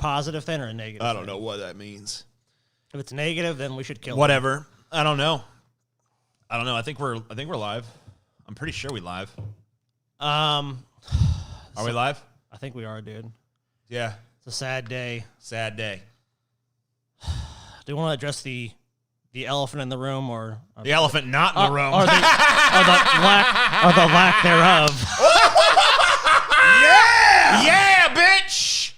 positive thing or a negative I don't thing? know what that means. If it's negative, then we should kill Whatever. Him. I don't know. I think we're live. I'm pretty sure we live. Are we live? I think we are, dude. Yeah. It's a sad day. Sad day. Do you want to address the elephant in the room or the elephant not in the room? Or the lack thereof. Yeah, bitch!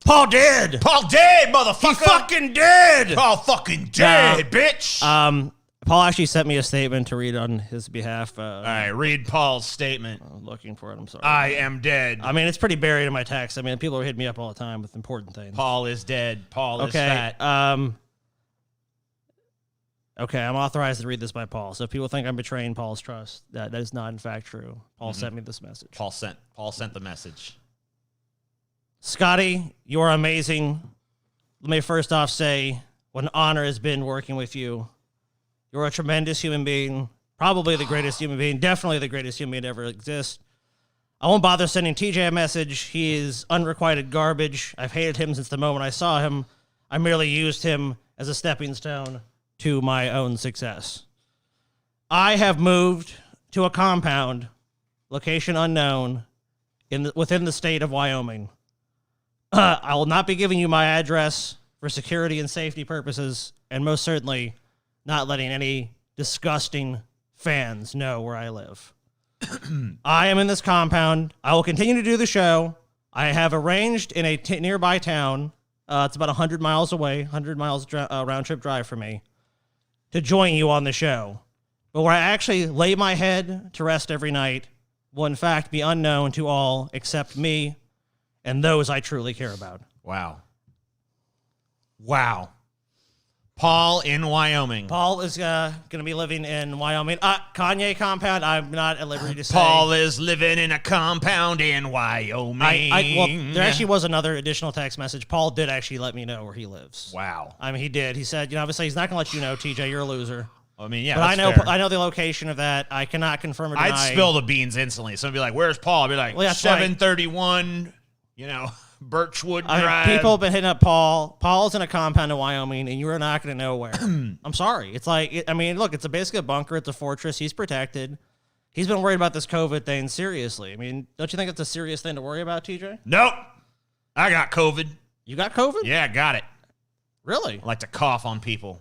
Paul dead, motherfucker! He fucking dead! Paul fucking dead, bitch! Paul actually sent me a statement to read on his behalf. All right, read Paul's statement. I'm looking for it. I'm sorry. I am dead. I mean, it's pretty buried in my text. I mean, people are hitting me up all the time with important things. Paul is dead. Paul is fat. Okay, I'm authorized to read this by Paul. So if people think I'm betraying Paul's trust, that is not in fact true. Paul sent me this message. Paul sent the message. Scotty, you're amazing. Let me first off say what an honor has been working with you. You're a tremendous human being, probably the greatest human being, definitely the greatest human being to ever exist. I won't bother sending TJ a message. He is unrequited garbage. I've hated him since the moment I saw him. I merely used him as a stepping stone to my own success. I have moved to a compound, location unknown, within the state of Wyoming. I will not be giving you my address for security and safety purposes, and most certainly not letting any disgusting fans know where I live. I am in this compound. I will continue to do the show. I have arranged in a nearby town, it's about 100 miles away, 100 miles round-trip drive for me, to join you on the show. But where I actually lay my head to rest every night will in fact be unknown to all except me and those I truly care about. Wow. Paul in Wyoming. Paul is going to be living in Wyoming. Kanye compound, I'm not at liberty to say. Paul is living in a compound in Wyoming. There actually was another additional text message. Paul did actually let me know where he lives. Wow. I mean, he did. He said, obviously he's not going to let you know, TJ, you're a loser. I mean, yeah, but I know the location of that. I cannot confirm or deny. I'd spill the beans instantly. Somebody'd be like, where's Paul? I'd be like, 731, Birchwood Drive. People have been hitting up Paul. Paul's in a compound in Wyoming, and you're not going to know where. I'm sorry. It's like, look, it's basically a bunker. It's a fortress. He's protected. He's been worried about this COVID thing seriously. I mean, don't you think it's a serious thing to worry about, TJ? Nope. I got COVID. You got COVID? Yeah, I got it. Really? I like to cough on people.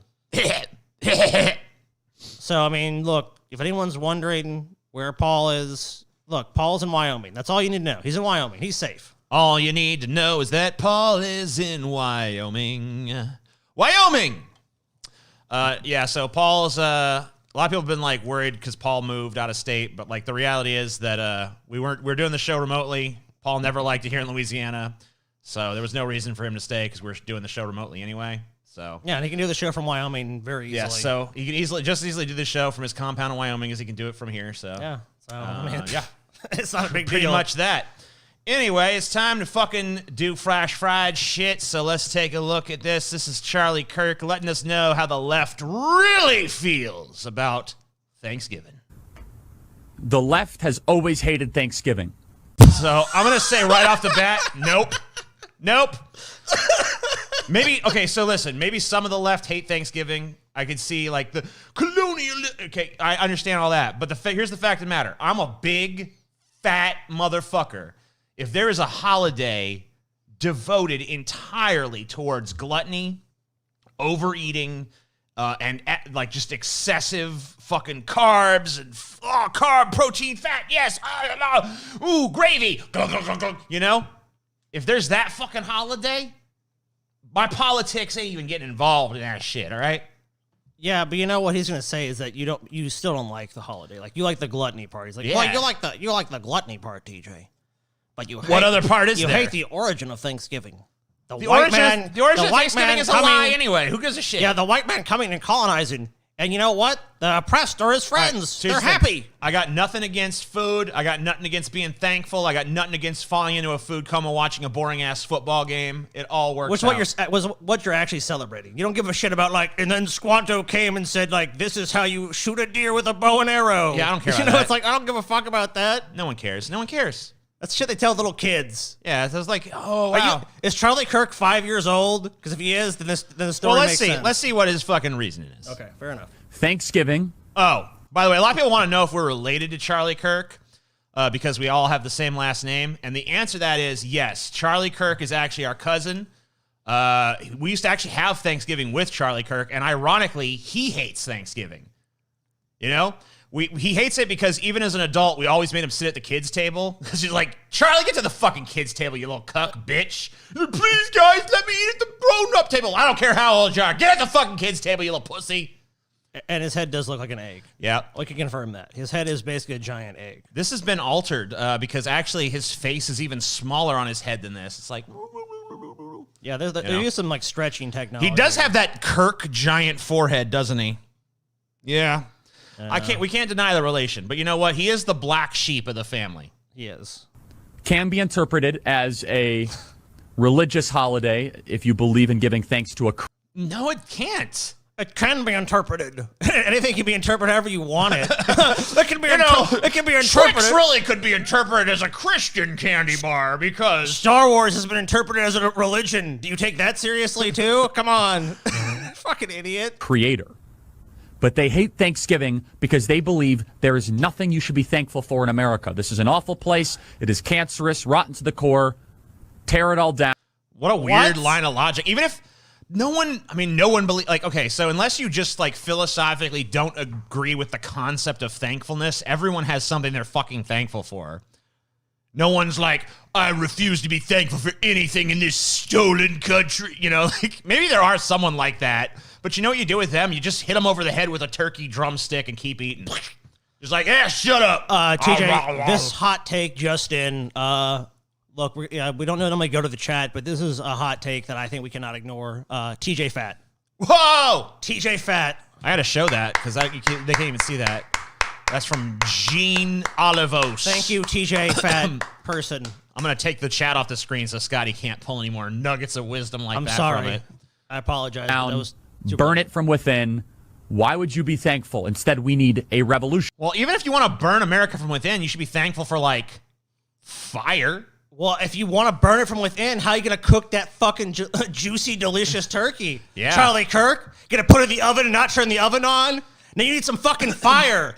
So, I mean, look, if anyone's wondering where Paul is, look, Paul's in Wyoming. That's all you need to know. He's in Wyoming. He's safe. All you need to know is that Paul is in Wyoming. Wyoming! So Paul's, a lot of people have been, worried because Paul moved out of state, but, the reality is that we're doing the show remotely. Paul never liked it here in Louisiana, so there was no reason for him to stay because we're doing the show remotely anyway. So yeah, and he can do the show from Wyoming very easily. Yeah, so he can just easily do the show from his compound in Wyoming as he can do it from here. So yeah, yeah, it's not a big deal. Pretty much that. Anyway, it's time to fucking do fresh fried shit. So let's take a look at this. This is Charlie Kirk letting us know how the left really feels about Thanksgiving. The left has always hated Thanksgiving. So I'm gonna say right off the bat, nope. Maybe, okay, so listen, maybe some of the left hate Thanksgiving. I could see, the colonial... Okay, I understand all that. But here's the fact of the matter. I'm a big, fat motherfucker. If there is a holiday devoted entirely towards gluttony, overeating, and, just excessive fucking carbs and... carb, protein, fat, yes! Ooh, gravy! If there's that fucking holiday... My politics ain't even getting involved in that shit, all right? Yeah, but you know what he's gonna say is that you still don't like the holiday. You like the gluttony part. He's like, yeah. Well, you like the gluttony part, TJ. But what other part is you there? hate the origin of Thanksgiving. The origin of Thanksgiving is a lie anyway. Who gives a shit? Yeah, the white man coming and colonizing. And you know what? The oppressed are his friends. They're happy. I got nothing against food. I got nothing against being thankful. I got nothing against falling into a food coma watching a boring-ass football game. It all works out. What you're actually celebrating. You don't give a shit about, and then Squanto came and said, this is how you shoot a deer with a bow and arrow. Yeah, I don't care about that. It's I don't give a fuck about that. No one cares. That's shit they tell little kids. Yeah, so it's like, oh, wow. Is Charlie Kirk 5 years old? Because if he is, then the story Well, makes sense. Let's see what his fucking reasoning is. Okay, fair enough. Thanksgiving. Oh, by the way, a lot of people want to know if we're related to Charlie Kirk because we all have the same last name. And the answer to that is yes. Charlie Kirk is actually our cousin. We used to actually have Thanksgiving with Charlie Kirk, and ironically, he hates Thanksgiving. You know? He hates it because even as an adult, we always made him sit at the kids' table. Because he's like, Charlie, get to the fucking kids' table, you little cuck bitch. Please, guys, let me eat at the grown-up table. I don't care how old you are. Get at the fucking kids' table, you little pussy. And his head does look like an egg. Yeah. We can confirm that. His head is basically a giant egg. This has been altered because actually his face is even smaller on his head than this. It's like... Yeah, there is some like stretching technology. He does have that Kirk giant forehead, doesn't he? Yeah. We can't deny the relation, but you know what? He is the black sheep of the family. He is. Can be interpreted as a religious holiday if you believe in giving thanks to a... No, it can't. It can be interpreted. Anything can be interpreted however you want it. It can be, it can be interpreted. Trix really could be interpreted as a Christian candy bar because Star Wars has been interpreted as a religion. Do you take that seriously too? Come on. Fucking idiot. Creator. But they hate Thanksgiving because they believe there is nothing you should be thankful for in America. This is an awful place. It is cancerous, rotten to the core. Tear it all down. What a weird line of logic. Even if no one believes, like, okay, so unless you just, like, philosophically don't agree with the concept of thankfulness, everyone has something they're fucking thankful for. No one's like, I refuse to be thankful for anything in this stolen country. You know, like, maybe there are someone like that, but you know what you do with them? You just hit them over the head with a turkey drumstick and keep eating. Just like, shut up. TJ, this hot take just in, look, we don't normally go to the chat, but this is a hot take that I think we cannot ignore. TJ Fat. Whoa! TJ Fat. I had to show that because they can't even see that. That's from Gene Olivos. Thank you, TJ Fat person. I'm going to take the chat off the screen so Scotty can't pull any more nuggets of wisdom like that sorry. from it. I apologize. Down, that was burn it from within. Why would you be thankful? Instead, we need a revolution. Well, even if you want to burn America from within, you should be thankful for, like, fire. Well, if you want to burn it from within, how are you going to cook that fucking juicy, delicious turkey? Yeah. Charlie Kirk? Going to put it in the oven and not turn the oven on? Now you need some fucking fire.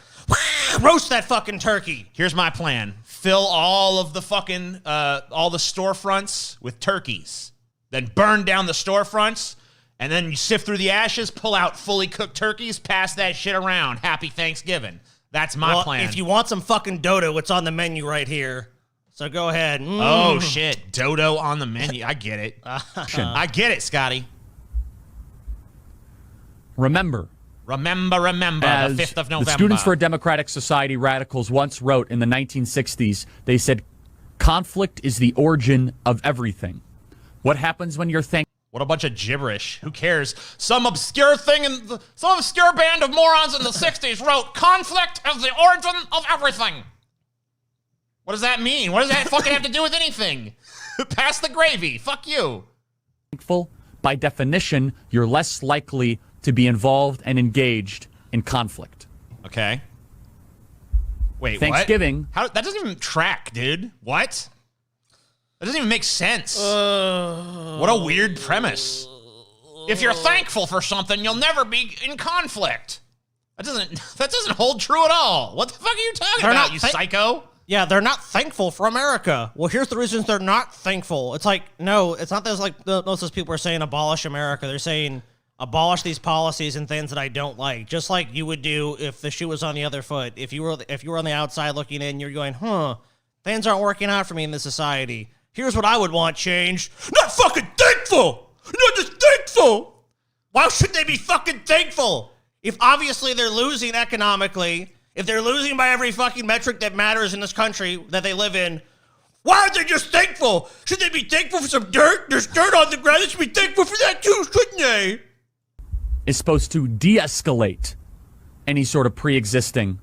Roast that fucking turkey. Here's my plan. Fill all of the fucking, all the storefronts with turkeys. Then burn down the storefronts, and then you sift through the ashes, pull out fully cooked turkeys, pass that shit around. Happy Thanksgiving. That's my plan. If you want some fucking dodo, it's on the menu right here. So go ahead. Oh, shit. Dodo on the menu. I get it. I get it, Scotty. Remember, the 5th of November. The Students for a Democratic Society radicals once wrote in the 1960s, they said, conflict is the origin of everything. What happens when you're thankful? What a bunch of gibberish. Who cares? Some obscure thing some obscure band of morons in the 60s wrote, conflict is the origin of everything. What does that mean? What does that fucking have to do with anything? Pass the gravy. Fuck you. Thankful, by definition, you're less likely to be involved and engaged in conflict. Okay. Wait, Thanksgiving. What? That doesn't even track, dude. What? That doesn't even make sense. What a weird premise. If you're thankful for something, you'll never be in conflict. That doesn't hold true at all. What the fuck are you talking about, you psycho? Yeah, they're not thankful for America. Well, here's the reasons they're not thankful. It's like, no, it's not that like most of those people are saying abolish America. They're saying abolish these policies and things that I don't like. Just like you would do if the shoe was on the other foot. If you were on the outside looking in, you're going, things aren't working out for me in this society. Here's what I would want changed. Not fucking thankful! Not just thankful! Why should they be fucking thankful? If obviously they're losing economically, if they're losing by every fucking metric that matters in this country that they live in, why aren't they just thankful? Should they be thankful for some dirt? There's dirt on the ground. They should be thankful for that too, shouldn't they? Is supposed to de-escalate any sort of pre-existing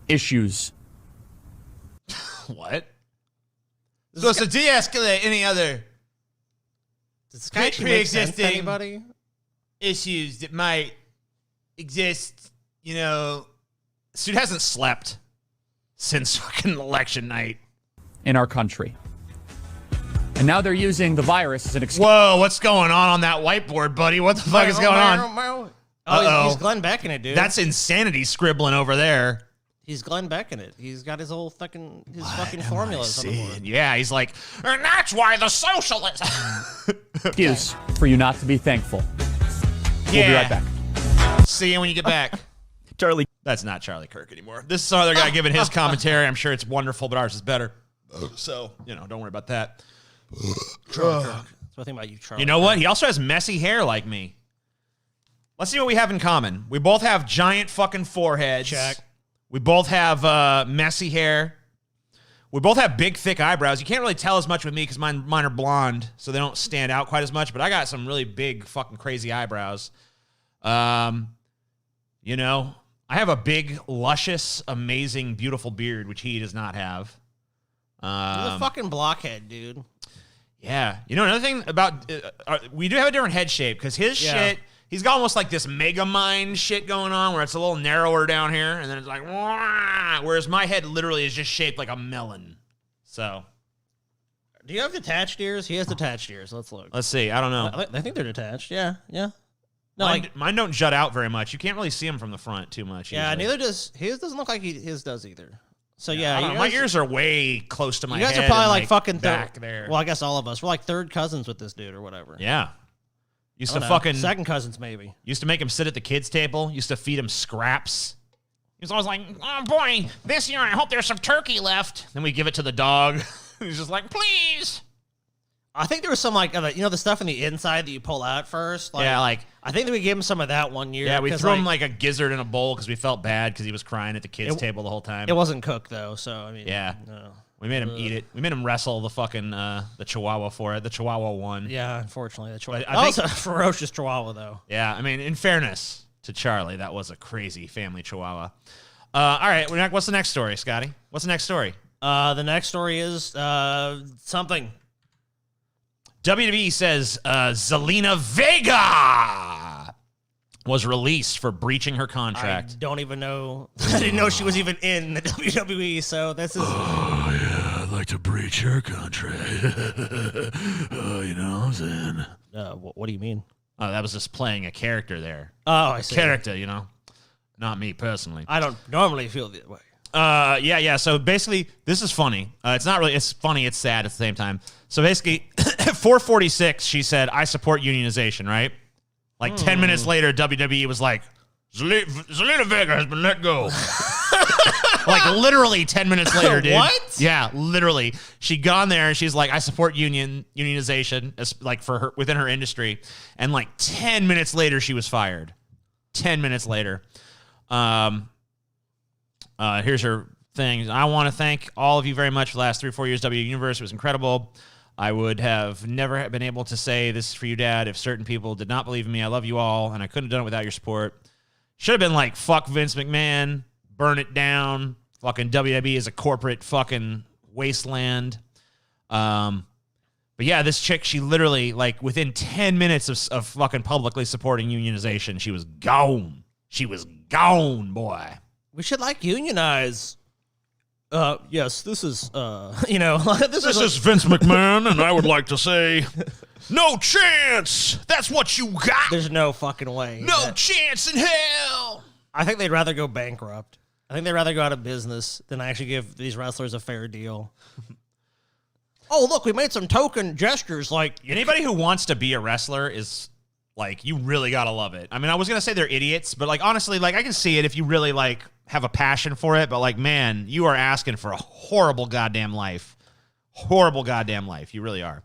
issues. What? Supposed to de-escalate any other pre-existing issues that might exist, you know. This dude hasn't slept since fucking election night. in our country. And now they're using the virus as an excuse. Whoa, what's going on that whiteboard, buddy? What the fuck is going on? Oh, he's Glenn Becking it, dude. That's insanity scribbling over there. He's Glenn Becking it. He's got his whole fucking formulas on the board. Yeah, he's like, and that's why the socialists. Excuse for you not to be thankful. We'll be right back. See you when you get back. Charlie. That's not Charlie Kirk anymore. This is some other guy giving his commentary. I'm sure it's wonderful, but ours is better. So, don't worry about that. Charlie Kirk. That's what I think about you, Charlie. You know what? He also has messy hair like me. Let's see what we have in common. We both have giant fucking foreheads. Check. We both have messy hair. We both have big, thick eyebrows. You can't really tell as much with me because mine are blonde, so they don't stand out quite as much. But I got some really big, fucking crazy eyebrows. I have a big, luscious, amazing, beautiful beard, which he does not have. He's a fucking blockhead, dude. Yeah. Another thing about... we do have a different head shape because his shit... He's got almost like this mega mind shit going on where it's a little narrower down here, and then it's like... Wah! Whereas my head literally is just shaped like a melon. So... Do you have detached ears? He has detached ears. Let's look. Let's see. I don't know. I think they're detached. Yeah. No, mine don't jut out very much. You can't really see them from the front too much. Yeah, usually. neither does his. Doesn't look like his does either. So yeah, my ears are way close to my head. You guys are probably like fucking back there. Well, I guess all of us. We're like third cousins with this dude or whatever. Yeah. Used to fucking second cousins maybe. Used to make him sit at the kids' table. Used to feed him scraps. He was always like, "Oh boy, this year I hope there's some turkey left." Then we give it to the dog. He's just like, "Please." I think there was some like the stuff on the inside that you pull out first. I think that we gave him some of that one year. Yeah, we threw him like a gizzard in a bowl because we felt bad because he was crying at the kids' table the whole time. It wasn't cooked though, so I mean, yeah, no. We made him eat it. We made him wrestle the fucking the Chihuahua for it. The Chihuahua won. Yeah, unfortunately, the Chihuahua. I think, that was a ferocious Chihuahua though. Yeah, I mean, in fairness to Charlie, that was a crazy family Chihuahua. All right, what's the next story, Scotty? What's the next story? The next story is something. WWE says Zelina Vega was released for breaching her contract. I don't even know. I didn't know she was even in the WWE, so this is... Oh, yeah, I'd like to breach her contract. You know what I'm saying? What do you mean? Oh, that was just playing a character there. Oh, I see. Character, Not me personally. I don't normally feel that way. Yeah. So basically, this is funny. It's not really. It's funny. It's sad at the same time. So basically, at 4:46, she said, "I support unionization." Right? Like 10 minutes later, WWE was like, "Zelina Vega has been let go." Like literally 10 minutes later, dude. What? Yeah, literally. She gone there and she's like, "I support unionization," as like for her within her industry. And like 10 minutes later, she was fired. 10 minutes later. Here's her thing. "I want to thank all of you very much for the last 3 or 4 years. W Universe was incredible. I would have never been able to say this is for you, Dad, if certain people did not believe in me. I love you all, and I couldn't have done it without your support." Should have been like, fuck Vince McMahon, burn it down. Fucking WWE is a corporate fucking wasteland. But yeah, this chick, she literally, like, within 10 minutes of fucking publicly supporting unionization, she was gone. She was gone, boy. We should unionize. Yes, this is, This is Vince McMahon, and I would like to say, no chance. That's what you got. There's no fucking way. No chance in hell. I think they'd rather go bankrupt. I think they'd rather go out of business than actually give these wrestlers a fair deal. Oh, look, we made some token gestures. Like, anybody who wants to be a wrestler is like, you really gotta love it. I mean, I was gonna say they're idiots, but like, honestly, like, I can see it if you really like have a passion for it. But like, man, you are asking for a horrible goddamn life. Horrible goddamn life. You really are.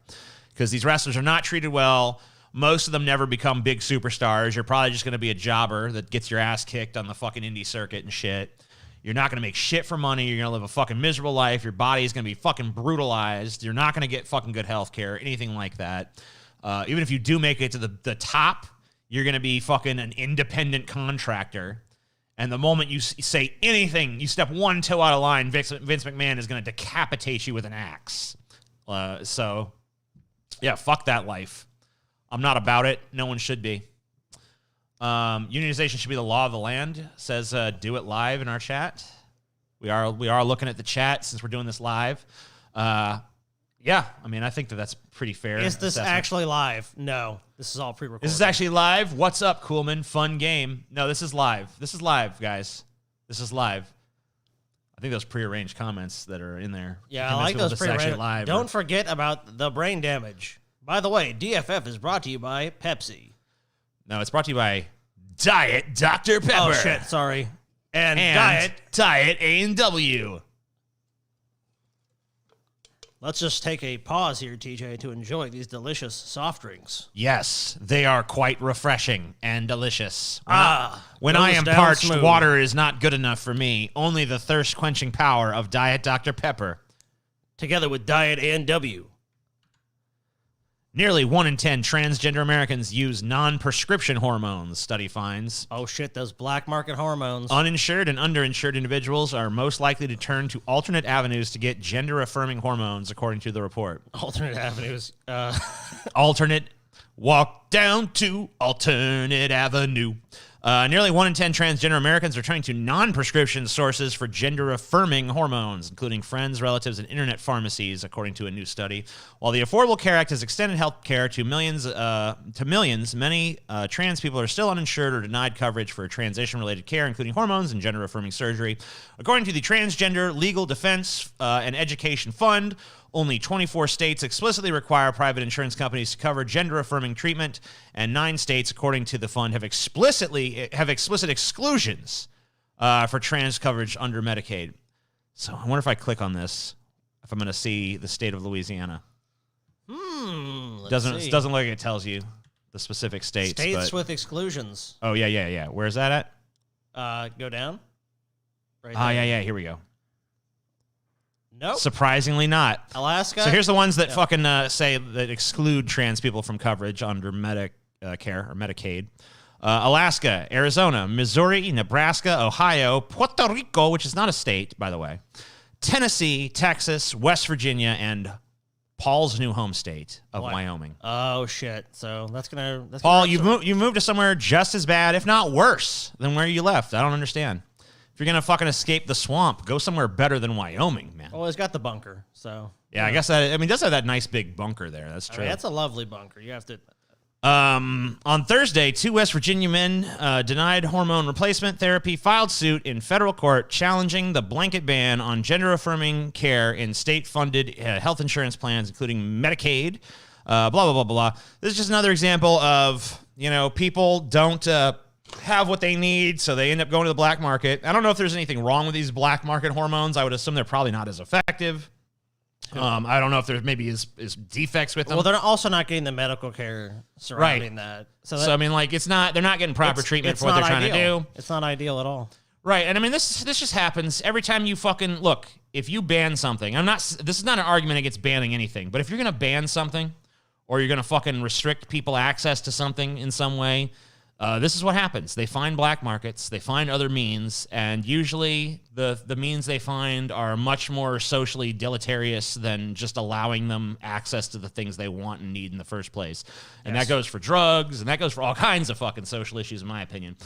Because these wrestlers are not treated well. Most of them never become big superstars. You're probably just gonna be a jobber that gets your ass kicked on the fucking indie circuit and shit. You're not going to make shit for money. You're going to live a fucking miserable life. Your body is going to be fucking brutalized. You're not going to get fucking good health care, anything like that. Even if you do make it to the top, you're going to be fucking an independent contractor. And the moment you say anything, you step one toe out of line, Vince McMahon is going to decapitate you with an axe. So, yeah, fuck that life. I'm not about it. No one should be. Unionization should be the law of the land, says Do It Live in our chat. We are looking at the chat since we're doing this live. Yeah, I mean, I think that's pretty fair. Is this assessment. actually live? No. This is all pre-recorded. This is actually live. What's up, Coolman? Fun game. No, this is live. This is live, guys. This is live. I think those prearranged comments that are in there. Yeah, I convince like people those this is actually live. Don't forget about the brain damage. By the way, DFF is brought to you by Pepsi. No, it's brought to you by Diet Dr. Pepper. Oh, shit. Sorry. And Diet A&W. Let's just take a pause here, TJ, to enjoy these delicious soft drinks. Yes, they are quite refreshing and delicious. When goes I am down parched, smooth. water is not good enough for me. Only the thirst-quenching power of Diet Dr. Pepper. Together with Diet A&W. Nearly 1 in 10 transgender Americans use non-prescription hormones, study finds. Oh, shit, those black market hormones. Uninsured and underinsured individuals are most likely to turn to alternate avenues to get gender-affirming hormones, according to the report. Alternate avenues. Alternate. Walk down to alternate avenue. Nearly 1 in 10 transgender Americans are turning to non-prescription sources for gender-affirming hormones, including friends, relatives, and internet pharmacies, according to a new study. While the Affordable Care Act has extended health care to millions, many trans people are still uninsured or denied coverage for transition-related care, including hormones and gender-affirming surgery. According to the Transgender Legal Defense and Education Fund, only 24 states explicitly require private insurance companies to cover gender-affirming treatment, and 9 states, according to the fund, have explicit exclusions for trans coverage under Medicaid. So I wonder if I click on this, if I'm going to see the state of Louisiana. Let's see. Doesn't look like it tells you the specific states. States but, with exclusions. Oh, yeah. Where's that at? Go down. Right Ah, there. yeah. Here we go. Nope. Surprisingly not. Alaska. So here's the ones that fucking say that exclude trans people from coverage under Medicare or Medicaid. Alaska, Arizona, Missouri, Nebraska, Ohio, Puerto Rico, which is not a state, by the way, Tennessee, Texas, West Virginia, and Paul's new home state of Wyoming. Oh, shit. So that's gonna Paul, you moved to somewhere just as bad, if not worse, than where you left. I don't understand. If you're going to fucking escape the swamp, go somewhere better than Wyoming, man. Well, it's got the bunker, so. Yeah, I guess it does have that nice big bunker there. That's true. I mean, that's a lovely bunker. You have to. On Thursday, 2 West Virginia men denied hormone replacement therapy, filed suit in federal court challenging the blanket ban on gender-affirming care in state-funded health insurance plans, including Medicaid, blah, blah, blah, blah. This is just another example of, people don't have what they need, so they end up going to the black market. I don't know if there's anything wrong with these black market hormones. I would assume they're probably not as effective. I don't know if there's maybe is defects with them. Well, they're also not getting the medical care surrounding that. So I mean, like, they're not getting proper treatment for what they're trying to do. It's not ideal at all. Right, and I mean, this just happens every time you fucking look. If you ban something, this is not an argument against banning anything, but if you're gonna ban something, or you're gonna fucking restrict people access to something in some way, this is what happens. They find black markets, they find other means, and usually the means they find are much more socially deleterious than just allowing them access to the things they want and need in the first place. And that goes for drugs, and that goes for all kinds of fucking social issues, in my opinion.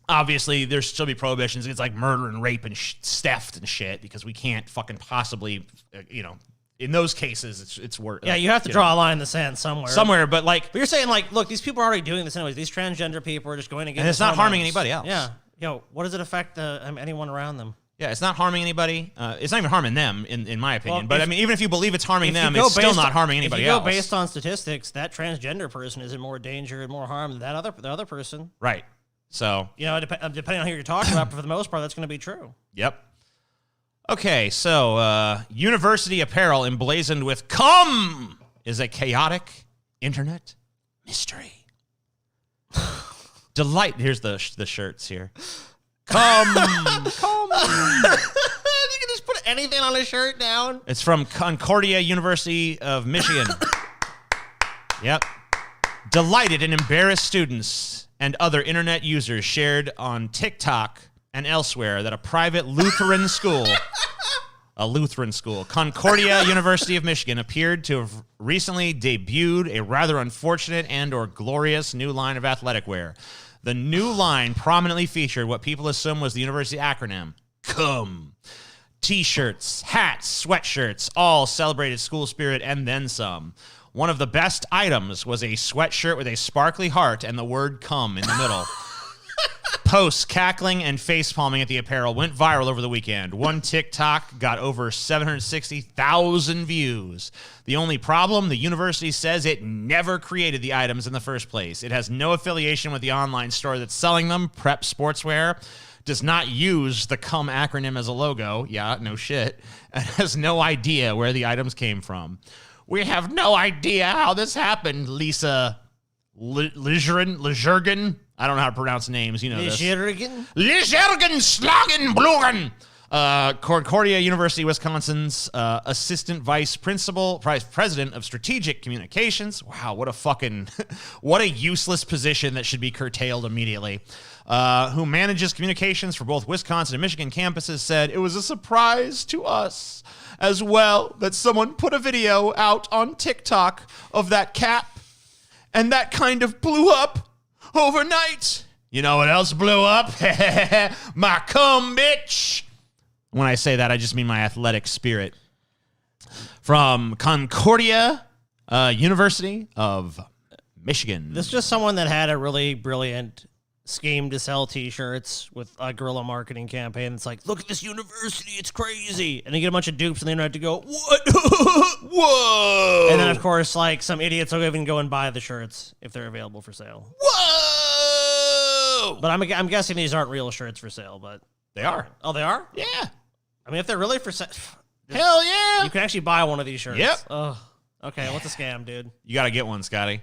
Obviously, there's still be prohibitions against like murder and rape and theft and shit, because we can't fucking possibly, in those cases, it's worth. Yeah, you have to draw a line in the sand somewhere. But But you're saying, like, look, these people are already doing this anyways. These transgender people are just going to get. And it's not harming anybody else. Yeah. What does it affect anyone around them? Yeah, it's not harming anybody. It's not even harming them, in my opinion. Well, but I mean, even if you believe it's harming them, it's still not harming anybody else. If you go based on statistics, that transgender person is in more danger and more harm than the other person. Right. So depending on who you're talking about, but for the most part, that's going to be true. Yep. Okay, so university apparel emblazoned with "cum" is a chaotic internet mystery. Delight. Here's the shirts here. Cum. You can just put anything on a shirt down. It's from Concordia University of Michigan. Yep. Delighted and embarrassed students and other internet users shared on TikTok and elsewhere that a private Lutheran school, Concordia University of Michigan, appeared to have recently debuted a rather unfortunate and or glorious new line of athletic wear. The new line prominently featured what people assume was the university acronym, CUM. T-shirts, hats, sweatshirts, all celebrated school spirit and then some. One of the best items was a sweatshirt with a sparkly heart and the word "come" in the middle. Posts cackling and facepalming at the apparel went viral over the weekend. One TikTok got over 760,000 views. The only problem, the university says it never created the items in the first place. It has no affiliation with the online store that's selling them. Prep Sportswear does not use the "come" acronym as a logo. Yeah, no shit. And has no idea where the items came from. We have no idea how this happened, Lisa Lejergen. I don't know how to pronounce names. You know this. Lejergen Slagenblugen. Concordia University, Wisconsin's assistant vice president of strategic communications. Wow, what a useless position that should be curtailed immediately. Who manages communications for both Wisconsin and Michigan campuses, said it was a surprise to us as well that someone put a video out on TikTok of that cap, and that kind of blew up overnight. You know what else blew up? My cum, bitch. When I say that, I just mean my athletic spirit. From Concordia University of Michigan. This is just someone that had a really brilliant scheme to sell T-shirts with a guerrilla marketing campaign. It's like, look at this university, it's crazy. And you get a bunch of dupes on the internet to go, what? Whoa! And then, of course, like, some idiots will even go and buy the shirts if they're available for sale. Whoa! But I'm guessing these aren't real shirts for sale, but... They are. Oh, they are? Yeah. I mean, if they're really for sale... Hell yeah! You can actually buy one of these shirts. Yep. Oh, okay, what's a scam, dude? You got to get one, Scotty.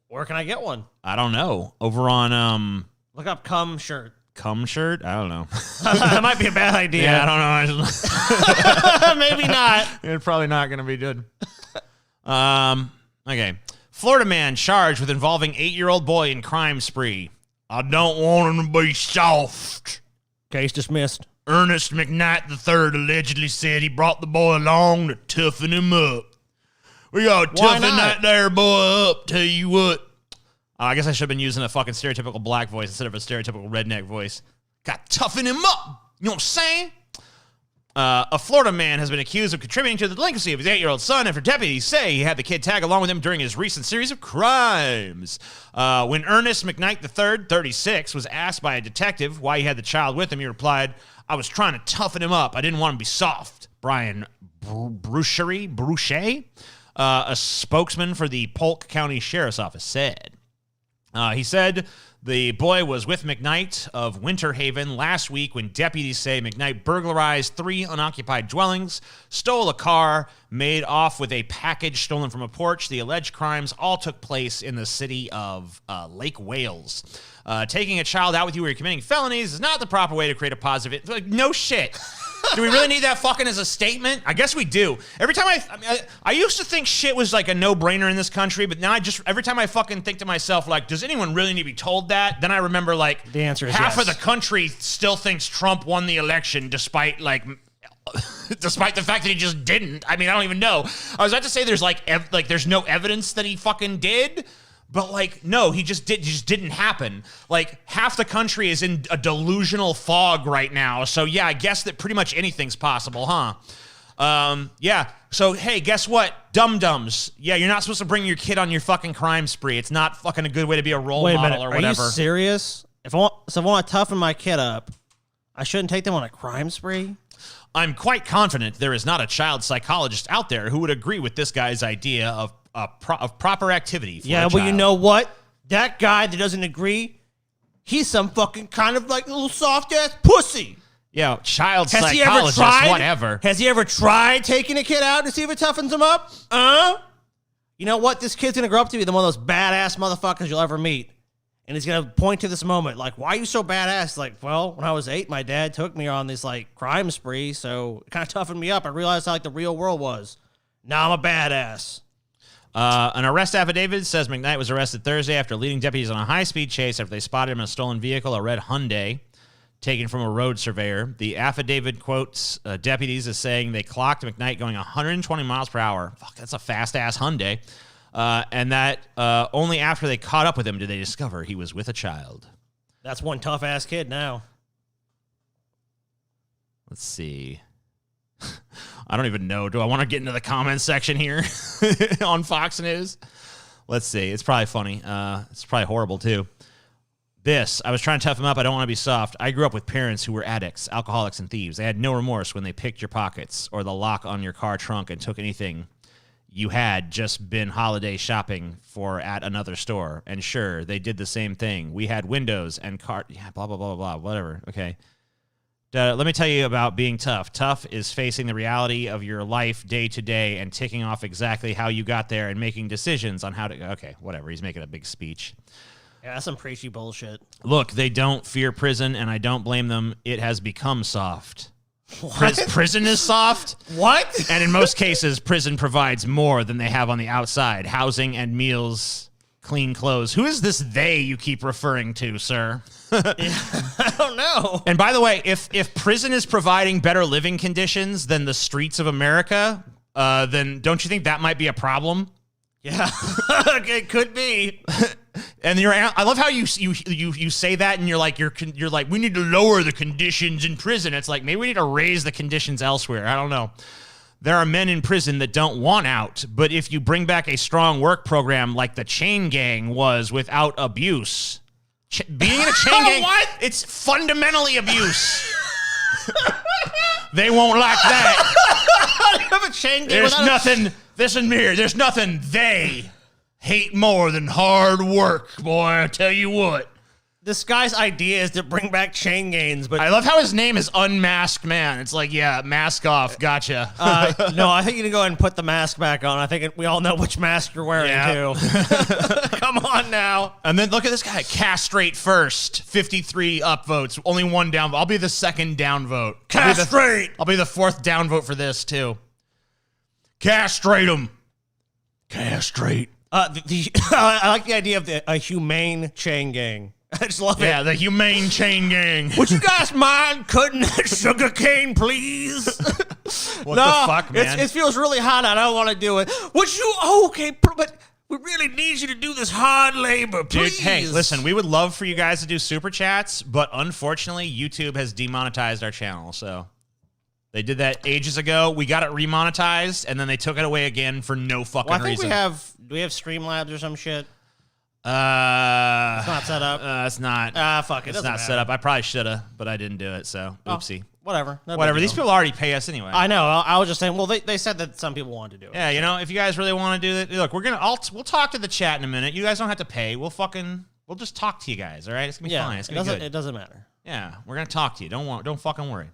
Where can I get one? I don't know. Over on look up "cum shirt." Cum shirt? I don't know. That might be a bad idea. Yeah, I don't know. Maybe not. It's probably not going to be good. Okay. Florida man charged with involving 8-year-old boy in crime spree. I don't want him to be soft. Case dismissed. Ernest McKnight III allegedly said he brought the boy along to toughen him up. We gotta toughen that there boy up, tell you what. I guess I should have been using a fucking stereotypical black voice instead of a stereotypical redneck voice. Got to toughen him up. You know what I'm saying? A Florida man has been accused of contributing to the delinquency of his 8-year-old son after deputies say he had the kid tag along with him during his recent series of crimes. When Ernest McKnight III, 36, was asked by a detective why he had the child with him, he replied, I was trying to toughen him up. I didn't want him to be soft. Brian Bruchet, a spokesman for the Polk County Sheriff's Office, said. He said the boy was with McKnight of Winter Haven last week when deputies say McKnight burglarized 3 unoccupied dwellings, stole a car, made off with a package stolen from a porch. The alleged crimes all took place in the city of Lake Wales. Taking a child out with you where you're committing felonies is not the proper way to create a positive... Like, no shit. Do we really need that fucking as a statement? I guess we do. Every time I used to think shit was like a no-brainer in this country, but now every time I fucking think to myself, like, does anyone really need to be told that? Then I remember, like, the answer is half yes. of the country still thinks Trump won the election despite the fact that he just didn't. I mean, I don't even know. I was about to say there's there's no evidence that he fucking did. But, like, no, he just didn't happen. Like, half the country is in a delusional fog right now. So, yeah, I guess that pretty much anything's possible, huh? Yeah. So, hey, guess what? Dum-dums. Yeah, you're not supposed to bring your kid on your fucking crime spree. It's not fucking a good way to be a role model or whatever. Are you serious? If I want to toughen my kid up, I shouldn't take them on a crime spree? I'm quite confident there is not a child psychologist out there who would agree with this guy's idea of proper activity for a child. Well, you know what? That guy that doesn't agree, he's some fucking kind of like little soft-ass pussy. Yeah, child psychologist, whatever. Has he ever tried taking a kid out to see if it toughens him up? You know what? This kid's going to grow up to be one of those badass motherfuckers you'll ever meet. And he's going to point to this moment, like, why are you so badass? Like, well, when I was 8, my dad took me on this, like, crime spree, so it kind of toughened me up. I realized how, like, the real world was. Now I'm a badass. An arrest affidavit says McKnight was arrested Thursday after leading deputies on a high-speed chase after they spotted him in a stolen vehicle, a red Hyundai, taken from a road surveyor. The affidavit quotes deputies as saying they clocked McKnight going 120 miles per hour. Fuck, that's a fast-ass Hyundai. And that only after they caught up with him did they discover he was with a child. That's one tough-ass kid now. Let's see. I don't even know. Do I want to get into the comments section here on Fox News? Let's see. It's probably funny. It's probably horrible, too. I was trying to tough him up. I don't want to be soft. I grew up with parents who were addicts, alcoholics, and thieves. They had no remorse when they picked your pockets or the lock on your car trunk and took anything you had just been holiday shopping for at another store. And sure, they did the same thing. We had windows and blah, blah, blah, blah, whatever. Okay. Let me tell you about being tough. Tough is facing the reality of your life day to day and ticking off exactly how you got there and making decisions on how to... Okay, whatever. He's making a big speech. Yeah, that's some preachy bullshit. Look, they don't fear prison, and I don't blame them. It has become soft. What? Prison is soft? What? And in most cases, prison provides more than they have on the outside. Housing and meals, clean clothes. Who is this they you keep referring to, sir? I don't know. And by the way, if prison is providing better living conditions than the streets of America, then don't you think that might be a problem? Yeah, it could be. And I love how you say that, and you're like we need to lower the conditions in prison. It's like maybe we need to raise the conditions elsewhere. I don't know. There are men in prison that don't want out, but if you bring back a strong work program like the chain gang was without abuse, being in a chain gang, it's fundamentally abuse. They won't like that. Have a chain gang. There's nothing. Listen here. There's nothing they hate more than hard work, boy. I tell you what. This guy's idea is to bring back chain gangs, but I love how his name is Unmasked Man. It's like, yeah, mask off. Gotcha. No, I think you need to go ahead and put the mask back on. I think we all know which mask you're wearing, too. Come on now. And then look at this guy. Castrate first. 53 upvotes. Only one down. I'll be the second down vote. Castrate. I'll be the fourth down vote for this, too. Castrate him. Castrate. I like the idea of a humane chain gang. I just love it. Yeah, the humane chain gang. Would you guys mind cutting that sugar cane, please? What the fuck, man? It feels really hot. I don't want to do it. Would you? Okay, but we really need you to do this hard labor, please. Dude, hey, listen, we would love for you guys to do super chats, but unfortunately, YouTube has demonetized our channel, so... They did that ages ago. We got it remonetized, and then they took it away again for no fucking reason. I think do we have Streamlabs or some shit? It's not set up. It's not. Fuck it. It's not set up. I probably should have, but I didn't do it, so oopsie. Whatever. Whatever. These people already pay us anyway. I know. I was just saying, well, they said that some people wanted to do it. Yeah, you know, if you guys really want to do it, look, we'll talk to the chat in a minute. You guys don't have to pay. We'll just talk to you guys, all right? It's going to be fine. It's going to be good. It doesn't matter. Yeah, we're going to talk to you. Don't fucking worry.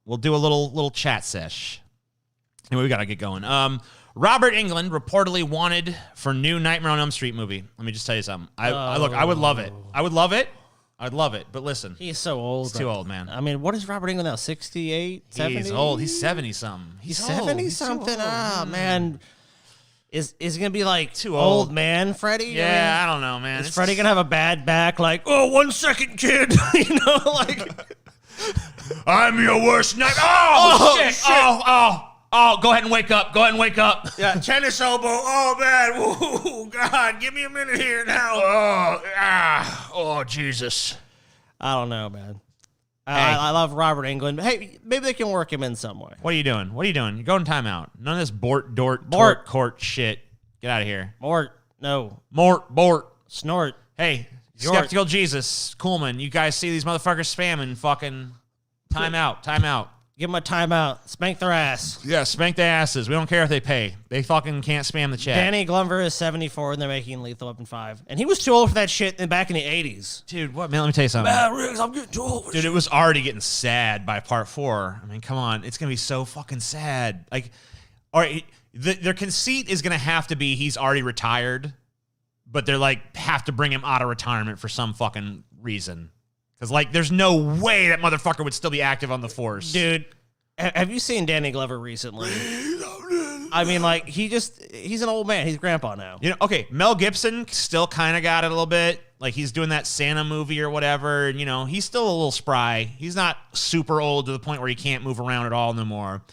We'll do a little chat sesh. Anyway, we gotta get going. Robert Englund reportedly wanted for new Nightmare on Elm Street movie. Let me just tell you something. I would love it. I would love it. I'd love it. But listen, he's so old. He's too old, man. I mean, what is Robert Englund now? 68, 70? He's old. He's 70-something. He's 70-something. Ah, man. Is he gonna be like too old man Freddy? Yeah, I don't know, man. Is Freddy gonna have a bad back? Like, 1 second, kid. You know, like. I'm your worst nightmare. Oh, shit. Oh, go ahead and wake up. Yeah, tennis elbow. Oh, man. Ooh, God, give me a minute here now. Oh, Jesus. I don't know, man. I love Robert Englund. Hey, maybe they can work him in some way. What are you doing? You're going timeout. None of this Bort court shit. Get out of here. Bort. Snort. Hey, Skeptical Jesus, Coolman, you guys see these motherfuckers spamming fucking timeout. Give them a timeout. Spank their ass. Yeah, spank their asses. We don't care if they pay. They fucking can't spam the chat. Danny Glover is 74, and they're making Lethal Weapon 5. And he was too old for that shit back in the 80s. Dude, what, man? Let me tell you something. Man, Riggs, I'm getting too old. Dude, it was already getting sad by part 4. I mean, come on. It's going to be so fucking sad. Like, all right, their conceit is going to have to be he's already retired, but they're like, have to bring him out of retirement for some fucking reason. Because, like, there's no way that motherfucker would still be active on the force. Dude, have you seen Danny Glover recently? I mean, like, he's an old man. He's grandpa now. You know, okay, Mel Gibson still kind of got it a little bit. Like, he's doing that Santa movie or whatever. And, you know, he's still a little spry. He's not super old to the point where he can't move around at all no more.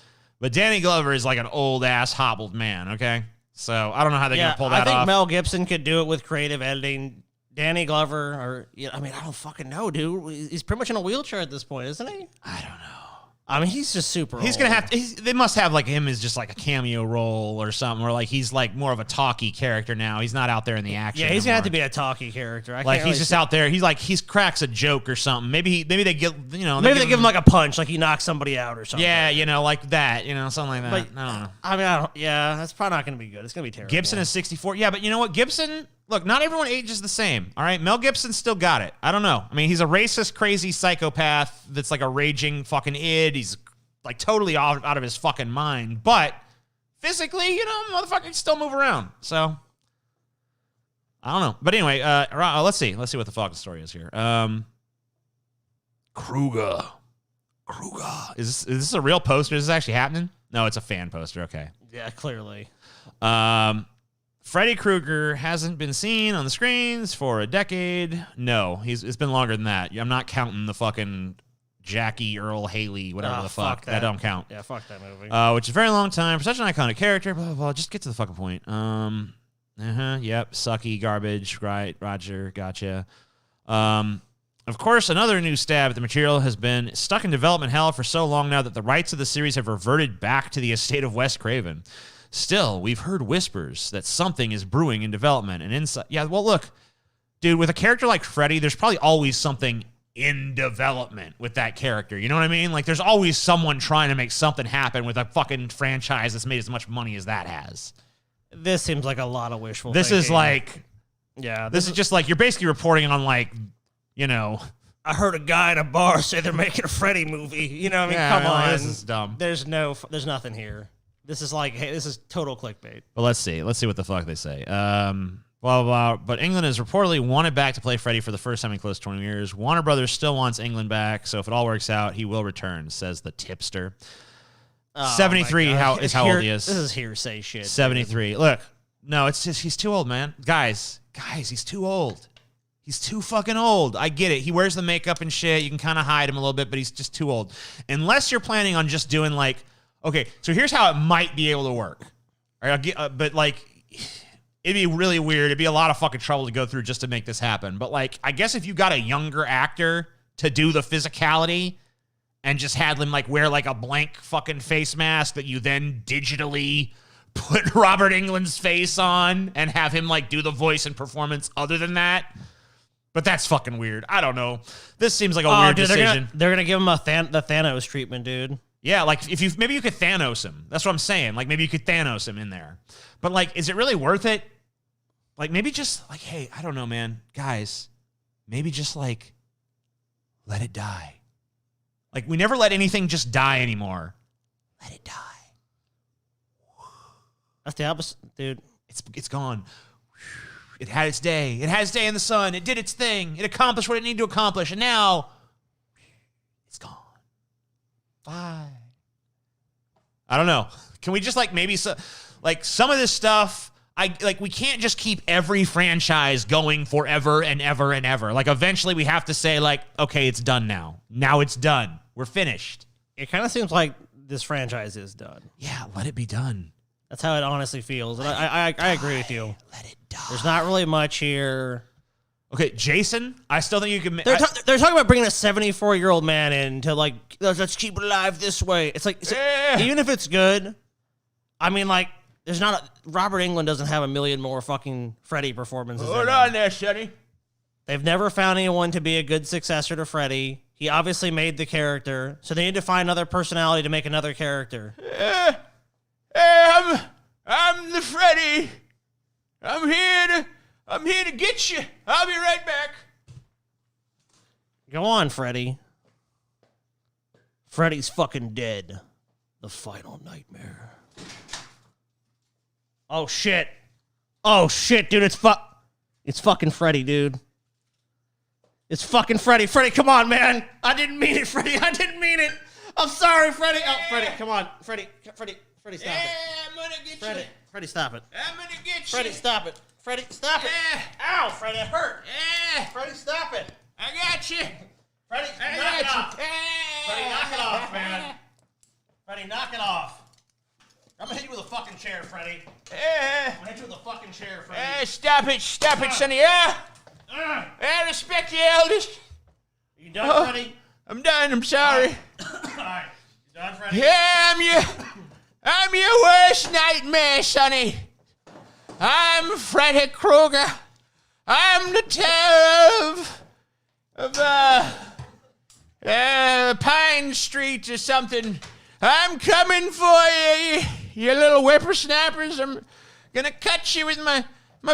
But Danny Glover is like an old-ass hobbled man, okay? So, I don't know how they're going to pull that off. I think Mel Gibson could do it with creative editing. Danny Glover, I mean, I don't fucking know, dude. He's pretty much in a wheelchair at this point, isn't he? I don't know. I mean, he's just super. He's old. gonna have to. They must have like him as just like a cameo role or something, or like he's like more of a talky character now. He's not out there in the action. Yeah, he's gonna anymore. have to be a talky character. Like he's just out there. He's like he cracks a joke or something. Maybe they give maybe they give him like a punch, like he knocks somebody out or something. Yeah, like that. Something like that. But, I don't know. I mean, yeah, that's probably not gonna be good. It's gonna be terrible. Gibson is 64. Yeah, but you know what? Gibson. Look, not everyone ages the same. All right, Mel Gibson still got it. I don't know. I mean, he's a racist, crazy psychopath that's like a raging fucking id. He's like totally out of his fucking mind. But physically, motherfucker can still move around. So I don't know. But anyway, let's see. Let's see what the fucking story is here. Kruger. Is this a real poster? Is this actually happening? No, it's a fan poster. Okay. Yeah, clearly. Freddy Krueger hasn't been seen on the screens for a decade. No, it's been longer than that. I'm not counting the fucking Jackie Earl Haley, whatever the fuck. That don't count. Yeah, fuck that movie. Which is a very long time for such an iconic character. Blah, blah, blah. Just get to the fucking point. Yep. Sucky, garbage. Right, Roger. Gotcha. Of course, another new stab at the material has been stuck in development hell for so long now that the rights of the series have reverted back to the estate of Wes Craven. Still, we've heard whispers that something is brewing in development and inside. Yeah, well, look, dude, with a character like Freddy, there's probably always something in development with that character. You know what I mean? Like, there's always someone trying to make something happen with a fucking franchise that's made as much money as that has. This seems like a lot of wishful This thinking. is like, yeah, this is just like, you're basically reporting on like, I heard a guy at a bar say they're making a Freddy movie. You know what I mean? Yeah, Come on. this is dumb. There's nothing here. This is like, hey, this is total clickbait. But let's see what the fuck they say. Blah, blah, blah. But England has reportedly wanted back to play Freddy for the first time in close to 20 years. Warner Brothers still wants England back, so if it all works out, he will return, says the tipster. 73 is how old he is. This is hearsay shit. 73. Dude. Look, no, it's just he's too old, man. Guys, he's too old. He's too fucking old. I get it. He wears the makeup and shit. You can kind of hide him a little bit, but he's just too old. Unless you're planning on just doing like, okay, so here's how it might be able to work. All right, but like, it'd be really weird. It'd be a lot of fucking trouble to go through just to make this happen. But like, I guess if you got a younger actor to do the physicality and just had him like wear like a blank fucking face mask that you then digitally put Robert Englund's face on and have him like do the voice and performance other than that. But that's fucking weird. I don't know. This seems like a weird decision. They're gonna give him the Thanos treatment, dude. Yeah, like maybe you could Thanos him. That's what I'm saying. Like maybe you could Thanos him in there. But like, is it really worth it? Like maybe just like, hey, I don't know, man, guys, maybe just like let it die. Like we never let anything just die anymore. Let it die. That's the opposite, dude. It's gone. It had its day. It had its day in the sun. It did its thing. It accomplished what it needed to accomplish. And now, it's gone. Bye. I don't know. Can we just like maybe like some of this stuff, we can't just keep every franchise going forever and ever and ever. Like eventually we have to say like, okay, it's done now. Now it's done. We're finished. It kind of seems like this franchise is done. Yeah, let it be done. That's how it honestly feels. And I agree with you. Let it die. There's not really much here. Okay, Jason, I still think you can... They're talking about bringing a 74-year-old man in to, like, let's keep it alive this way. It's like, even if it's good, I mean, like, there's not Robert Englund doesn't have a million more fucking Freddy performances. Hold on there, Sonny. They've never found anyone to be a good successor to Freddy. He obviously made the character, so they need to find another personality to make another character. Hey, I'm the Freddy. I'm here to get you. I'll be right back. Go on, Freddy. Freddy's fucking dead. The final nightmare. Oh shit. Oh shit, dude, it's fucking Freddy, dude. It's fucking Freddy. Freddy, come on, man. I didn't mean it, Freddy. I didn't mean it. I'm sorry, Freddy. Oh, Freddy, come on. Freddy, stop it. I'm gonna get Freddy, you. Freddy, stop it. I'm gonna get Freddy, you. stop it. Freddy, stop it. Ow, Freddy, it hurt. Freddy, stop it. I got you. Freddy, I knock it got off. Freddy, knock it off, man. Freddy, knock it off. I'm gonna hit you with a fucking chair, Freddy. I'm gonna hit you with a fucking chair, Freddy. Stop it, Sonny. I respect the eldest. You done, Freddy? I'm done. I'm sorry. All right. Yeah, I'm your worst nightmare, Sonny. I'm Freddy Krueger. I'm the terror of Pine Street or something. I'm coming for you, you little whippersnappers. I'm gonna cut you with my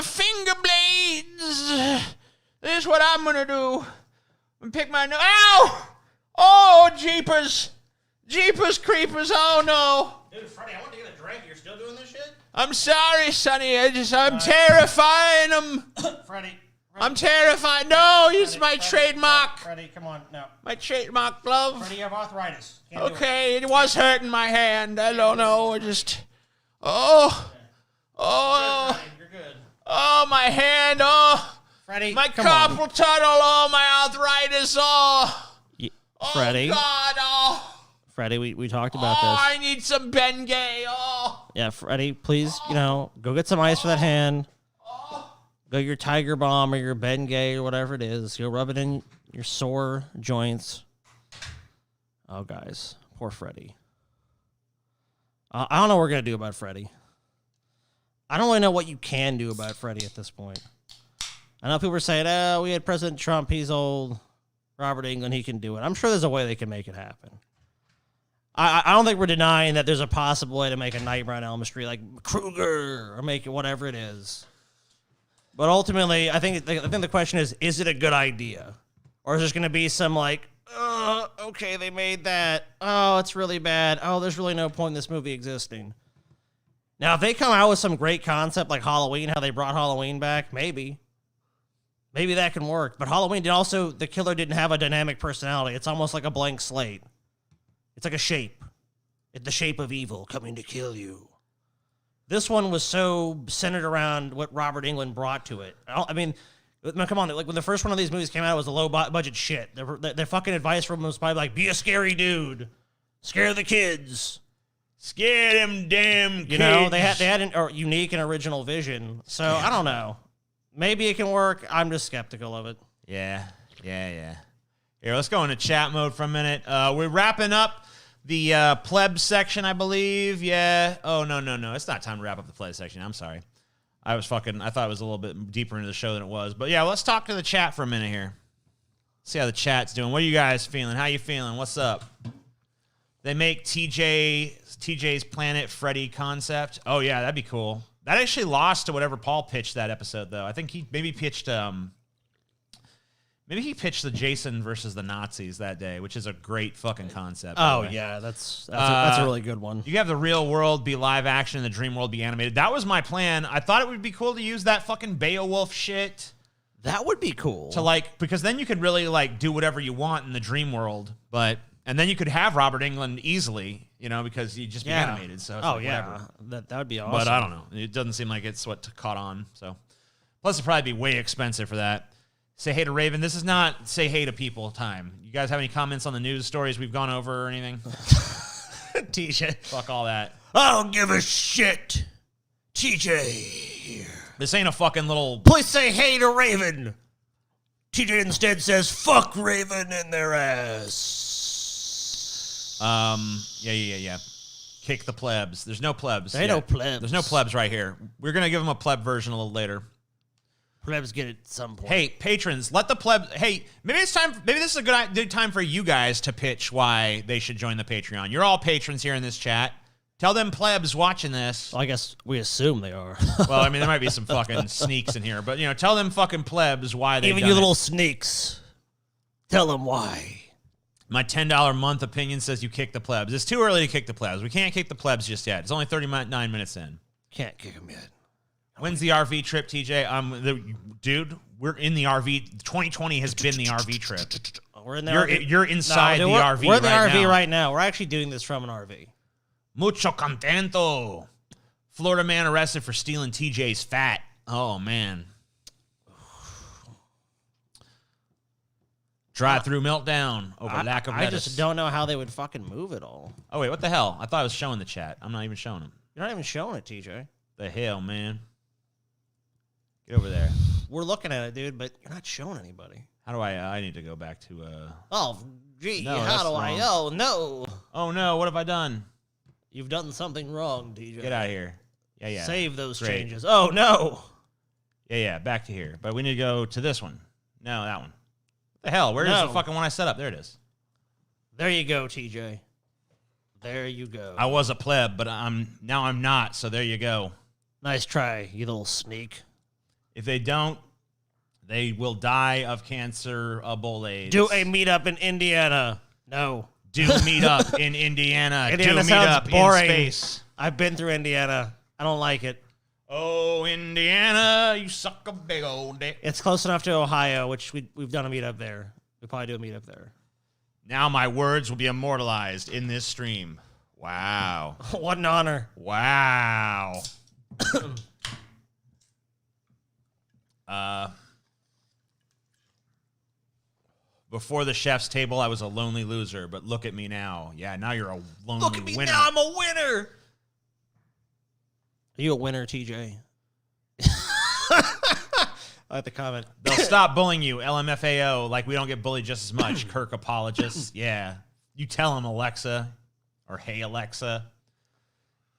finger blades. This is what I'm gonna do. And pick my nose. Ow! Oh, jeepers. Jeepers creepers. Oh, no. Dude, Freddie, I want to get a drink. You're still doing this shit? I'm sorry, Sonny. I'm terrifying them. Freddie. I'm terrified. No, it's my trademark. Freddie, come on. No. My trademark glove. Freddie, you have arthritis. Can't do Okay, it was hurting my hand. I don't know. I just. Oh. Oh. You're good. Oh, my hand. Oh. Freddie, My come carpal on. tunnel. Oh, my arthritis. Oh. Freddie. Oh, God. Oh. Freddie, we talked about Oh, this. I need some Bengay. Oh. Yeah, Freddie, please, go get some ice for that hand. Go your Tiger Balm or your Bengay or whatever it is. Go rub it in your sore joints. Oh, guys. Poor Freddie. I don't know what we're going to do about Freddie. I don't really know what you can do about Freddie at this point. I know people are saying, oh, we had President Trump. He's old. Robert England, he can do it. I'm sure there's a way they can make it happen. I don't think we're denying that there's a possible way to make a Nightmare on Elm Street like Krueger or make it whatever it is. But ultimately, I think the question is it a good idea? Or is there going to be some like, okay, they made that. Oh, it's really bad. Oh, there's really no point in this movie existing. Now, if they come out with some great concept like Halloween, how they brought Halloween back, maybe that can work. But Halloween the killer didn't have a dynamic personality. It's almost like a blank slate. It's like a shape. It's the shape of evil coming to kill you. This one was so centered around what Robert England brought to it. I mean, come on. Like when the first one of these movies came out, it was a low budget shit. Their fucking advice from them was probably like, be a scary dude. Scare the kids. Scare them damn kids. You know, they had a unique and original vision. So I don't know. Maybe it can work. I'm just skeptical of it. Yeah. Here, let's go into chat mode for a minute. We're wrapping up the pleb section, I believe. Yeah. Oh, no. It's not time to wrap up the pleb section. I'm sorry. I thought it was a little bit deeper into the show than it was. But yeah, let's talk to the chat for a minute here. See how the chat's doing. What are you guys feeling? How you feeling? What's up? They make TJ's Planet Freddy concept. Oh, yeah, that'd be cool. That actually lost to whatever Paul pitched that episode, though. I think he maybe pitched the Jason versus the Nazis that day, which is a great fucking concept. Oh, yeah, that's a really good one. You have the real world be live action and the dream world be animated. That was my plan. I thought it would be cool to use that fucking Beowulf shit. That would be cool. Because then you could really, do whatever you want in the dream world, and then you could have Robert England easily, because you'd just be animated. So it's whatever. That would be awesome. But I don't know. It doesn't seem like it's what caught on. So, plus it'd probably be way expensive for that. Say hey to Raven. This is not say hey to people time. You guys have any comments on the news stories we've gone over or anything? TJ. Fuck all that. I don't give a shit. TJ here. This ain't a fucking little... Please say hey to Raven. TJ instead says fuck Raven in their ass. Yeah. Kick the plebs. There's no plebs. There ain't no plebs. There's no plebs right here. We're going to give them a pleb version a little later. Plebs get it at some point. Hey, patrons, let the plebs... Hey, maybe it's time... Maybe this is a good time for you guys to pitch why they should join the Patreon. You're all patrons here in this chat. Tell them plebs watching this. Well, I guess we assume they are. Well, I mean, there might be some fucking sneaks in here. But, tell them fucking plebs why they Even you little sneaks. Tell them why. My $10 a month opinion says you kick the plebs. It's too early to kick the plebs. We can't kick the plebs just yet. It's only 39 minutes in. Can't kick them yet. When's the RV trip, TJ? Dude, we're in the RV. 2020 has been the RV trip. We're in the RV. You're inside the RV right now. We're in the RV right now. We're actually doing this from an RV. Mucho contento. Florida man arrested for stealing TJ's fat. Oh, man. Drive-through meltdown over lack of lettuce. I just don't know how they would fucking move it all. Oh, wait, what the hell? I thought I was showing the chat. I'm not even showing them. You're not even showing it, TJ. The hell, man. Get over there. We're looking at it, dude, but you're not showing anybody. How do I need to go back to... Oh, gee, No, how that's do I... wrong. Oh, no. Oh no, what have I done? You've done something wrong, DJ. Get out of here. Yeah. Save those Great. changes. Oh, no. Yeah, back to here. But we need to go to this one. No, that one. What the hell? Where is the fucking one I set up? There it is. There you go, TJ. There you go. I was a pleb, but now I'm not, so there you go. Nice try, you little sneak. If they don't, they will die of cancer, Ebola AIDS. Do a meetup in Indiana. No. Do meet up in Indiana. Indiana Do meet sounds up boring. in space. I've been through Indiana. I don't like it. Oh, Indiana, you suck a big old dick. It's close enough to Ohio, which we've done a meetup there. We probably do a meetup there. Now my words will be immortalized in this stream. Wow. What an honor. Wow. Before the chef's table, I was a lonely loser, but look at me now. Yeah, now you're a lonely Look at me winner. now, I'm a winner. Are you a winner, TJ? I like the comment. They'll stop bullying you, LMFAO, like we don't get bullied just as much. Kirk apologists. Yeah. You tell him, Alexa, or hey, Alexa.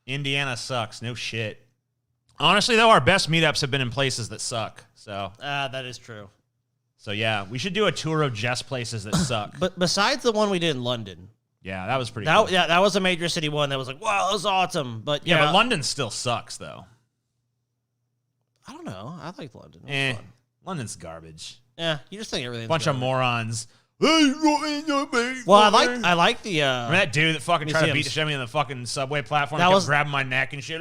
Indiana sucks. No shit. Honestly, though, our best meetups have been in places that suck. So That is true. So, yeah, we should do a tour of just places that suck. But besides the one we did in London, Yeah, that was pretty cool. yeah, that was a major city one that was like, wow, that was awesome. But Yeah, but London still sucks, though. I don't know. I liked London. It was fun. London's garbage. Yeah, you just think everything's Bunch of garbage. morons. Well, I like the Remember that dude that fucking tried to beat the museums. shit out of me on the fucking subway platform? That Kept was- grabbing my neck and shit.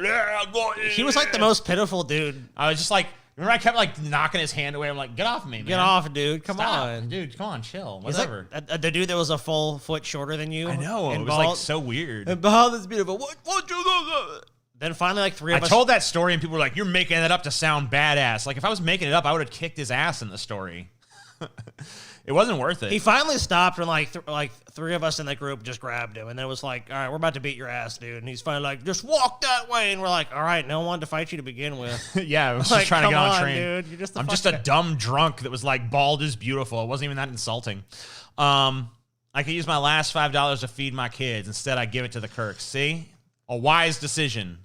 he was like the most pitiful dude. I was just like, remember I kept like knocking his hand away. I'm like, get off of me, man. Get off, dude. Come Stop. on. Dude, come on, chill. He's like Whatever. the dude that was a full foot shorter than you. I know. It and was like bald. so weird. And behind this beautiful. What you do? Then finally, like three I of us. told that story and people were like, you're making it up to sound badass. Like if I was making it up, I would have kicked his ass in the story. It wasn't worth it. He finally stopped and like three of us in the group just grabbed him, and then it was like, all right, we're about to beat your ass, dude. And he's finally like, just walk that way, and we're like, all right, no one wanted to fight you to begin with. Yeah, I was Like, just trying to get come on on, train. dude. You're just I'm just a dumb drunk that was like, bald is beautiful. It wasn't even that insulting. I could use my last $5 to feed my kids. Instead, I give it to the Kirks. See? A wise decision.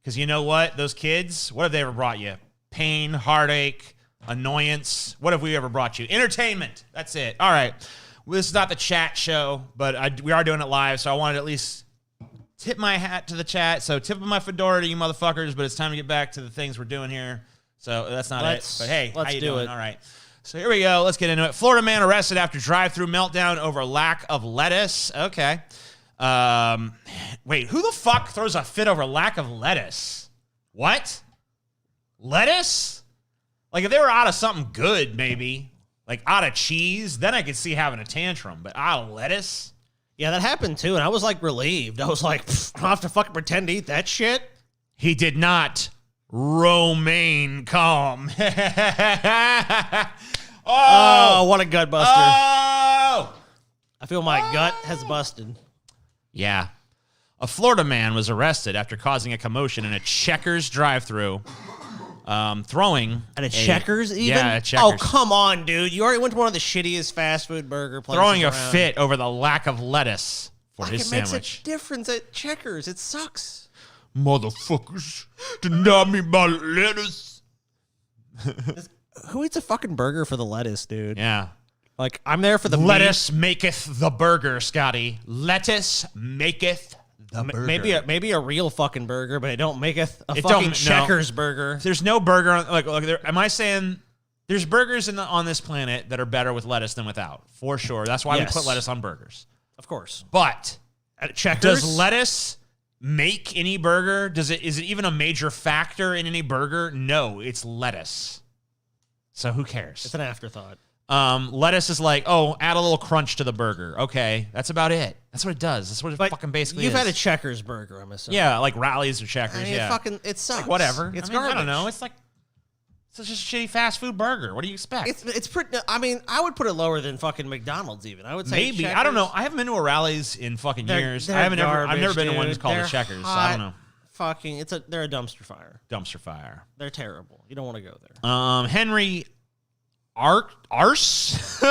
Because you know what? Those kids, what have they ever brought you? Pain, heartache, annoyance. What have we ever brought you? Entertainment. That's it. All right. Well, this is not the chat show, but we are doing it live, so I wanted to at least tip my hat to the chat. So tip of my fedora to you motherfuckers, but it's time to get back to the things we're doing here. So that's not it. But hey, let's how you do doing? it. All right. So here we go. Let's get into it. Florida man arrested after drive-through meltdown over lack of lettuce. Okay. Wait, who the fuck throws a fit over lack of lettuce? What? Lettuce? Like if they were out of something good, maybe. Like out of cheese, then I could see having a tantrum. But out of lettuce? Yeah, that happened too, and I was like relieved. I was like, I don't have to fucking pretend to eat that shit. He did not romaine come. Oh, what a gut buster. Oh! I feel my gut has busted. Yeah. A Florida man was arrested after causing a commotion in a Checkers drive-thru, throwing... At a Checkers even? Yeah, at Checkers. Oh, come on, dude. You already went to one of the shittiest fast food burger places Throwing a around. fit over the lack of lettuce for Like, his it makes sandwich. a difference at Checkers. It sucks. Motherfuckers, deny me my lettuce. Who eats a fucking burger for the lettuce, dude? Yeah. Like, I'm there for the Lettuce maketh the burger, Scotty. Lettuce maketh the burger. Maybe a real fucking burger, but it don't make a It fucking don't- no. Checkers burger. There's no burger on, like am I saying there's burgers on this planet that are better with lettuce than without? For sure. That's why Yes. we put lettuce on burgers. Of course. But At Checkers? does lettuce make any burger? Is it even a major factor in any burger? No, it's lettuce. So who cares? It's an afterthought. Lettuce is like, oh, add a little crunch to the burger. Okay, that's about it. That's what it does. That's what it fucking basically You've is. had a Checkers burger, I'm assuming. Yeah, like Rallies or Checkers. I mean, yeah, it sucks. like whatever. It's I mean, garbage. I don't know. It's like it's just a shitty fast food burger. What do you expect? It's pretty. I mean, I would put it lower than fucking McDonald's. Even I would say Maybe Checkers, I don't know. I haven't been to a Rallies in fucking years. they're I haven't I've garbage, never been to one dude. that's called They're a Checkers. So hot. I don't know. Fucking, they're a dumpster fire. Dumpster fire. They're terrible. You don't want to go there. Henry Arce? Arce?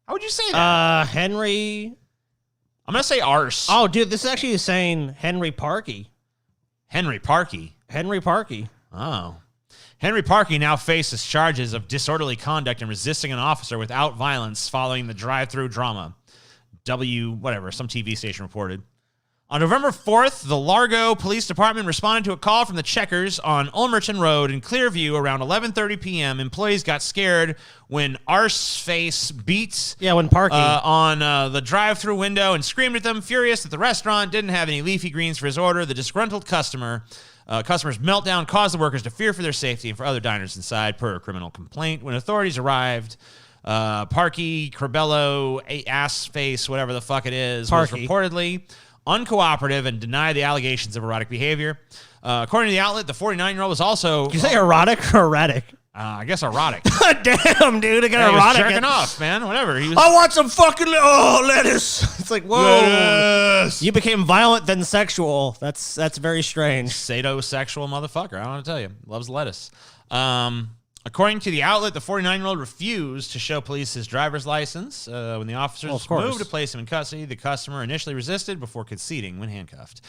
How would you say that? Henry. I'm going to say arse. Oh, dude, this is actually saying Henry Parkey. Henry Parkey. Henry Parkey. Oh. Henry Parkey now faces charges of disorderly conduct and resisting an officer without violence following the drive-through drama. Some TV station reported. On November 4th, the Largo Police Department responded to a call from the Checkers on Ulmerton Road in Clearview around 11:30 p.m. Employees got scared when Arseface beat when Parkey on the drive-through window and screamed at them, furious that the restaurant didn't have any leafy greens for his order. The disgruntled customer's meltdown caused the workers to fear for their safety and for other diners inside, per a criminal complaint. When authorities arrived, Parkey, Corbello, Assface, whatever the fuck it is, was reportedly uncooperative and denied the allegations of erotic behavior. According to the outlet, the 49-year-old was also... Did you say erotic or erratic? I guess erotic. Damn, dude, I got erotic. He was jerking off, man. Whatever. He was... I want some fucking lettuce. It's like, whoa. Lettuce. You became violent then sexual. That's very strange. Sadosexual motherfucker. I don't want to tell you. Loves lettuce. According to the outlet, the 49-year-old refused to show police his driver's license. When the officers moved to place him in custody, the customer initially resisted before conceding when handcuffed.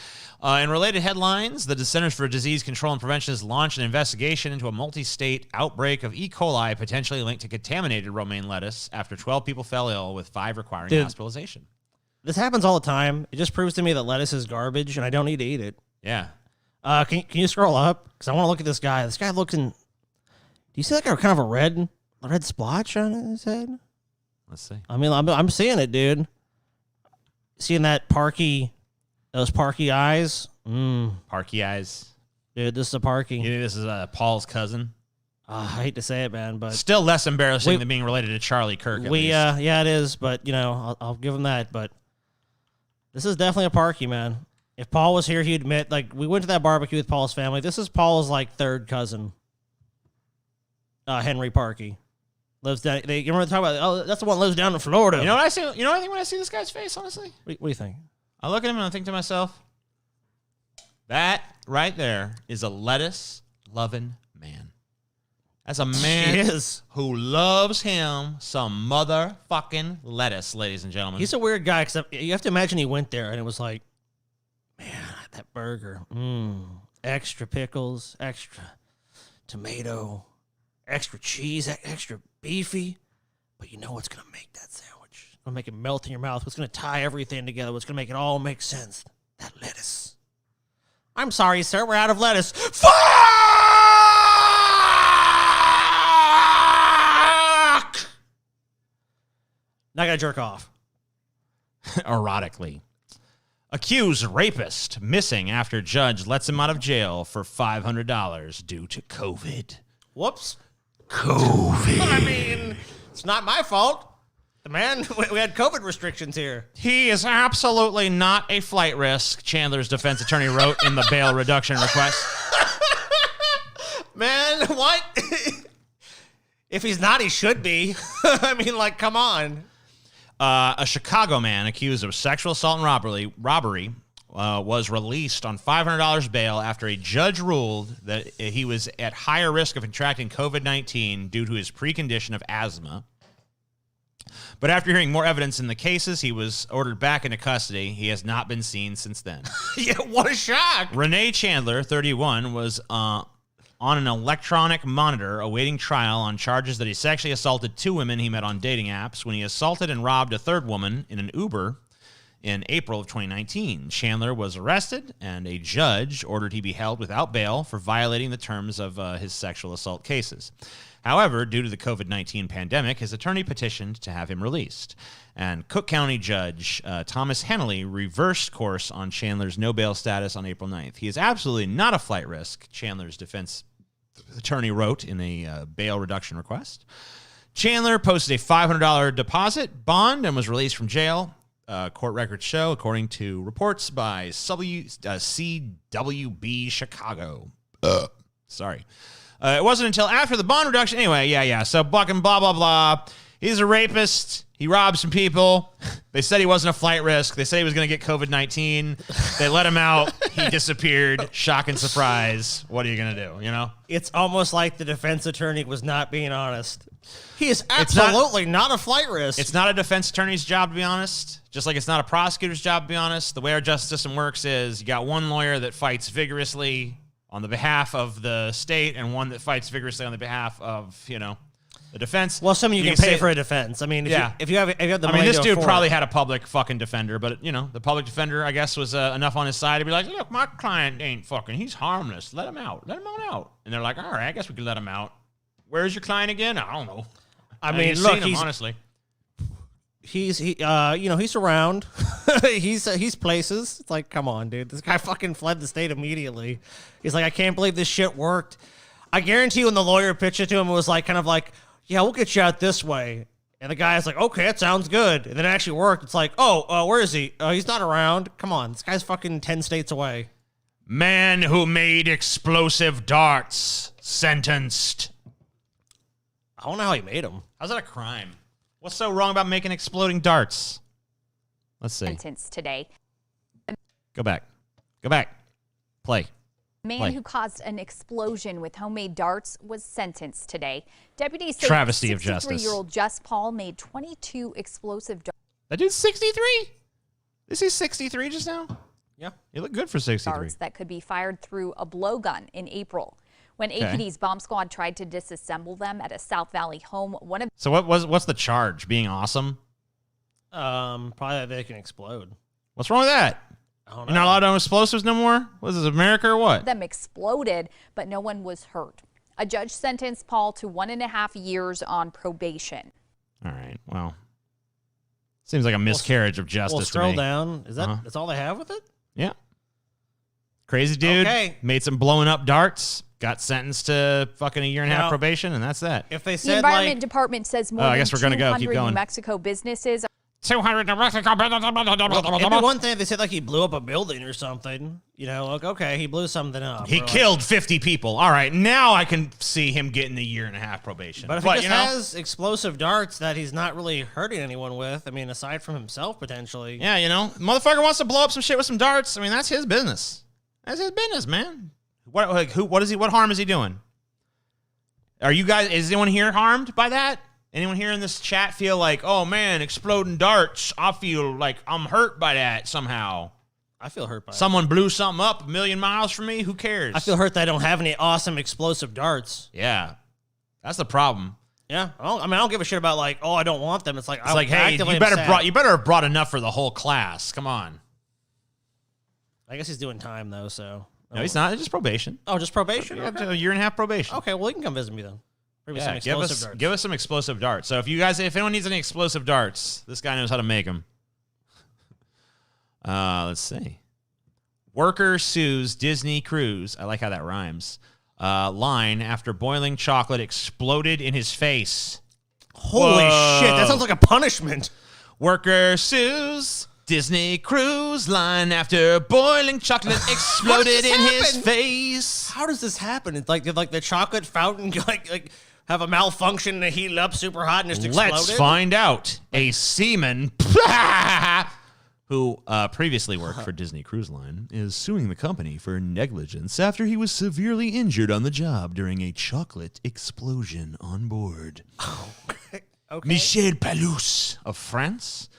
In related headlines, the Centers for Disease Control and Prevention has launched an investigation into a multi-state outbreak of E. coli potentially linked to contaminated romaine lettuce after 12 people fell ill, with 5 requiring hospitalization. This happens all the time. It just proves to me that lettuce is garbage, and I don't need to eat it. Yeah. Can you scroll up? Because I want to look at this guy. This guy looks in... Do you see like a kind of a red splotch on his head? Let's see. I mean, I'm seeing it, dude. Seeing that those Parkey eyes. Parkey eyes. Dude, this is a Parkey. You think this is Paul's cousin? I hate to say it, man, but still less embarrassing than being related to Charlie Kirk. Yeah, it is, but I'll give him that. But this is definitely a Parkey, man. If Paul was here, he'd admit. Like, we went to that barbecue with Paul's family. This is Paul's like third cousin. Henry Parkey lives down. You remember talking about? Oh, that's the one that lives down in Florida. You know what I see? You know what I think when I see this guy's face? Honestly, what do you think? I look at him and I think to myself, that right there is a lettuce-loving man. That's a man who loves him some motherfucking lettuce, ladies and gentlemen. He's a weird guy, because you have to imagine he went there and it was like, man, that burger, extra pickles, extra tomato. Extra cheese, extra beefy. But you know what's going to make that sandwich? It's going to make it melt in your mouth. What's going to tie everything together? What's going to make it all make sense? That lettuce. I'm sorry, sir. We're out of lettuce. Fuck! Now I got to jerk off. Erotically. Accused rapist missing after judge lets him out of jail for $500 due to COVID. Whoops. COVID. I mean, it's not my fault. The man, we had COVID restrictions here. He is absolutely not a flight risk, Chandler's defense attorney wrote in the bail reduction request. Man, what? If he's not, he should be. I mean, like, come on. A Chicago man accused of sexual assault and robbery was released on $500 bail after a judge ruled that he was at higher risk of contracting COVID-19 due to his precondition of asthma. But after hearing more evidence in the cases, he was ordered back into custody. He has not been seen since then. Yeah, what a shock. Renee Chandler, 31, was on an electronic monitor awaiting trial on charges that he sexually assaulted 2 women he met on dating apps when he assaulted and robbed a 3rd woman in an Uber in April of 2019. Chandler was arrested, and a judge ordered he be held without bail for violating the terms of his sexual assault cases. However, due to the COVID-19 pandemic, his attorney petitioned to have him released. And Cook County Judge Thomas Hennelly reversed course on Chandler's no bail status on April 9th. He is absolutely not a flight risk, Chandler's defense attorney wrote in a bail reduction request. Chandler posted a $500 deposit bond and was released from jail. Court records show, according to reports by CWB Chicago. Sorry. It wasn't until after the bond reduction. Anyway, yeah. So fucking blah, blah, blah. He's a rapist. He robbed some people. They said he wasn't a flight risk. They said he was going to get COVID-19. They let him out. He disappeared. Shock and surprise. What are you going to do, you know? It's almost like the defense attorney was not being honest. He is absolutely not a flight risk. It's not a defense attorney's job to be honest. Just like it's not a prosecutor's job to be honest. The way our justice system works is you got one lawyer that fights vigorously on the behalf of the state and one that fights vigorously on the behalf of, you know, the defense. Well, some of you can pay for a defense. I mean, if you have the money this to dude afford probably it. had a public fucking defender, but, you know, the public defender, I guess, was enough on his side to be like, look, my client ain't fucking, he's harmless. Let him out. Let him on out. And they're like, all right, I guess we could let him out. Where's your client again? I don't know. I mean, ain't look, seen him, honestly. He's around. he's places. It's like, come on, dude. This guy fucking fled the state immediately. He's like, I can't believe this shit worked. I guarantee you when the lawyer pitched it to him, it was like, kind of like, yeah, we'll get you out this way. And the guy's like, okay, that sounds good. And then it actually worked. It's like, where is he? He's not around. Come on. This guy's fucking 10 states away. Man who made explosive darts sentenced. I don't know how he made them. How's that a crime? What's so wrong about making exploding darts? Let's see. Sentence today. Go back. Go back. Play. Man who caused an explosion with homemade darts was sentenced today. Deputies say Travesty of justice. 63-year-old Jess Paul made 22 explosive darts. That dude's 63? Is he 63 just now? Yeah. You look good for 63. That could be fired through a blowgun in April. When APD's bomb squad tried to disassemble them at a South Valley home, one of So what's the charge? Being awesome? Probably that they can explode. What's wrong with that? I don't know. You're not allowed to own explosives no more? What is this, America or what? them exploded, but no one was hurt. A judge sentenced Paul to 1.5 years on probation. All right, well. Seems like a miscarriage of justice We'll to scroll me. down. Is that's all they have with it? Yeah. Crazy dude. Okay. Made some blowing up darts. Got sentenced to fucking 1.5 years Now, probation, and that's that. If they The said Environment like Department says more I than guess we're gonna go. 200 Keep going. New Mexico businesses 200 New Mexico. it'd be one thing if they said like he blew up a building or something. You know, like okay, he blew something up. He or, like- killed 50 people. All right, now I can see him getting 1.5 years probation. But if he just has explosive darts that he's not really hurting anyone with, I mean, aside from himself potentially. yeah, you know, motherfucker wants to blow up some shit with some darts. I mean, that's his business. That's his business, man. What harm is he doing? Are you guys? Is anyone here harmed by that? Anyone here in this chat feel like, oh man, exploding darts? I feel like I'm hurt by that somehow. I feel hurt by it. Someone blew something up 1,000,000 miles from me. Who cares? I feel hurt that I don't have any awesome explosive darts. Yeah, that's the problem. Yeah, I don't give a shit about like, oh, I don't want them. It's like, It's like, hey, you better have brought enough for the whole class. Come on. I guess he's doing time though, so. No, he's not. It's just probation. Oh, just probation. You have Okay. to 1.5 years probation. Okay, well, you can come visit me then. Maybe some Yeah, explosive darts. give us some explosive darts. So if anyone needs any explosive darts, this guy knows how to make them. Let's see. Worker sues Disney cruise. I like how that rhymes. Line after boiling chocolate exploded in his face. Holy Whoa. shit, that sounds like a punishment. Worker sues Disney cruise line after boiling chocolate exploded in his happen? face. How does this happen? It's like did like the chocolate fountain like have a malfunction and heat it up super hot and just exploded? Let's find out. A seaman who previously worked for Disney Cruise Line is suing the company for negligence after he was severely injured on the job during a chocolate explosion on board. Okay. Michel Palus of France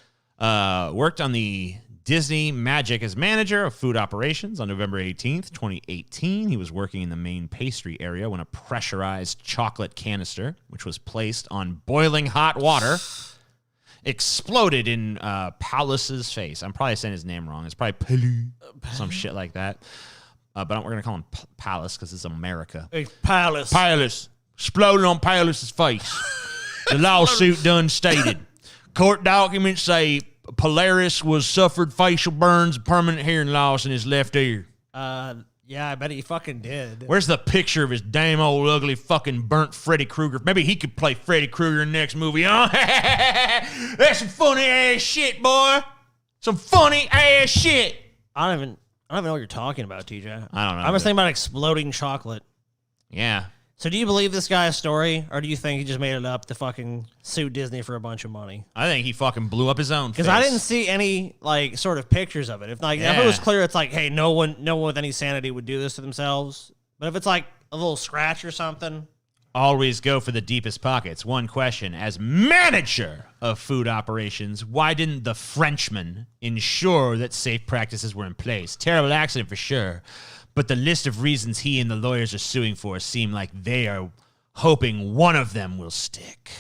worked on the Disney Magic as manager of food operations on November 18th, 2018. He was working in the main pastry area when a pressurized chocolate canister, which was placed on boiling hot water, exploded in Palus's face. I'm probably saying his name wrong. It's probably Palu, some shit like that. But we're going to call him Palus because it's America. Hey, Palace. Palus. Exploded on Palus's face. The lawsuit done stated. Court documents say Polaris was suffered facial burns, permanent hearing loss in his left ear. Yeah, I bet he fucking did. Where's the picture of his damn old ugly fucking burnt Freddy Krueger? Maybe he could play Freddy Krueger in the next movie, huh? That's some funny ass shit, boy. Some funny ass shit. I don't even know what you're talking about, TJ. I don't know. I was thinking about exploding chocolate. Yeah. So do you believe this guy's story, or do you think he just made it up to fucking sue Disney for a bunch of money? I think he fucking blew up his own. Because I didn't see any like sort of pictures of it. If it was clear, it's like, hey, no one with any sanity would do this to themselves. But if it's like a little scratch or something, always go for the deepest pockets. One question: as manager of food operations, why didn't the Frenchman ensure that safe practices were in place? Terrible accident for sure. But the list of reasons he and the lawyers are suing for seem like they are hoping one of them will stick.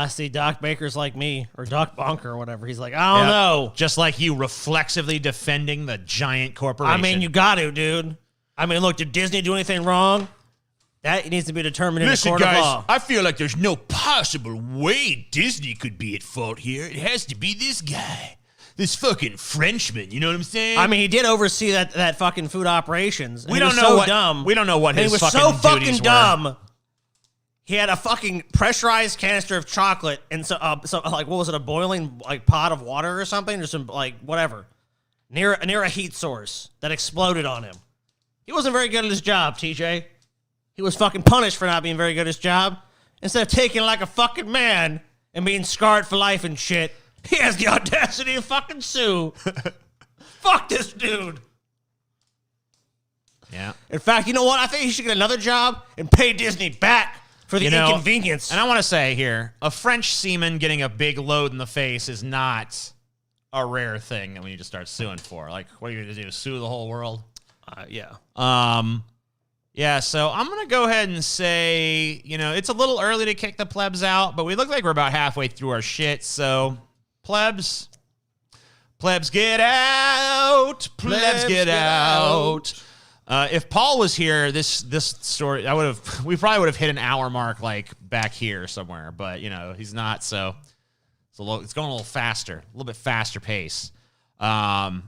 See, Doc Baker's like me, or Doc Bunker or whatever. He's like, I don't know. Just like you reflexively defending the giant corporation. I mean, you got to, dude. I mean, look, did Disney do anything wrong? That needs to be determined in a court of law. I feel like there's no possible way Disney could be at fault here. It has to be this guy. This fucking Frenchman, you know what I'm saying? I mean, he did oversee that fucking food operations. We don't know what dumb. We don't know what his was fucking so duties fucking were. dumb. He had a fucking pressurized canister of chocolate and so like what was it, a boiling like pot of water or something, or some like whatever near a heat source that exploded on him. He wasn't very good at his job, TJ. He was fucking punished for not being very good at his job. Instead of taking it like a fucking man and being scarred for life and shit, he has the audacity to fucking sue. Fuck this dude. Yeah. In fact, you know what? I think he should get another job and pay Disney back for the inconvenience. And I want to say here, a French seaman getting a big load in the face is not a rare thing that we need to start suing for. Like, what are you going to do? Sue the whole world? Yeah. Yeah, so I'm going to go ahead and say, it's a little early to kick the plebs out, but we look like we're about halfway through our shit, so plebs get out, plebs get out. If Paul was here, this story, we probably would have hit an hour mark like back here somewhere, but he's not, so it's going a little faster, a little bit faster pace. Interactive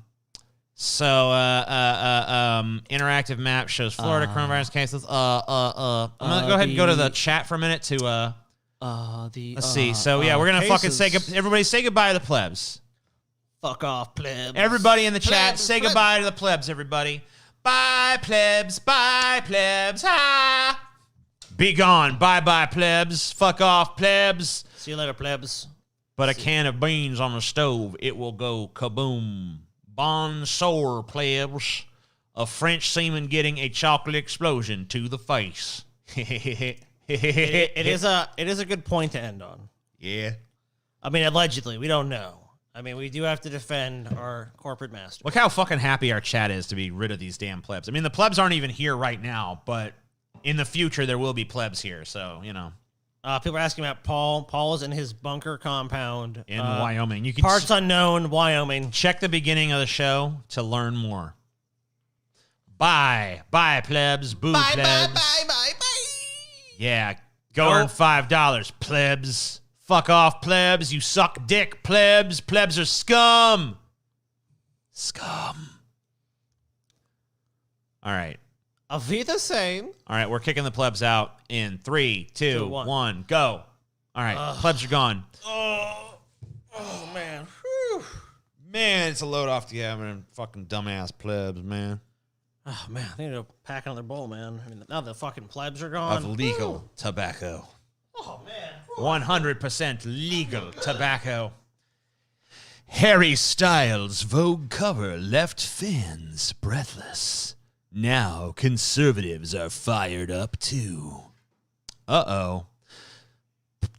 map shows Florida coronavirus cases. I'm gonna go ahead and go to the chat for a minute to let's see. So we're gonna fucking everybody say goodbye to the plebs. Fuck off, plebs. Everybody in the chat, say goodbye to the plebs, everybody. Bye, plebs. Bye, plebs. Ha! Be gone. Bye-bye, plebs. Fuck off, plebs. See you later, plebs. But a can of beans on the stove, it will go kaboom. Bonsoir, plebs. A French seaman getting a chocolate explosion to the face. It is a good point to end on. Yeah. I mean, allegedly, we don't know. I mean, we do have to defend our corporate master. Look how fucking happy our chat is to be rid of these damn plebs. I mean, the plebs aren't even here right now, but in the future, there will be plebs here, so, People are asking about Paul. Paul is in his bunker compound. In Wyoming. You can parts unknown, Wyoming. Check the beginning of the show to learn more. Bye. Bye, plebs. Boo, plebs. Bye. Yeah. Go earn $5, plebs. Fuck off, plebs. You suck dick, plebs. Plebs are scum. Scum. All right. Auf Wiedersehen. All right, we're kicking the plebs out in 3, 2, 1, go. All right, plebs are gone. Oh man. Whew. Man, it's a load off to having fucking dumbass plebs, man. Oh man, they need to pack another bowl, man. I mean, now the fucking plebs are gone. Of legal tobacco. Oh man. 100% legal tobacco. Harry Styles' Vogue cover left fans breathless. Now conservatives are fired up too. Uh-oh.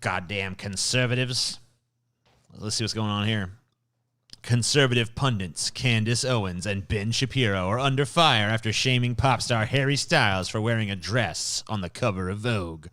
Goddamn conservatives. Let's see what's going on here. Conservative pundits Candace Owens and Ben Shapiro are under fire after shaming pop star Harry Styles for wearing a dress on the cover of Vogue.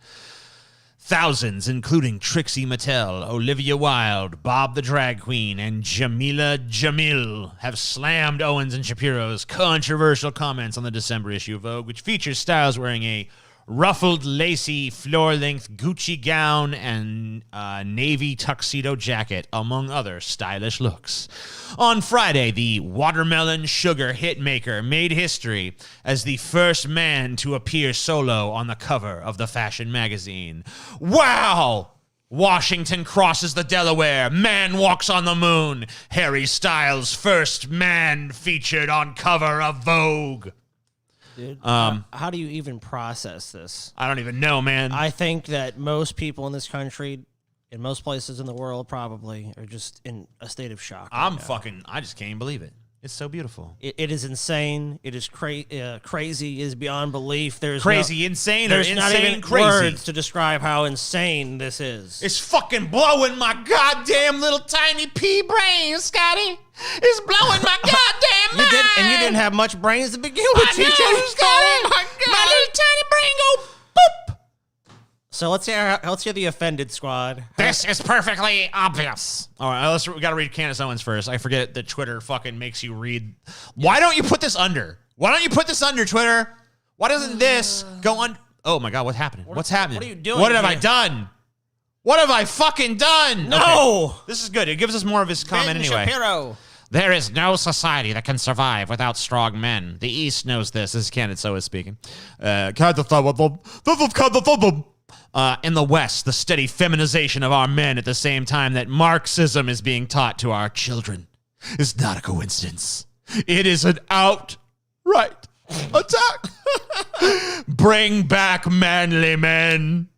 Thousands, including Trixie Mattel, Olivia Wilde, Bob the Drag Queen, and Jamila Jamil, have slammed Owens and Shapiro's controversial comments on the December issue of Vogue, which features Styles wearing a ruffled, lacy, floor-length Gucci gown and navy tuxedo jacket, among other stylish looks. On Friday, the watermelon sugar hitmaker made history as the first man to appear solo on the cover of the fashion magazine. Wow! Washington crosses the Delaware. Man walks on the moon. Harry Styles, first man featured on cover of Vogue. Dude, how do you even process this? I don't even know, man. I think that most people in this country, in most places in the world, probably are just in a state of shock. I just can't even believe it. It's so beautiful. It is insane. It is crazy. It is beyond belief. There's insane, There's or not insane even crazy. words to describe how insane this is. It's fucking blowing my goddamn little tiny pea brain, Scotty. It's blowing my goddamn mind. You didn't have much brains to begin with, TJ. Scotty. My little tiny brain go boop. So let's hear the offended squad. This is perfectly obvious. All right, we got to read Candace Owens first. I forget that Twitter fucking makes you read. Why don't you put this under? Why don't you put this under, Twitter? Why doesn't this go on? Oh my God, what's happening? What's happening? What are you doing? What have I done? What have I fucking done? No! Okay. This is good. It gives us more of his comment anyway. Shapiro. There is no society that can survive without strong men. The East knows this. This is Candace Owens speaking. In the West, the steady feminization of our men at the same time that Marxism is being taught to our children is not a coincidence. It is an outright attack. Bring back manly men.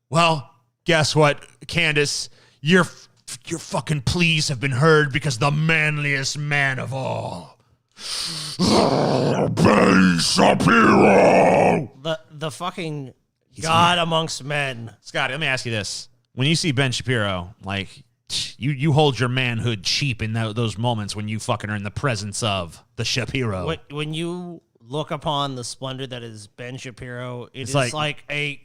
Well, guess what, Candace? Your fucking pleas have been heard because the manliest man of all, Ben Shapiro. The fucking God amongst men. Scotty, let me ask you this. When you see Ben Shapiro, like, you hold your manhood cheap in those moments when you fucking are in the presence of the Shapiro. When you look upon the splendor that is Ben Shapiro, it's like a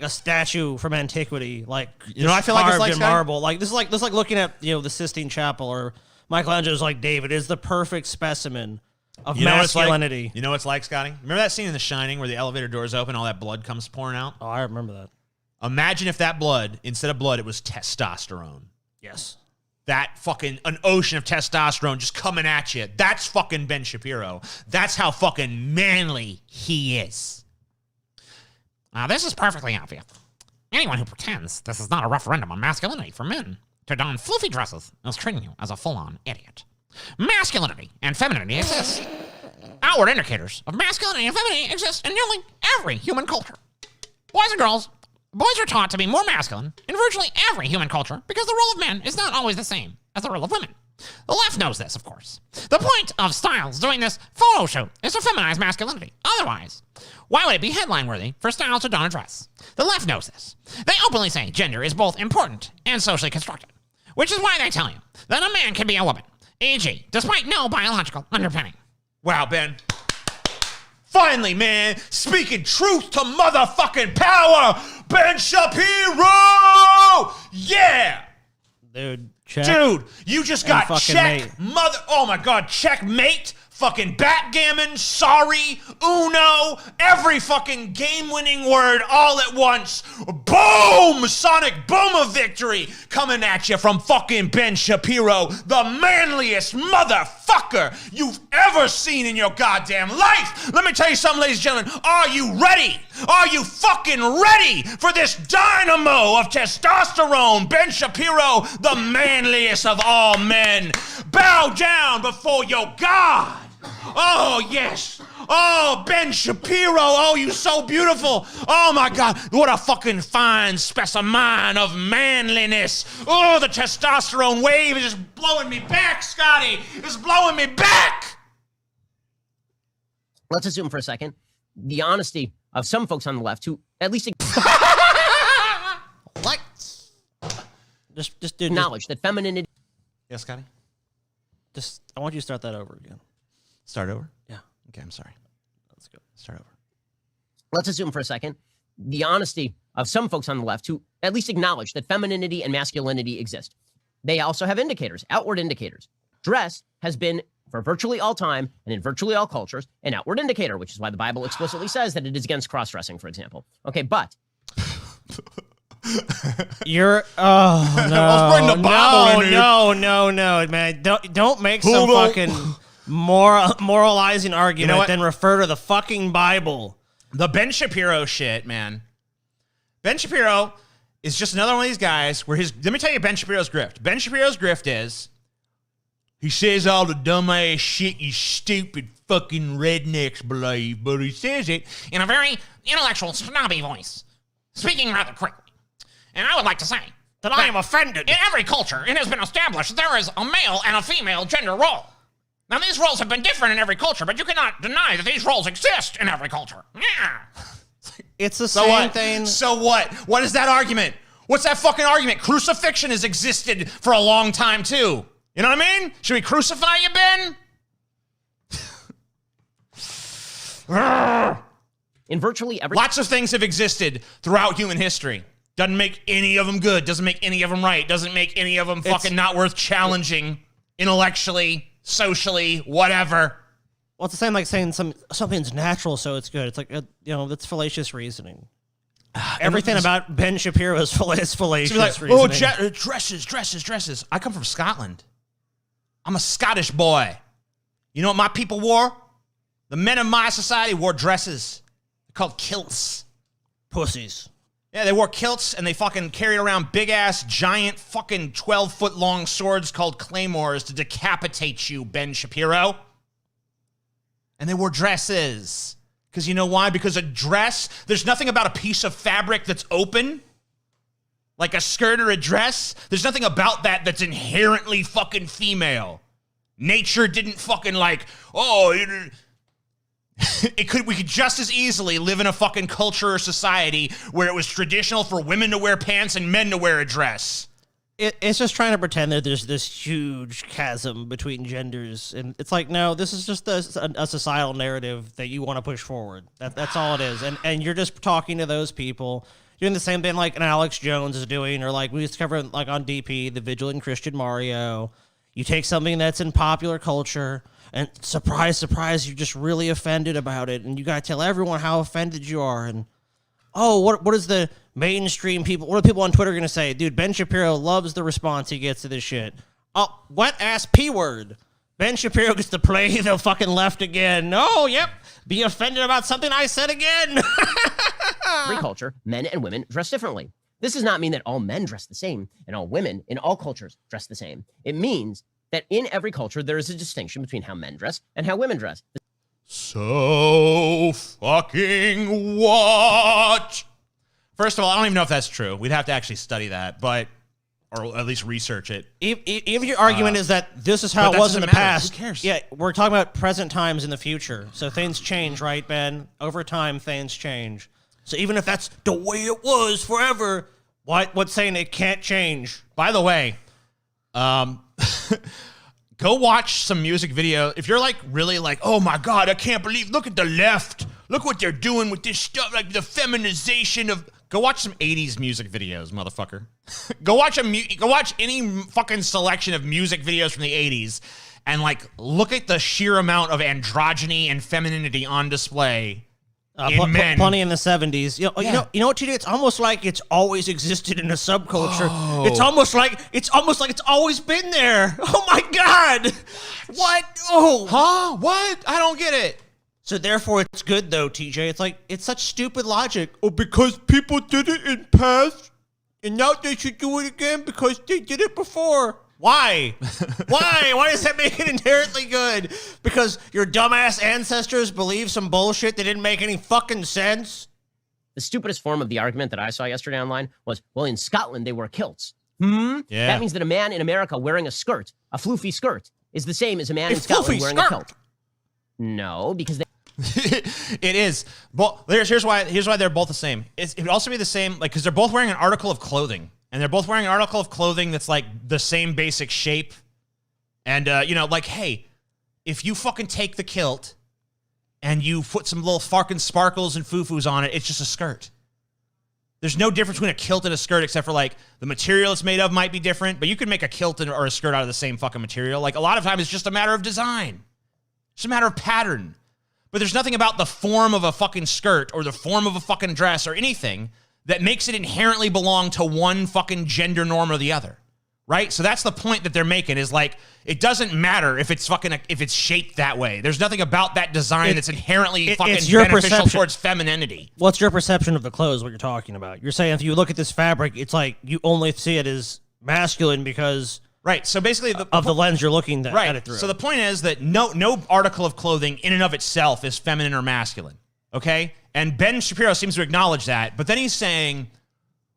statue from antiquity. Like, you know, I feel like it's like in marble. Like this is like looking at, you know, the Sistine Chapel or Michelangelo's like David is the perfect specimen of masculinity. You know what it's like, Scotty? Remember that scene in The Shining where the elevator doors open, all that blood comes pouring out? Oh, I remember that. Imagine if that blood, instead of blood, it was testosterone. Yes. That fucking, an ocean of testosterone just coming at you. That's fucking Ben Shapiro. That's how fucking manly he is. Now, this is perfectly obvious. Anyone who pretends this is not a referendum on masculinity for men to don fluffy dresses is treating you as a full-on idiot. Masculinity and femininity exist. Outward indicators of masculinity and femininity exist in nearly every human culture. Boys and girls, boys are taught to be more masculine in virtually every human culture because the role of men is not always the same as the role of women. The left knows this, of course. The point of Styles doing this photo shoot is to feminize masculinity. Otherwise, why would it be headline-worthy for Styles to don a dress? The left knows this. They openly say gender is both important and socially constructed, which is why they tell you that a man can be a woman, e.g., despite no biological underpinning. Wow, Ben. Finally, man, speaking truth to motherfucking power, Ben Shapiro! Yeah! Dude, check. Dude, you just got check, mate. oh my God, checkmate, fucking backgammon, sorry, Uno, every fucking game-winning word all at once. Boom! Sonic boom of victory coming at you from fucking Ben Shapiro, the manliest motherfucker you've ever seen in your goddamn life. Let me tell you something, ladies and gentlemen. Are you ready? Are you fucking ready for this dynamo of testosterone? Ben Shapiro, the manliest of all men. Bow down before your God. Oh, yes. Oh, Ben Shapiro. Oh, you so beautiful. Oh, my God. What a fucking fine specimen of manliness. Oh, the testosterone wave is just blowing me back, Scotty. It's blowing me back. Let's assume for a second the honesty of some folks on the left who at least What? Just acknowledge that femininity. Yes, Scotty? I want you to start that over again. Start over? Yeah. Okay, I'm sorry. Let's go. Start over. Let's assume for a second the honesty of some folks on the left who at least acknowledge that femininity and masculinity exist. They also have indicators, outward indicators. Dress has been, for virtually all time and in virtually all cultures, an outward indicator, which is why the Bible explicitly says that it is against cross-dressing, for example. Okay, but You're no, Let's bring the Bible in here. no, man. Don't make some fucking moralizing argument, then refer to the fucking Bible. The Ben Shapiro shit, man. Ben Shapiro is just another one of these guys where let me tell you Ben Shapiro's grift. Ben Shapiro's grift is He says all the dumbass shit you stupid fucking rednecks believe, but he says it in a very intellectual, snobby voice, speaking rather quickly. And I would like to say that I am offended. In every culture, it has been established there is a male and a female gender role. Now, these roles have been different in every culture, but you cannot deny that these roles exist in every culture. Yeah. It's the same thing. So what? What is that argument? What's that fucking argument? Crucifixion has existed for a long time, too. You know what I mean? Should we crucify you, Ben? In virtually every... Lots of things have existed throughout human history. Doesn't make any of them good. Doesn't make any of them right. Doesn't make any of them fucking not worth challenging intellectually, socially, whatever. Well, it's the same like saying something's natural, so it's good. It's like, that's fallacious reasoning. Everything about Ben Shapiro is fallacious reasoning. Oh, dresses. I come from Scotland. I'm a Scottish boy. You know what my people wore? The men of my society wore dresses. They're called kilts. Pussies. Yeah, they wore kilts and they fucking carried around big-ass, giant, fucking 12-foot-long swords called claymores to decapitate you, Ben Shapiro. And they wore dresses. Because you know why? Because a dress, there's nothing about a piece of fabric that's open, like a skirt or a dress. There's nothing about that that's inherently fucking female. Nature didn't fucking we could just as easily live in a fucking culture or society where it was traditional for women to wear pants and men to wear a dress. It's just trying to pretend that there's this huge chasm between genders. And it's like, no, this is just a societal narrative that you want to push forward. That's all it is. And you're just talking to those people, doing the same thing like an Alex Jones is doing, or like we discovered like on DP, the Vigilant Christian Mario. You take something that's in popular culture, and surprise, surprise, you're just really offended about it. And you got to tell everyone how offended you are. And, what is the mainstream people, what are people on Twitter going to say? Dude, Ben Shapiro loves the response he gets to this shit. Oh, wet-ass P-word. Ben Shapiro gets to play the fucking left again. Oh, yep. Be offended about something I said again. Every culture, men and women dress differently. This does not mean that all men dress the same and all women in all cultures dress the same. It means that in every culture, there is a distinction between how men dress and how women dress. So fucking what? First of all, I don't even know if that's true. We'd have to actually study that, or at least research it. If your argument is that this is how it was in the past, who cares? Yeah, we're talking about present times in the future. So things change, right, Ben? Over time, things change. So even if that's the way it was forever, what's saying it can't change? By the way, go watch some music video. If you're like really like, oh my God, I can't believe, look at the left. Look what they're doing with this stuff, like the feminization of, go watch some 80s music videos, motherfucker. Go watch any fucking selection of music videos from the 80s and like look at the sheer amount of androgyny and femininity on display. Men. Plenty in the 70s. You know what you do? It's almost like it's always existed in a subculture. Oh. It's almost like it's always been there. Oh my God! What? Oh, huh? What? I don't get it. So therefore, it's good though, TJ. It's like it's such stupid logic. Oh, because people did it in past, and now they should do it again because they did it before. Why? Why? Why does that make it inherently good? Because your dumbass ancestors believe some bullshit that didn't make any fucking sense? The stupidest form of the argument that I saw yesterday online was, well, in Scotland, they wear kilts. Yeah. That means that a man in America wearing a skirt, a floofy skirt, is the same as a man in Scotland wearing a kilt. No, because they... It is. Well, here's why they're both the same. It would also be the same, like, because they're both wearing an article of clothing. And they're both wearing an article of clothing that's like the same basic shape. And, like, hey, if you fucking take the kilt and you put some little fucking sparkles and foo-foos on it, it's just a skirt. There's no difference between a kilt and a skirt except for, like, the material it's made of might be different, but you can make a kilt or a skirt out of the same fucking material. Like, a lot of times it's just a matter of design. It's a matter of pattern. But there's nothing about the form of a fucking skirt or the form of a fucking dress or anything that makes it inherently belong to one fucking gender norm or the other, right? So that's the point that they're making is like, it doesn't matter if it's shaped that way. There's nothing about that design that's inherently fucking beneficial towards femininity. What's your perception of the clothes, what you're talking about? You're saying if you look at this fabric, it's like you only see it as masculine because Right. So basically, the lens you're looking at it through. So the point is that no article of clothing in and of itself is feminine or masculine. Okay. And Ben Shapiro seems to acknowledge that, but then he's saying,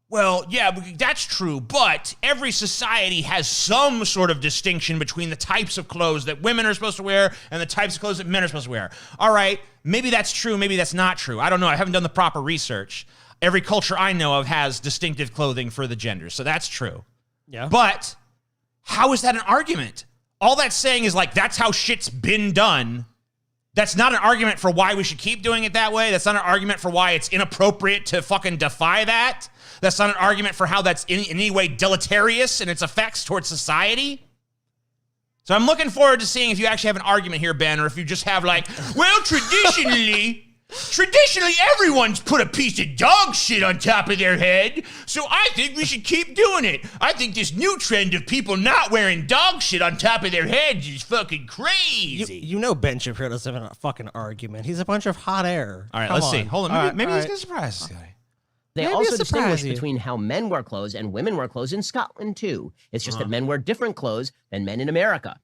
well, yeah, that's true, but every society has some sort of distinction between the types of clothes that women are supposed to wear and the types of clothes that men are supposed to wear. All right, maybe that's true, maybe that's not true. I don't know. I haven't done the proper research. Every culture I know of has distinctive clothing for the genders, so that's true. Yeah. But how is that an argument? All that's saying is, like, that's how shit's been done. That's not an argument for why we should keep doing it that way. That's not an argument for why it's inappropriate to fucking defy that. That's not an argument for how that's in any way deleterious in its effects towards society. So I'm looking forward to seeing if you actually have an argument here, Ben, or if you just have like, well, traditionally everyone's put a piece of dog shit on top of their head, so I think we should keep doing it. I think this new trend of people not wearing dog shit on top of their heads is fucking crazy. You know Ben Shapiro doesn't have a fucking argument. He's a bunch of hot air. All right, let's see. Hold on. Maybe he's going to surprise this guy. They Maybe also it'll surprise distinguish you. between how men wear clothes and women wear clothes in Scotland, too. It's just that men wear different clothes than men in America.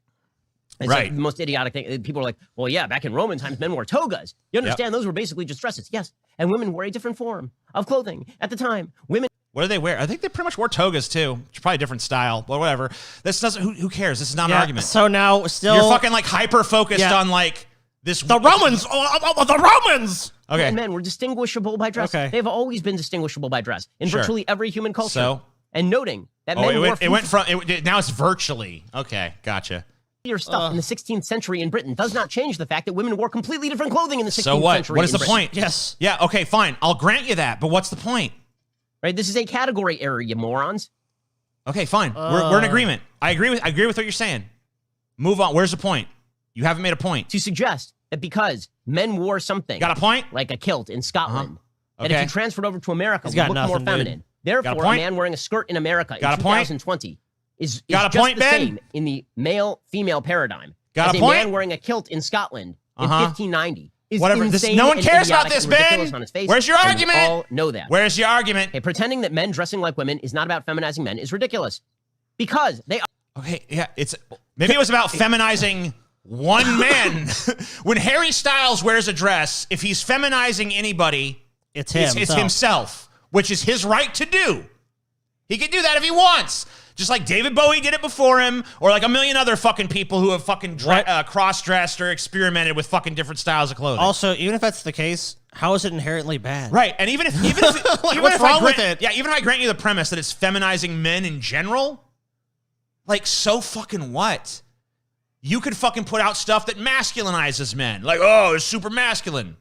It's Right. like the most idiotic thing. People are like, well, yeah, back in Roman times, men wore togas. You understand? Those were basically just dresses. Yes. And women wore a different form of clothing at the time. Women. What do they wear? I think they pretty much wore togas, too. It's probably a different style, but whatever. This doesn't, who cares? This is not an argument. So now still... You're fucking like hyper-focused on like this... The Romans! The Romans! Okay. And men were distinguishable by dress. Okay. They've always been distinguishable by dress in Sure. virtually every human culture. So? And noting that Oh, men wore now it's virtually. Okay, gotcha. your stuff in the 16th century in Britain does not change the fact that women wore completely different clothing in the 16th So what? century. What is in the Britain. point? Yes. Yeah, okay, fine. I'll grant you that, but what's the point? Right? This is a category error, you morons. Okay, fine. We're in agreement. I agree with what you're saying. Move on. Where's the point? You haven't made a point. To suggest that because men wore something Got a point? like a kilt in Scotland, that Okay. if you transferred over to America, He's would got look more nothing, dude. feminine. Got Therefore, a a point? man wearing a skirt in America Got in a point? 2020 is Got a just point, the Ben? same in the male-female paradigm. Got as a point? man wearing a kilt in Scotland in Uh-huh. 1590 is Whatever. insane No one and cares about idiotic this, and ridiculous Ben. on its face, Where's your and we argument? all know that. Where's your argument? Okay, pretending that men dressing like women is not about feminizing men is ridiculous. Because they are. Okay, yeah, maybe it was about feminizing one man. When Harry Styles wears a dress, if he's feminizing anybody, It's him. it's himself, which is his right to do. He can do that if he wants. Just like David Bowie did it before him, or like a million other fucking people who have fucking cross-dressed or experimented with fucking different styles of clothing. Also, even if that's the case, how is it inherently bad? Right, and even if what's wrong with it? Yeah, even if I grant you the premise that it's feminizing men in general, like, so fucking what? You could fucking put out stuff that masculinizes men. Like, oh, it's super masculine.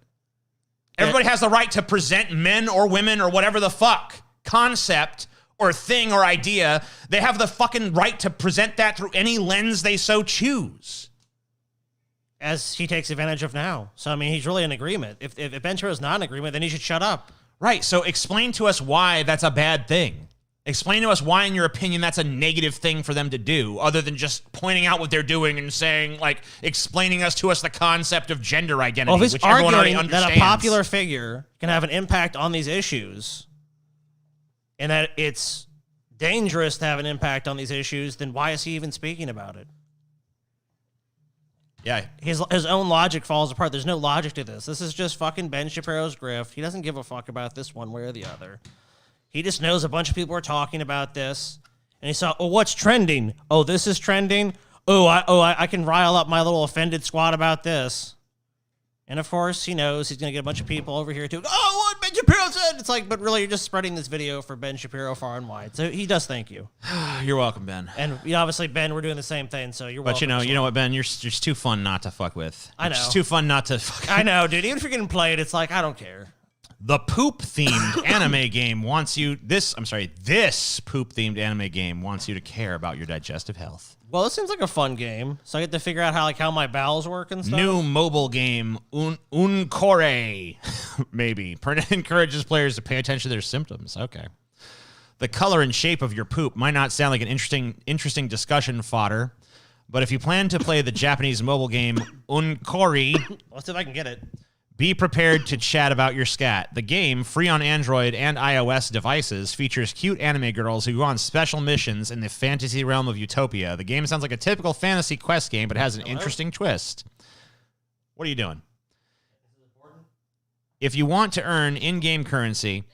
Everybody has the right to present men or women or whatever the fuck concept or thing or idea. They have the fucking right to present that through any lens they so choose. As he takes advantage of now. So, I mean, he's really in agreement. If Ben Shapiro's not in agreement, then he should shut up. Right, so explain to us why that's a bad thing. Explain to us why, in your opinion, that's a negative thing for them to do, other than just pointing out what they're doing and saying, like, explaining to us the concept of gender identity, Well, if he's which everyone already arguing understands. that a popular figure can have an impact on these issues, and that it's dangerous to have an impact on these issues, then why is he even speaking about it? Yeah. His own logic falls apart. There's no logic to this. This is just fucking Ben Shapiro's grift. He doesn't give a fuck about this one way or the other. He just knows a bunch of people are talking about this, and he saw, oh, what's trending? Oh, this is trending? I can rile up my little offended squad about this. And of course, he knows he's going to get a bunch of people over here too. Oh, what Ben Shapiro said! It's like, but really, you're just spreading this video for Ben Shapiro far and wide. So he does thank you. You're welcome, Ben. And obviously, Ben, we're doing the same thing, so you're welcome. But you know what, Ben? You're just too fun not to fuck with. I know. It's just too fun not to fuck. I know, dude. Even if you're getting played, it's like, I don't care. The poop-themed anime game wants you... This poop-themed anime game wants you to care about your digestive health. Well, it seems like a fun game. So I get to figure out how my bowels work and stuff. New mobile game, Uncore, maybe. Encourages players to pay attention to their symptoms. Okay. The color and shape of your poop might not sound like an interesting discussion fodder, but if you plan to play the Japanese mobile game Uncore... Let's see if I can get it. Be prepared to chat about your scat. The game, free on Android and iOS devices, features cute anime girls who go on special missions in the fantasy realm of Utopia. The game sounds like a typical fantasy quest game, but has an interesting twist. What are you doing? If you want to earn in-game currency...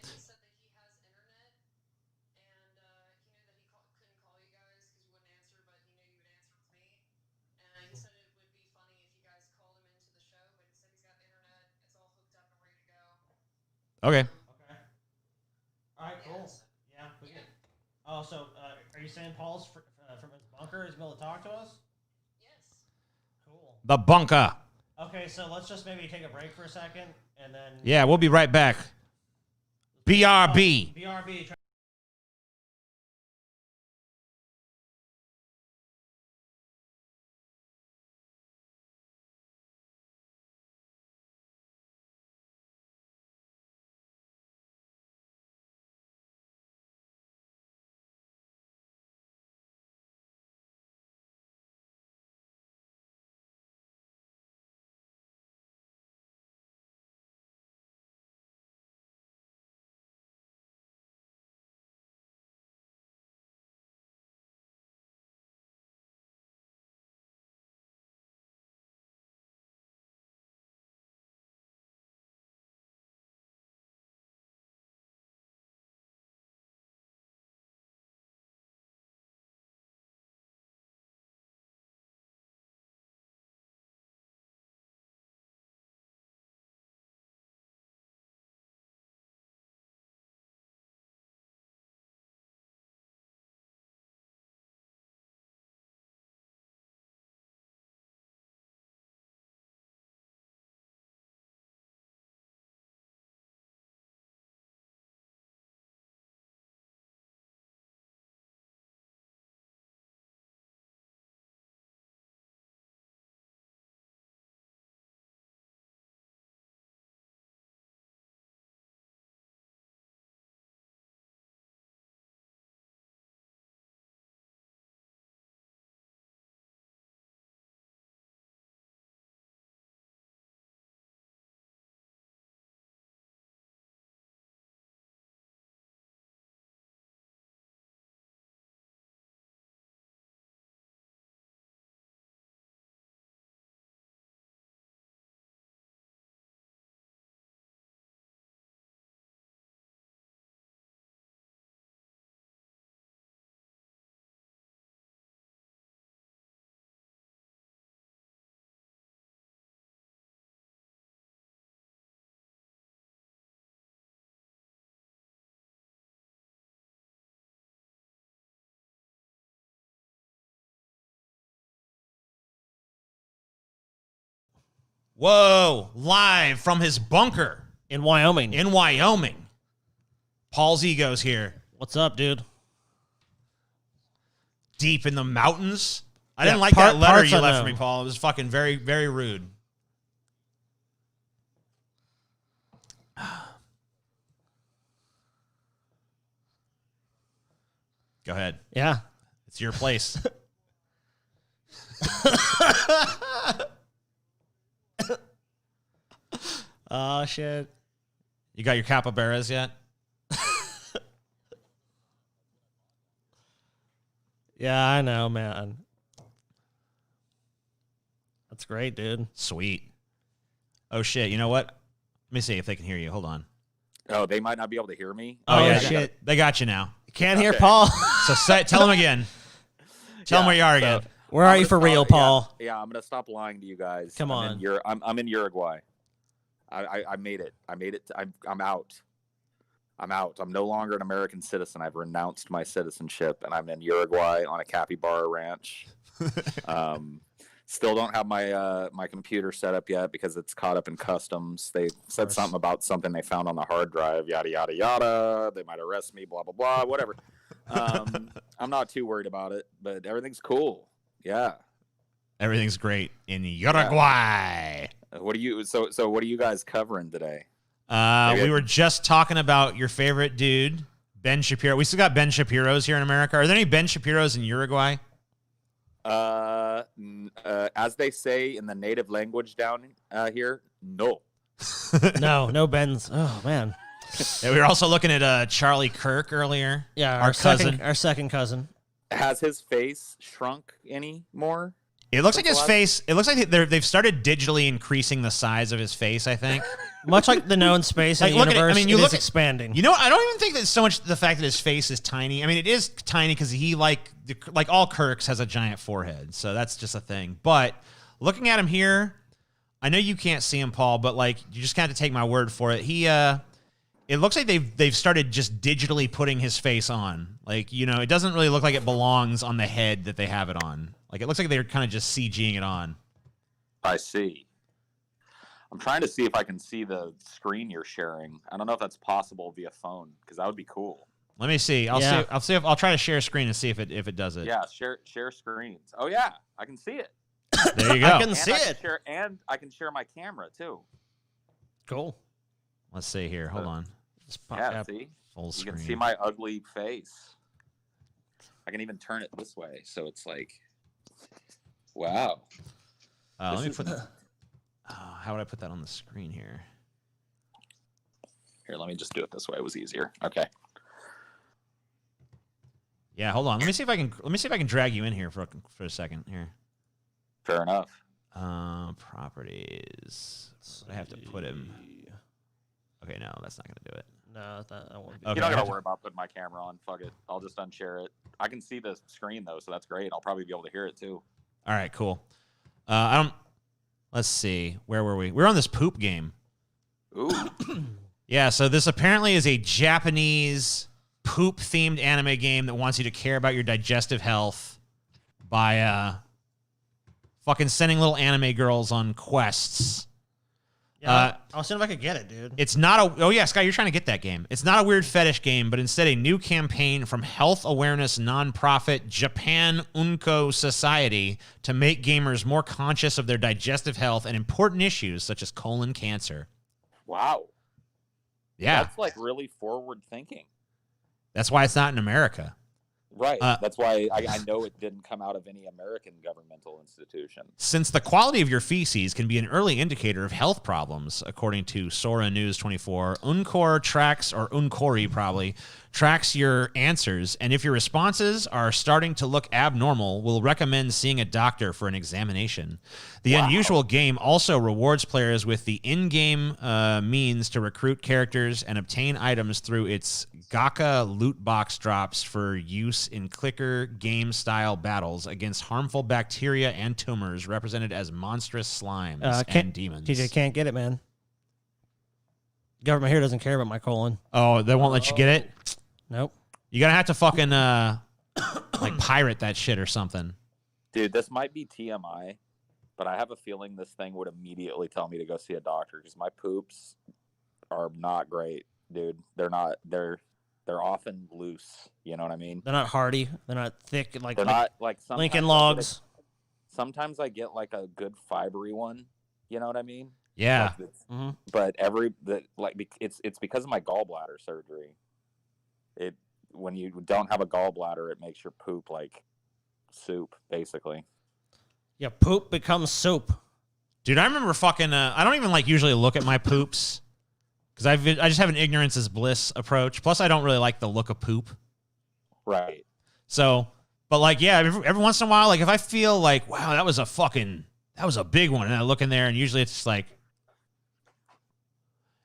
Okay. All right, cool. Yeah. Oh, so are you saying Paul's from his bunker is able to talk to us? Yes. Cool. The bunker. Okay, so let's just maybe take a break for a second, and then... Yeah, we'll be right back. BRB. BRB. Whoa, live from his bunker In Wyoming. in Wyoming. Paul's Ego's here. What's up, dude? Deep in the mountains. I Yeah, didn't like that letter parts you I left know. for me, Paul. It was fucking very, very rude. Go ahead. Yeah. It's your place. Oh, shit. You got your capybaras yet? Yeah, I know, man. That's great, dude. Sweet. Oh, shit. You know what? Let me see if they can hear you. Hold on. Oh, they might not be able to hear me. Oh, yeah. shit. They got you now. Can't hear Paul. So tell them again. Tell them where you are so- again. Where are I'm you gonna for real, stop- Paul? Yeah, I'm gonna stop lying to you guys. Come I'm on. I'm in Uruguay. I made it. I made it. I'm out. I'm out. I'm no longer an American citizen. I've renounced my citizenship, and I'm in Uruguay on a capybara ranch. Still don't have my my computer set up yet because it's caught up in customs. They said something about something they found on the hard drive. Yada yada yada. They might arrest me. Blah blah blah. Whatever. I'm not too worried about it, but everything's cool. Yeah. Everything's great in Uruguay. What are you? So what are you guys covering today? We were just talking about your favorite dude, Ben Shapiro. We still got Ben Shapiros here in America. Are there any Ben Shapiros in Uruguay? As they say in the native language down here, no. No Ben's. Oh man. Yeah, we were also looking at Charlie Kirk earlier. Yeah, our cousin. our second cousin. Has his face shrunk any more? It looks like his face. It looks like they've started digitally increasing the size of his face. I think, much like the known space in the universe. You look expanding. You know, I don't even think that it's so much the fact that his face is tiny. I mean, it is tiny because he like all Kirks has a giant forehead, so that's just a thing. But looking at him here, I know you can't see him, Paul, but like you just kind of take my word for it. It looks like they've started just digitally putting his face on. Like, you know, it doesn't really look like it belongs on the head that they have it on. Like, it looks like they're kind of just CGing it on. I see. I'm trying to see if I can see the screen you're sharing. I don't know if that's possible via phone, because that would be cool. Let me see. I'll see if I'll try to share a screen and see if it does it. Yeah, share screens. Oh yeah, I can see it. There you go. I can see it. And I can share my camera too. Cool. Let's see here. Hold on. Yeah, see? Full screen. You can see my ugly face. I can even turn it this way, so it's like, wow. Let me put that. How would I put that on the screen here? Here, let me just do it this way. It was easier. Okay. Yeah, hold on. Let me see if I can drag you in here for a second here. Fair enough. Properties. I have to put him. Okay, no, that's not gonna do it. No, that won't be. Okay, You're not gonna worry about putting my camera on. Fuck it. I'll just unshare it. I can see the screen though, so that's great. I'll probably be able to hear it too. All right, cool. Let's see. Where were we? We're on this poop game. Ooh. Yeah, so this apparently is a Japanese poop-themed anime game that wants you to care about your digestive health by fucking sending little anime girls on quests. Yeah, I'll see if I could get it, dude. It's not a... Oh, yeah, Sky, you're trying to get that game. It's not a weird fetish game, but instead a new campaign from health awareness nonprofit Japan Unko Society to make gamers more conscious of their digestive health and important issues such as colon cancer. Wow. Yeah. That's like really forward thinking. That's why it's not in America. Right. That's why I know it didn't come out of any American governmental institution. Since the quality of your feces can be an early indicator of health problems, according to Sora News 24, Uncor tracks, or Uncori probably, tracks your answers, and if your responses are starting to look abnormal, will recommend seeing a doctor for an examination. The unusual game also rewards players with the in-game means to recruit characters and obtain items through its Gacha loot box drops for use in clicker game-style battles against harmful bacteria and tumors represented as monstrous slimes and demons. TJ can't get it, man. Government here doesn't care about my colon. Oh, they won't let you get it? Nope. You're going to have to fucking like pirate that shit or something. Dude, this might be TMI, but I have a feeling this thing would immediately tell me to go see a doctor because my poops are not great, dude. They're often loose. You know what I mean? They're not hardy. They're not thick. They're not like Lincoln Logs. Sometimes I get like a good fibery one. You know what I mean? Yeah. Like but it's because of my gallbladder surgery. When you don't have a gallbladder, it makes your poop like soup, basically. Yeah, poop becomes soup. Dude, I remember fucking. I don't even like usually look at my poops because I just have an ignorance is bliss approach. Plus, I don't really like the look of poop. Right. So, but like, yeah, every once in a while, like if I feel like, wow, that was a big one, and I look in there, and usually it's just like,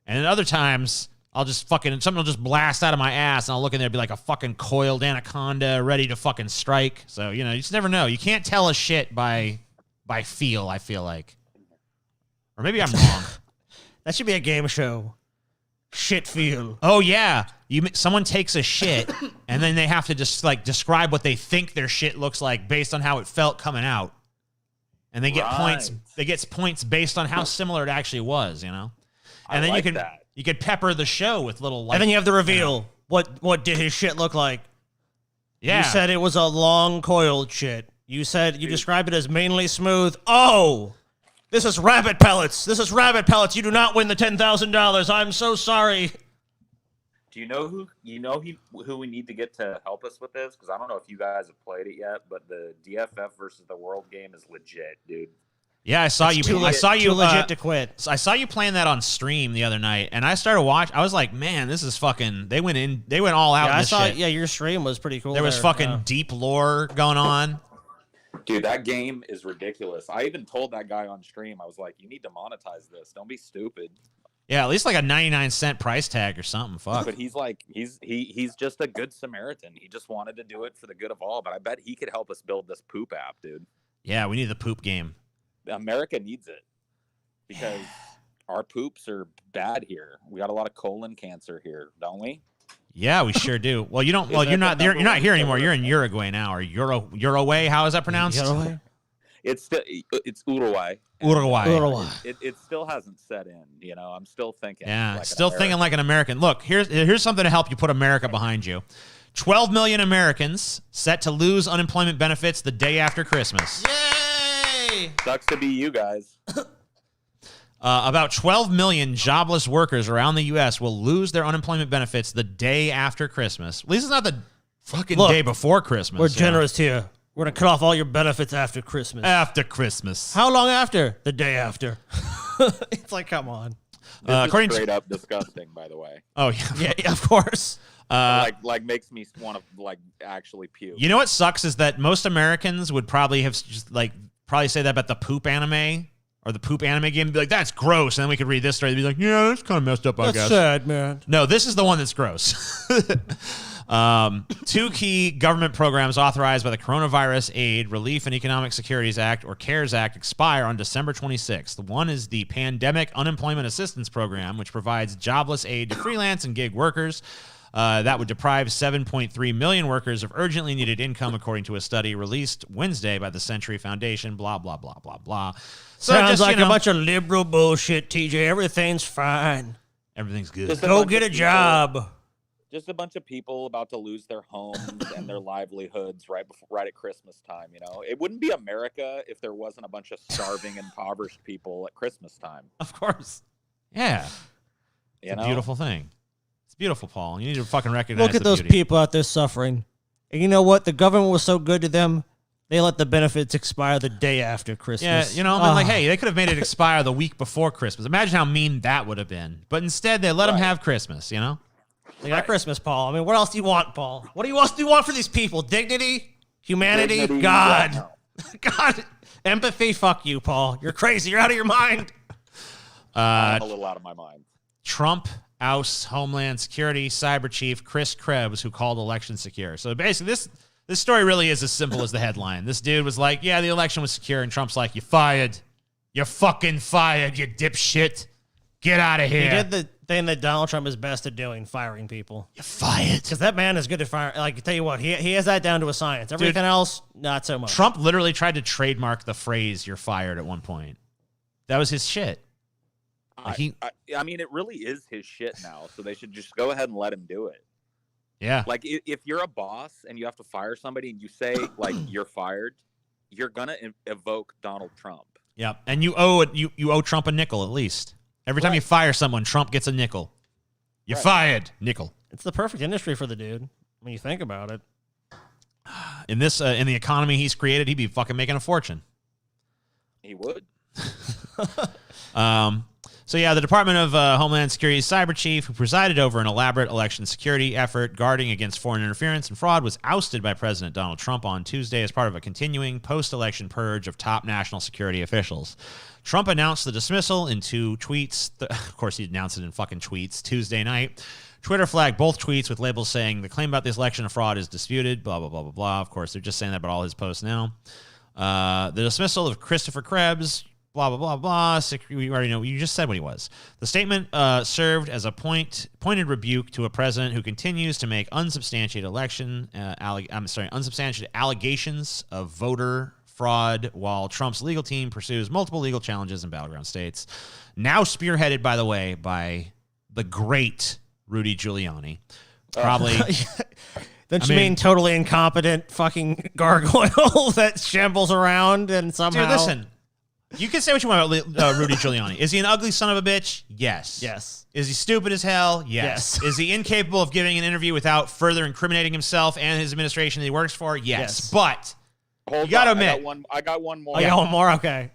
and then other times I'll just something will just blast out of my ass, and I'll look in there and be like a fucking coiled anaconda ready to fucking strike. So, you know, you just never know. You can't tell a shit by feel, I feel like. Or maybe I'm wrong. That should be a game show. Shit feel. Oh, yeah. Someone takes a shit, and then they have to just like describe what they think their shit looks like based on how it felt coming out. And they get points. They get points based on how similar it actually was, you know? And then you can pepper the show with little like, and then you have the reveal. What did his shit look like? Yeah. You said it was a long coiled shit. You said you described it as mainly smooth. Oh, this is rabbit pellets. This is rabbit pellets. You do not win the $10,000. I'm so sorry. Do you know who we need to get to help us with this? Because I don't know if you guys have played it yet, but the DFF versus the World game is legit, dude. Yeah, I saw you. Too legit to quit. So I saw you playing that on stream the other night, and I started watching. I was like, man, this is fucking. They went all out. Yeah, in I this saw. shit. Yeah, your stream was pretty cool. There was fucking deep lore going on. Dude, that game is ridiculous. I even told that guy on stream, I was like, you need to monetize this. Don't be stupid. Yeah, at least like a 99-cent price tag or something. Fuck. But he's like, he's just a good Samaritan. He just wanted to do it for the good of all. But I bet he could help us build this poop app, dude. Yeah, we need the poop game. America needs it because our poops are bad here. We got a lot of colon cancer here, don't we? Yeah, we sure do. Well, you don't. Well, you're not here anymore. You're in Uruguay now, or Uruguay. How is that pronounced? Uruguay. It's Uruguay. Uruguay. It still hasn't set in. You know, I'm still thinking. Yeah, like still thinking like an American. Look, here's something to help you put America behind you. 12 million Americans set to lose unemployment benefits the day after Christmas. Yay! Sucks to be you guys. About 12 million jobless workers around the U.S. will lose their unemployment benefits the day after Christmas. At least it's not the fucking day before Christmas. We're generous here. We're going to cut off all your benefits after Christmas. After Christmas. How long after? The day after. It's like, come on. This is straight up disgusting, by the way. Oh, yeah, of course. Like makes me want to like actually puke. You know what sucks is that most Americans would probably have just probably say that about the poop anime or the poop anime game and be like, that's gross. And then we could read this story and be like, yeah, that's kind of messed up, I guess. That's sad, man. No, this is the one that's gross. Two key government programs authorized by the Coronavirus Aid, Relief, and Economic Securities Act, or CARES Act, expire on December 26th. One is the Pandemic Unemployment Assistance Program, which provides jobless aid to freelance and gig workers. That would deprive 7.3 million workers of urgently needed income, according to a study released Wednesday by the Century Foundation, blah, blah, blah, blah, blah. So Sounds just, like a bunch of liberal bullshit, TJ. Everything's fine. Everything's good. Go get a job. Just a bunch of people about to lose their homes and their livelihoods right at Christmas time. You know, it wouldn't be America if there wasn't a bunch of starving, impoverished people at Christmas time. Of course. Yeah. It's a beautiful thing. It's beautiful, Paul. You need to fucking recognize Look at those people out there suffering. And you know what? The government was so good to them, they let the benefits expire the day after Christmas. Yeah, you know, I mean, like, hey, they could have made it expire the week before Christmas. Imagine how mean that would have been. But instead, they let them have Christmas, you know? They got Christmas, Paul. I mean, what else do you want, Paul? What else do you want for these people? Dignity? Humanity? God. Yeah. God. Empathy? Fuck you, Paul. You're crazy. You're out of your mind. I'm a little out of my mind. Trump ousts Homeland Security Cyber Chief Chris Krebs, who called election secure. So basically, this story really is as simple as the headline. This dude was like, yeah, the election was secure, and Trump's like, you fired. You're fucking fired, you dipshit. Get out of here. He did the thing that Donald Trump is best at doing, firing people. You're fired. Because that man is good at firing. Like, I tell you what, he has that down to a science. Everything else, not so much. Trump literally tried to trademark the phrase, you're fired, at one point. That was his shit. I mean, it really is his shit now, so they should just go ahead and let him do it. Yeah. Like, if you're a boss and you have to fire somebody and you say, like, you're fired, you're going to evoke Donald Trump. Yeah, and you owe Trump a nickel at least. Every time you fire someone, Trump gets a nickel. You're fired, nickel. It's the perfect industry for the dude when you think about it. In the economy he's created, he'd be fucking making a fortune. He would. So yeah, the Department of Homeland Security's cyber chief, who presided over an elaborate election security effort guarding against foreign interference and fraud, was ousted by President Donald Trump on Tuesday as part of a continuing post-election purge of top national security officials. Trump announced the dismissal in two tweets. Of course, he announced it in fucking tweets Tuesday night. Twitter flagged both tweets with labels saying the claim about this election of fraud is disputed, blah, blah, blah, blah, blah. Of course, they're just saying that about all his posts now. The dismissal of Christopher Krebs, blah, blah, blah, blah. We already know. You just said what he was. The statement served as a pointed rebuke to a president who continues to make unsubstantiated unsubstantiated allegations of voter fraud while Trump's legal team pursues multiple legal challenges in battleground states. Now spearheaded, by the way, by the great Rudy Giuliani. Probably. Don't you mean totally incompetent fucking gargoyle that shambles around and somehow... Dude, listen. You can say what you want about Rudy Giuliani. Is he an ugly son of a bitch? Yes. Yes. Is he stupid as hell? Yes. Is he incapable of giving an interview without further incriminating himself and his administration that he works for? Yes. But you got to admit. I got one more. I got one more? Okay.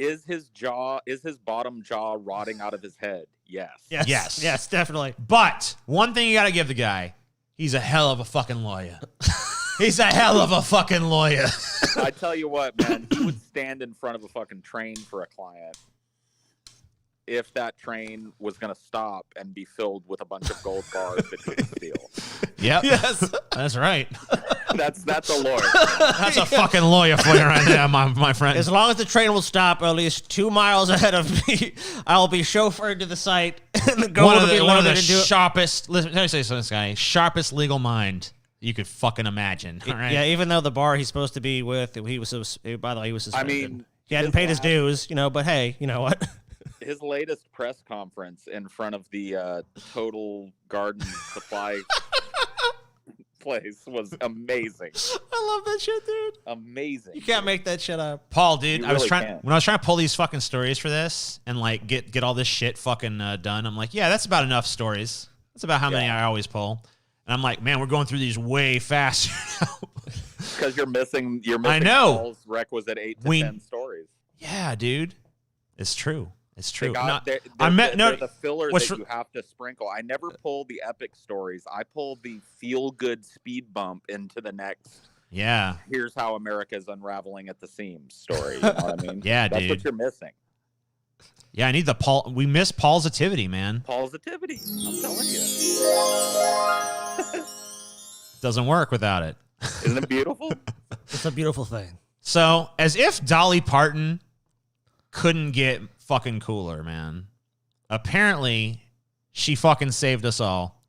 Is his bottom jaw rotting out of his head? Yes. Yes. Definitely. But one thing you got to give the guy, he's a hell of a fucking lawyer. He's a hell of a fucking lawyer. I tell you what, man, he would stand in front of a fucking train for a client if that train was going to stop and be filled with a bunch of gold bars that couldn't steal. Yep. Yes. That's right. That's a lawyer. That's a fucking lawyer for you right there, my friend. As long as the train will stop at least 2 miles ahead of me, I'll be chauffeured to the site. And the goal one will of be the, one of the loaded into it. sharpest, listen, let me say something, this guy, sharpest legal mind you could fucking imagine. All right? Yeah, even though the bar he's supposed to be with, by the way, he was I suspended. mean, he hadn't paid his dues, but hey, you know what? his latest press conference in front of the Total Garden Supply place was amazing. I love that shit, dude. Amazing. You can't make that shit up. Paul, dude, You I was really trying can't. when I was trying to pull these fucking stories for this and like get all this shit fucking done. I'm like, yeah, that's about enough stories. That's about how many I always pull. And I'm like, man, we're going through these way faster now. Because you're missing I know. Paul's requisite 8 to 10 stories. Yeah, dude, it's true. It's true. They're the filler that you have to sprinkle. I never pull the epic stories. I pull the feel-good speed bump into the next. Yeah. Here's how America is unraveling at the seams story. You know what I mean? Yeah, That's dude. what you're missing. Yeah, I need the Paul. We miss Paulsitivity, man. Paulsitivity. I'm telling you. Doesn't work without it. Isn't it beautiful? It's a beautiful thing. So, as if Dolly Parton couldn't get fucking cooler, man. Apparently, she fucking saved us all.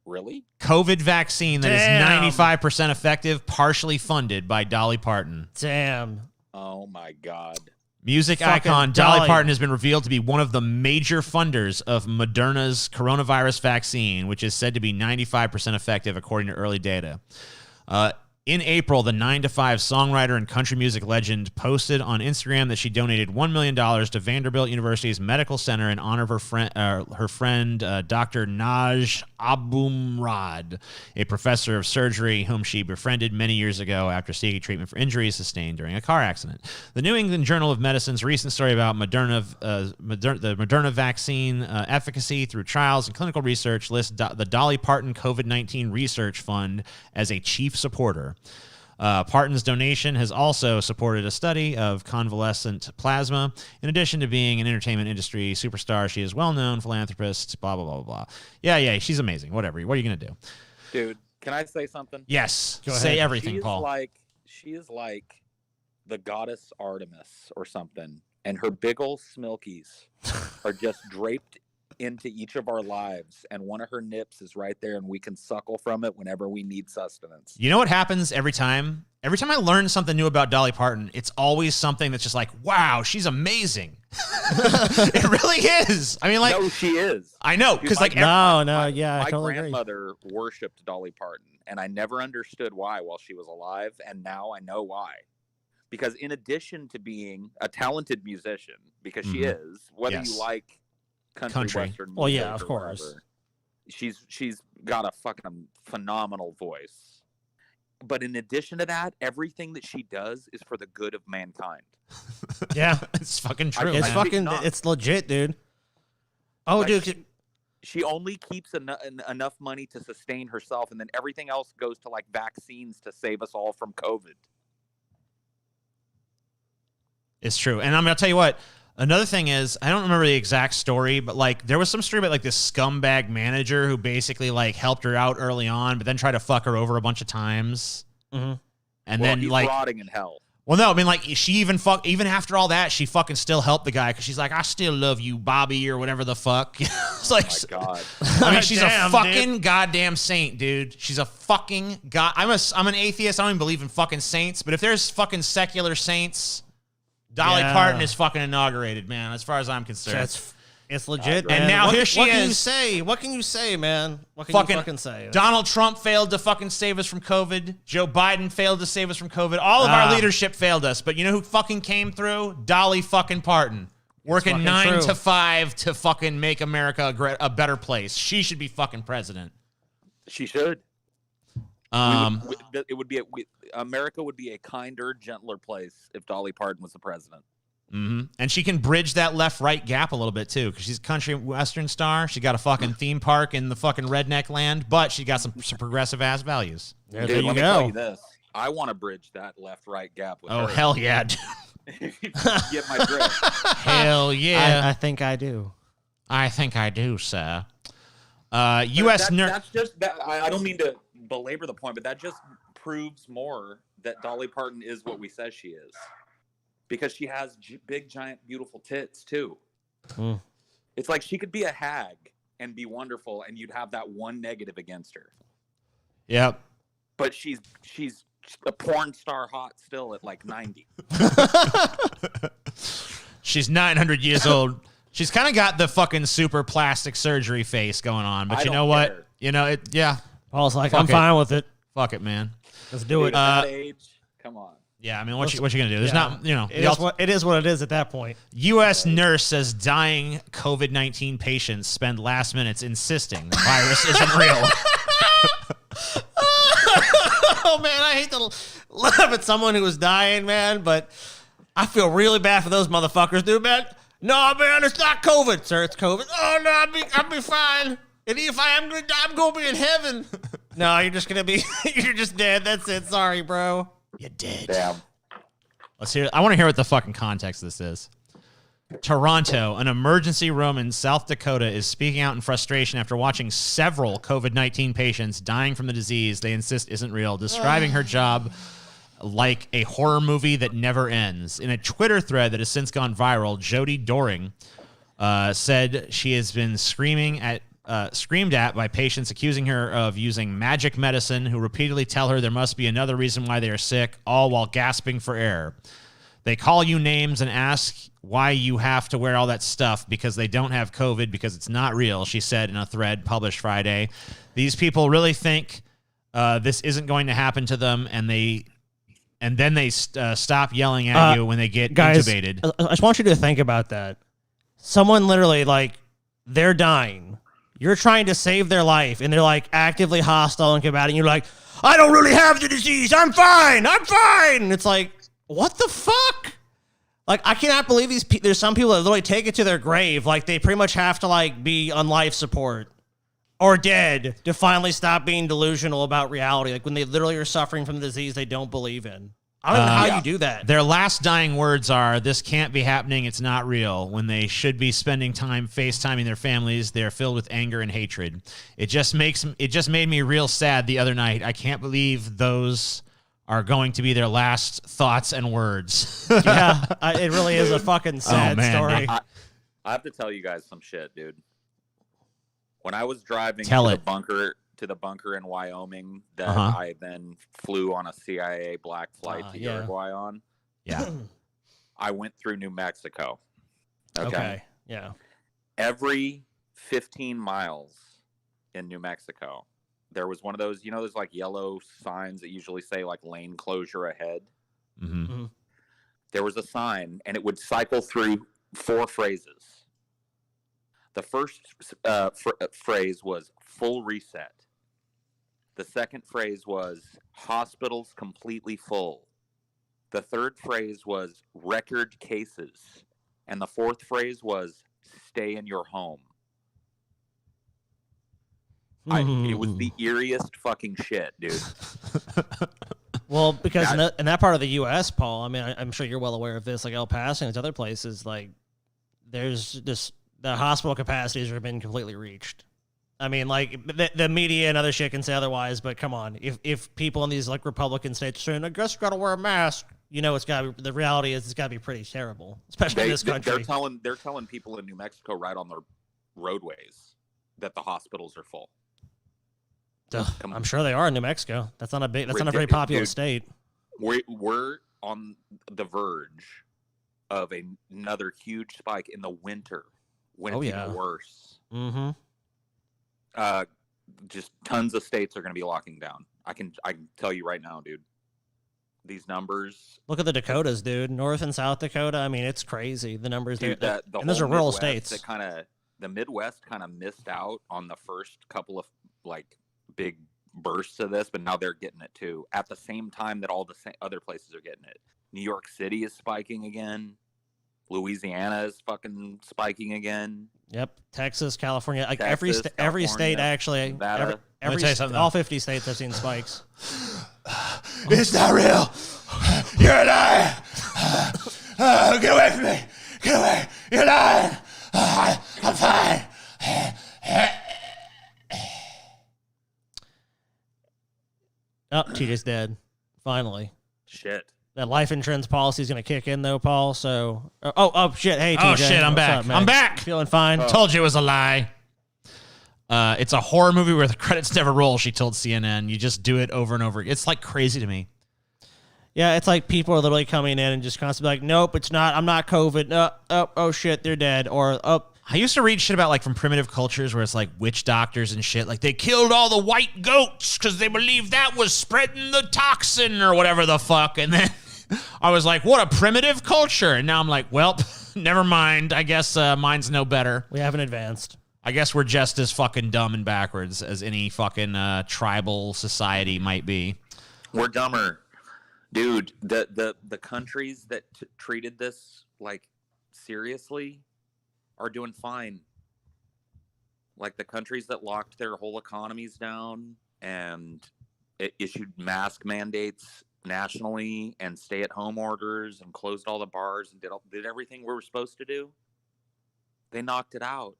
Really? COVID vaccine that Damn. is 95% effective, partially funded by Dolly Parton. Damn. Oh my God. Music Fucking icon Dolly Dolly. Parton has been revealed to be one of the major funders of Moderna's coronavirus vaccine, which is said to be 95% effective according to early data. In April, the 9 to 5 songwriter and country music legend posted on Instagram that she donated $1 million to Vanderbilt University's medical center in honor of her friend Dr. Naj Abumrad, a professor of surgery whom she befriended many years ago after seeking treatment for injuries sustained during a car accident. The New England Journal of Medicine's recent story about the Moderna vaccine efficacy through trials and clinical research lists the Dolly Parton COVID-19 Research Fund as a chief supporter. Parton's donation has also supported a study of convalescent plasma. In addition to being an entertainment industry superstar, she is well-known philanthropist, blah, blah, blah, blah, blah. Yeah, she's amazing. Whatever. What are you going to do? Dude, can I say something? Yes. Go Say ahead. everything, Paul. She is like the goddess Artemis or something, and her big ol' smilkies are just draped into each of our lives, and one of her nips is right there, and we can suckle from it whenever we need sustenance. You know what happens every time? Every time I learn something new about Dolly Parton, it's always something that's just like, wow, she's amazing. It really is. I mean, like, No, she is. I know, because like, No, My I totally agree. grandmother worshipped Dolly Parton, and I never understood why while she was alive, and now I know why. Because in addition to being a talented musician, because she is, whether Yes. you like country. Western music Well, yeah, of or course. whatever, she's got a fucking phenomenal voice. But in addition to that, everything that she does is for the good of mankind. Yeah. it's fucking true. It's man. fucking, not. it's legit, dude. Oh, Like, dude. She only keeps enough money to sustain herself, and then everything else goes to like vaccines to save us all from COVID. It's true. And I'm going to tell you what, another thing is, I don't remember the exact story, but like there was some story about like this scumbag manager who basically like helped her out early on, but then tried to fuck her over a bunch of times. Mhm. And Well, then he's like, rotting in hell. well, no, I mean like she even after all that, she fucking still helped the guy because she's like, I still love you, Bobby, or whatever the fuck. It's like, Oh my God. I mean, she's Damn, a fucking goddamn saint, dude. She's a fucking god. I'm an atheist. I don't even believe in fucking saints. But if there's fucking secular saints, Dolly Yeah. Parton is fucking inaugurated, man. As far as I'm concerned, It's legit, And man. now What- here she what can you is. say? What can you say, man? What can you fucking say? Donald Trump failed to fucking save us from COVID. Joe Biden failed to save us from COVID. All of our leadership failed us. But you know who fucking came through? Dolly fucking Parton. Working fucking 9 true. to 5 to fucking make America a better place. She should be fucking president. She should. It would be America would be a kinder, gentler place if Dolly Parton was the president. And she can bridge that left-right gap a little bit, too, because she's a country western star. She got a fucking theme park in the fucking redneck land, but she got some progressive-ass values. There Dude, you let me tell go. you this. I want to bridge that left-right gap with Oh, her. hell yeah. Get my drift. Hell yeah. I think I do. I think I do, sir. U.S. That's just that. I don't mean to belabor the point, but that just proves more that Dolly Parton is what we say she is, because she has big, giant, beautiful tits too. It's like she could be a hag and be wonderful, and you'd have that one negative against her. Yep. But she's a porn star hot still at like 90. She's 900 years old. She's kind of got the fucking super plastic surgery face going on, but I you know don't what? care. You know it. Yeah. Paul's like, Fuck I'm it. fine with it. Fuck it, man. Let's do Dude, it. at that age, come on. Yeah, I mean, what you gonna do? There's not, you know. It is what it is at that point. U.S. nurse says dying COVID-19 patients spend last minutes insisting the virus isn't real. Oh man, I hate to laugh at someone who was dying, man, but I feel really bad for those motherfuckers, dude, man. No, man, it's not COVID, sir. It's COVID. Oh no, I'll be fine. And if I am gonna die, I'm gonna be in heaven. No, you're just gonna be. You're just dead. That's it. Sorry, bro. You're dead. Damn. Let's hear. I want to hear what the fucking context of this is. Toronto, an emergency room in South Dakota, is speaking out in frustration after watching several COVID-19 patients dying from the disease they insist isn't real, describing her job like a horror movie that never ends. In a Twitter thread that has since gone viral, Jody Doring said she has been screamed at by patients accusing her of using magic medicine, who repeatedly tell her there must be another reason why they are sick, all while gasping for air. They call you names and ask why you have to wear all that stuff because they don't have COVID, because it's not real, she said in a thread published Friday. These people really think this isn't going to happen to them, and then they stop yelling at you when they get intubated. I just want you to think about that. Someone literally, like, they're dying. You're trying to save their life, and they're, like, actively hostile and combating. You're like, I don't really have the disease. I'm fine. I'm fine. And it's like, what the fuck? Like, I cannot believe there's some people that literally take it to their grave. Like, they pretty much have to, like, be on life support or dead to finally stop being delusional about reality. Like, when they literally are suffering from the disease they don't believe in. I don't know how you do that. Their last dying words are, "This can't be happening. It's not real." When they should be spending time FaceTiming their families, they're filled with anger and hatred. It just made me real sad the other night. I can't believe those are going to be their last thoughts and words. Yeah, it really is a fucking sad story. I have to tell you guys some shit, dude. When I was driving to the bunker in Wyoming that I then flew on a CIA black flight to Uruguay on. Yeah. I went through New Mexico. Okay. Yeah. Every 15 miles in New Mexico, there was one of those, those like yellow signs that usually say like lane closure ahead. Mm-hmm. There was a sign, and it would cycle through 4 phrases. The first phrase was full reset. The second phrase was hospitals completely full. The third phrase was record cases. And the fourth phrase was stay in your home. It was the eeriest fucking shit, dude. Well, because in that part of the U.S., Paul, I mean, I'm sure you're well aware of this, like El Paso and other places, like, there's just, the hospital capacities have been completely reached. I mean, like, the media and other shit can say otherwise, but come on. If people in these, like, Republican states are saying, I guess you got to wear a mask, the reality is it's got to be pretty terrible, especially in this country. They're telling people in New Mexico right on their roadways that the hospitals are full. I'm sure they are in New Mexico. That's not a very populous state. We're on the verge of another huge spike in the winter when it's even worse. Mm-hmm. Just tons of states are going to be locking down. I can tell you right now, dude. These numbers. Look at the Dakotas, dude. North and South Dakota. I mean, it's crazy. The numbers dude, there. And those are rural states. The Midwest kind of missed out on the first couple of like big bursts of this, but now they're getting it too. At the same time that all the other places are getting it. New York City is spiking again. Louisiana is fucking spiking again. Yep, Texas, California, like Texas, every state California, actually, Nevada. Let me tell you something, all though. 50 states have seen spikes. It's not real. You're lying. Get away from me. Get away. You're lying. I'm fine. Oh, TJ's dead. Finally. Shit. That life insurance policy is going to kick in, though, Paul. So, oh, shit. Hey, TJ. Oh, shit, I'm What's back. up, man? I'm back. Feeling fine? Told you it was a lie. It's a horror movie where the credits never roll, she told CNN. You just do it over and over. It's like crazy to me. Yeah, it's like people are literally coming in and just constantly like, nope, it's not. I'm not COVID. No, oh, shit, they're dead. Or, I used to read shit about like from primitive cultures where it's like witch doctors and shit. Like they killed all the white goats because they believed that was spreading the toxin or whatever the fuck. And then I was like, what a primitive culture. And now I'm like, well, never mind. I guess mine's no better. we haven't advanced. I guess we're just as fucking dumb and backwards as any fucking tribal society might be. We're dumber. Dude, the countries that treated this like seriously are doing fine. Like the countries that locked their whole economies down and issued mask mandates nationally and stay-at-home orders and closed all the bars and did everything we were supposed to do. They knocked it out.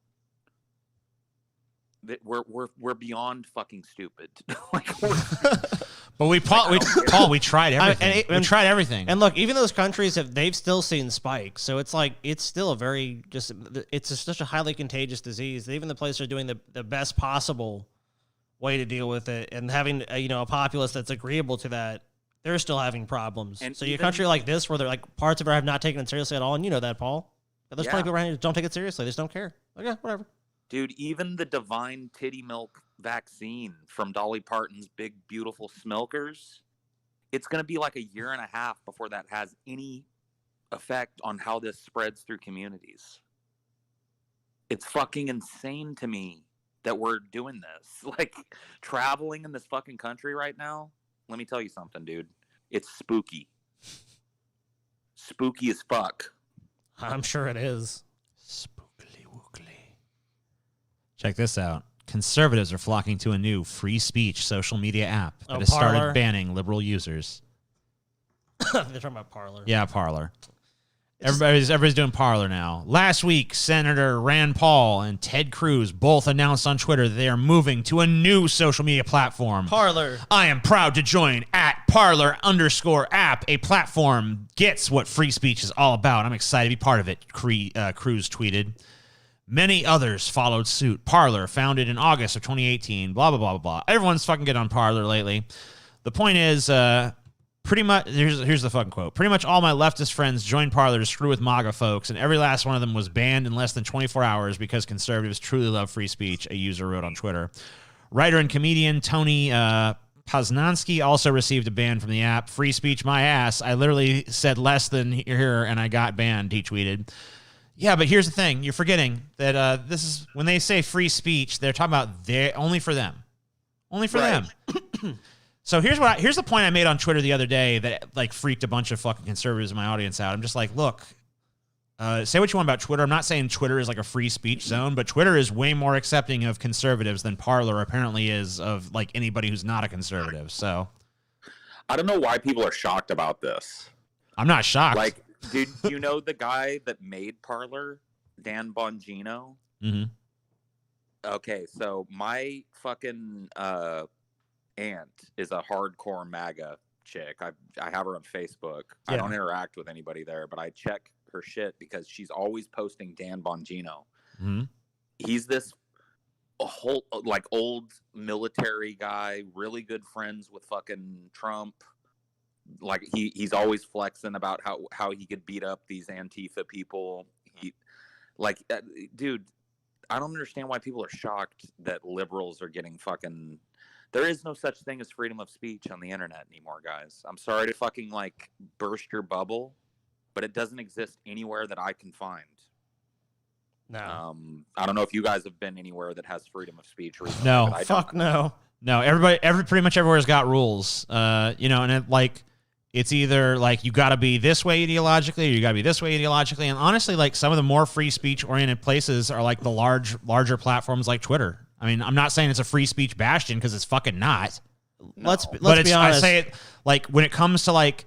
We're beyond fucking stupid. Like But we tried everything. We tried everything. And look, even those countries they've still seen spikes. So it's like it's still a very such a highly contagious disease. Even the places are doing the best possible way to deal with it, and having a populace that's agreeable to that, they're still having problems. And so your country like this, where they're like parts of it have not taken it seriously at all, and you know that, Paul. But there's plenty of people around here that don't take it seriously. They just don't care. Okay, whatever. Dude, even the divine titty milk vaccine from Dolly Parton's Big Beautiful Smilkers, it's going to be like a year and a half before that has any effect on how this spreads through communities. It's fucking insane to me that we're doing this. Like, traveling in this fucking country right now, let me tell you something, dude. It's spooky. Spooky as fuck. I'm sure it is. Spookily wookly. Check this out. Conservatives are flocking to a new free speech social media app that has Parler. started banning liberal users. They're talking about Parler. Yeah, Parler. Everybody's doing Parler now. Last week, Senator Rand Paul and Ted Cruz both announced on Twitter that they are moving to a new social media platform. Parler. I am proud to join @Parler_app, a platform gets what free speech is all about. I'm excited to be part of it, Cruz tweeted. Many others followed suit. Parler, founded in August of 2018, blah, blah, blah, blah, blah. Everyone's fucking getting on Parler lately. The point is, pretty much, here's the fucking quote. Pretty much all my leftist friends joined Parler to screw with MAGA folks, and every last one of them was banned in less than 24 hours because conservatives truly love free speech, a user wrote on Twitter. Writer and comedian Tony Poznansky also received a ban from the app. Free speech, my ass. I literally said less than here, and I got banned, he tweeted. Yeah, but here's the thing. You're forgetting that this is when they say free speech, they're talking about only for them. Only for them. So here's the point I made on Twitter the other day that like freaked a bunch of fucking conservatives in my audience out. I'm just like, look, say what you want about Twitter. I'm not saying Twitter is like a free speech zone, but Twitter is way more accepting of conservatives than Parler apparently is of like anybody who's not a conservative. So I don't know why people are shocked about this. I'm not shocked. Like, dude, you know the guy that made Parler, Dan Bongino? Mm-hmm. Okay, so my fucking aunt is a hardcore MAGA chick. I have her on Facebook. Yeah. I don't interact with anybody there, but I check her shit because she's always posting Dan Bongino. Mm-hmm. He's this whole like old military guy, really good friends with fucking Trump. Like he's always flexing about how he could beat up these Antifa people. Dude, I don't understand why people are shocked that liberals are getting fucking. There is no such thing as freedom of speech on the internet anymore, guys. I'm sorry to fucking like burst your bubble, but it doesn't exist anywhere that I can find. No. I don't know if you guys have been anywhere that has freedom of speech recently. No. but I Fuck don't. no. No, pretty much everywhere's got rules. And it's either like you got to be this way ideologically or you got to be this way ideologically. And honestly, like some of the more free speech oriented places are like the larger platforms like Twitter. I mean, I'm not saying it's a free speech bastion because it's fucking not. No. Let's be honest. I say it like when it comes to like,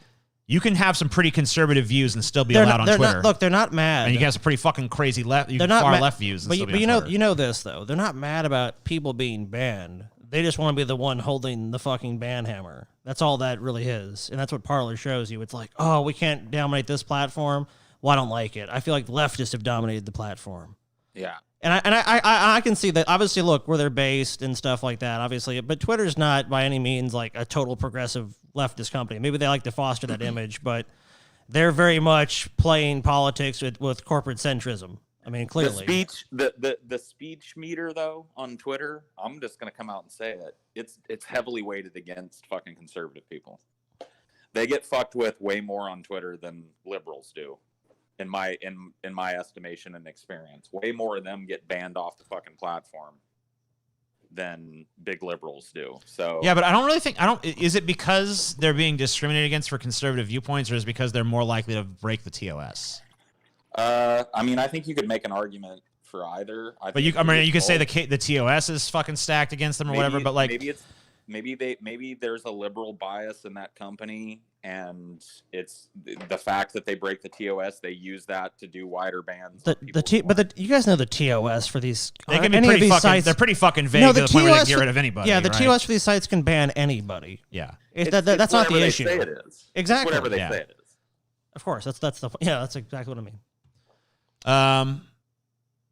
you can have some pretty conservative views and still be allowed on Twitter. Look, they're not mad. And you can have some pretty fucking crazy left views. But you know this though. They're not mad about people being banned. They just want to be the one holding the fucking ban hammer. That's all that really is. And that's what Parler shows you. It's like, oh, we can't dominate this platform. Well, I don't like it. I feel like leftists have dominated the platform. Yeah. And I can see that. Obviously, look, where they're based and stuff like that, obviously. But Twitter's not by any means like a total progressive leftist company. Maybe they like to foster that image, but they're very much playing politics with corporate centrism. I mean, clearly. The speech meter, though, on Twitter, I'm just going to come out and say it. It's heavily weighted against fucking conservative people. They get fucked with way more on Twitter than liberals do. In my estimation and experience, way more of them get banned off the fucking platform than big liberals do. So yeah, but I don't really think is it because they're being discriminated against for conservative viewpoints, or is it because they're more likely to break the TOS? I mean, I think you could make an argument for either. But you could say the TOS is fucking stacked against them or whatever. But like maybe there's a liberal bias in that company. And it's the fact that they break the TOS, they use that to do wider bans. You guys know the TOS for these. They can be pretty fucking. Sites, they're pretty fucking vague to the point where they can get rid of anybody. Yeah, the right? TOS for these sites can ban anybody. Yeah, that's not the issue. Say it is. Exactly. It's whatever they say it is. Of course, that's exactly what I mean.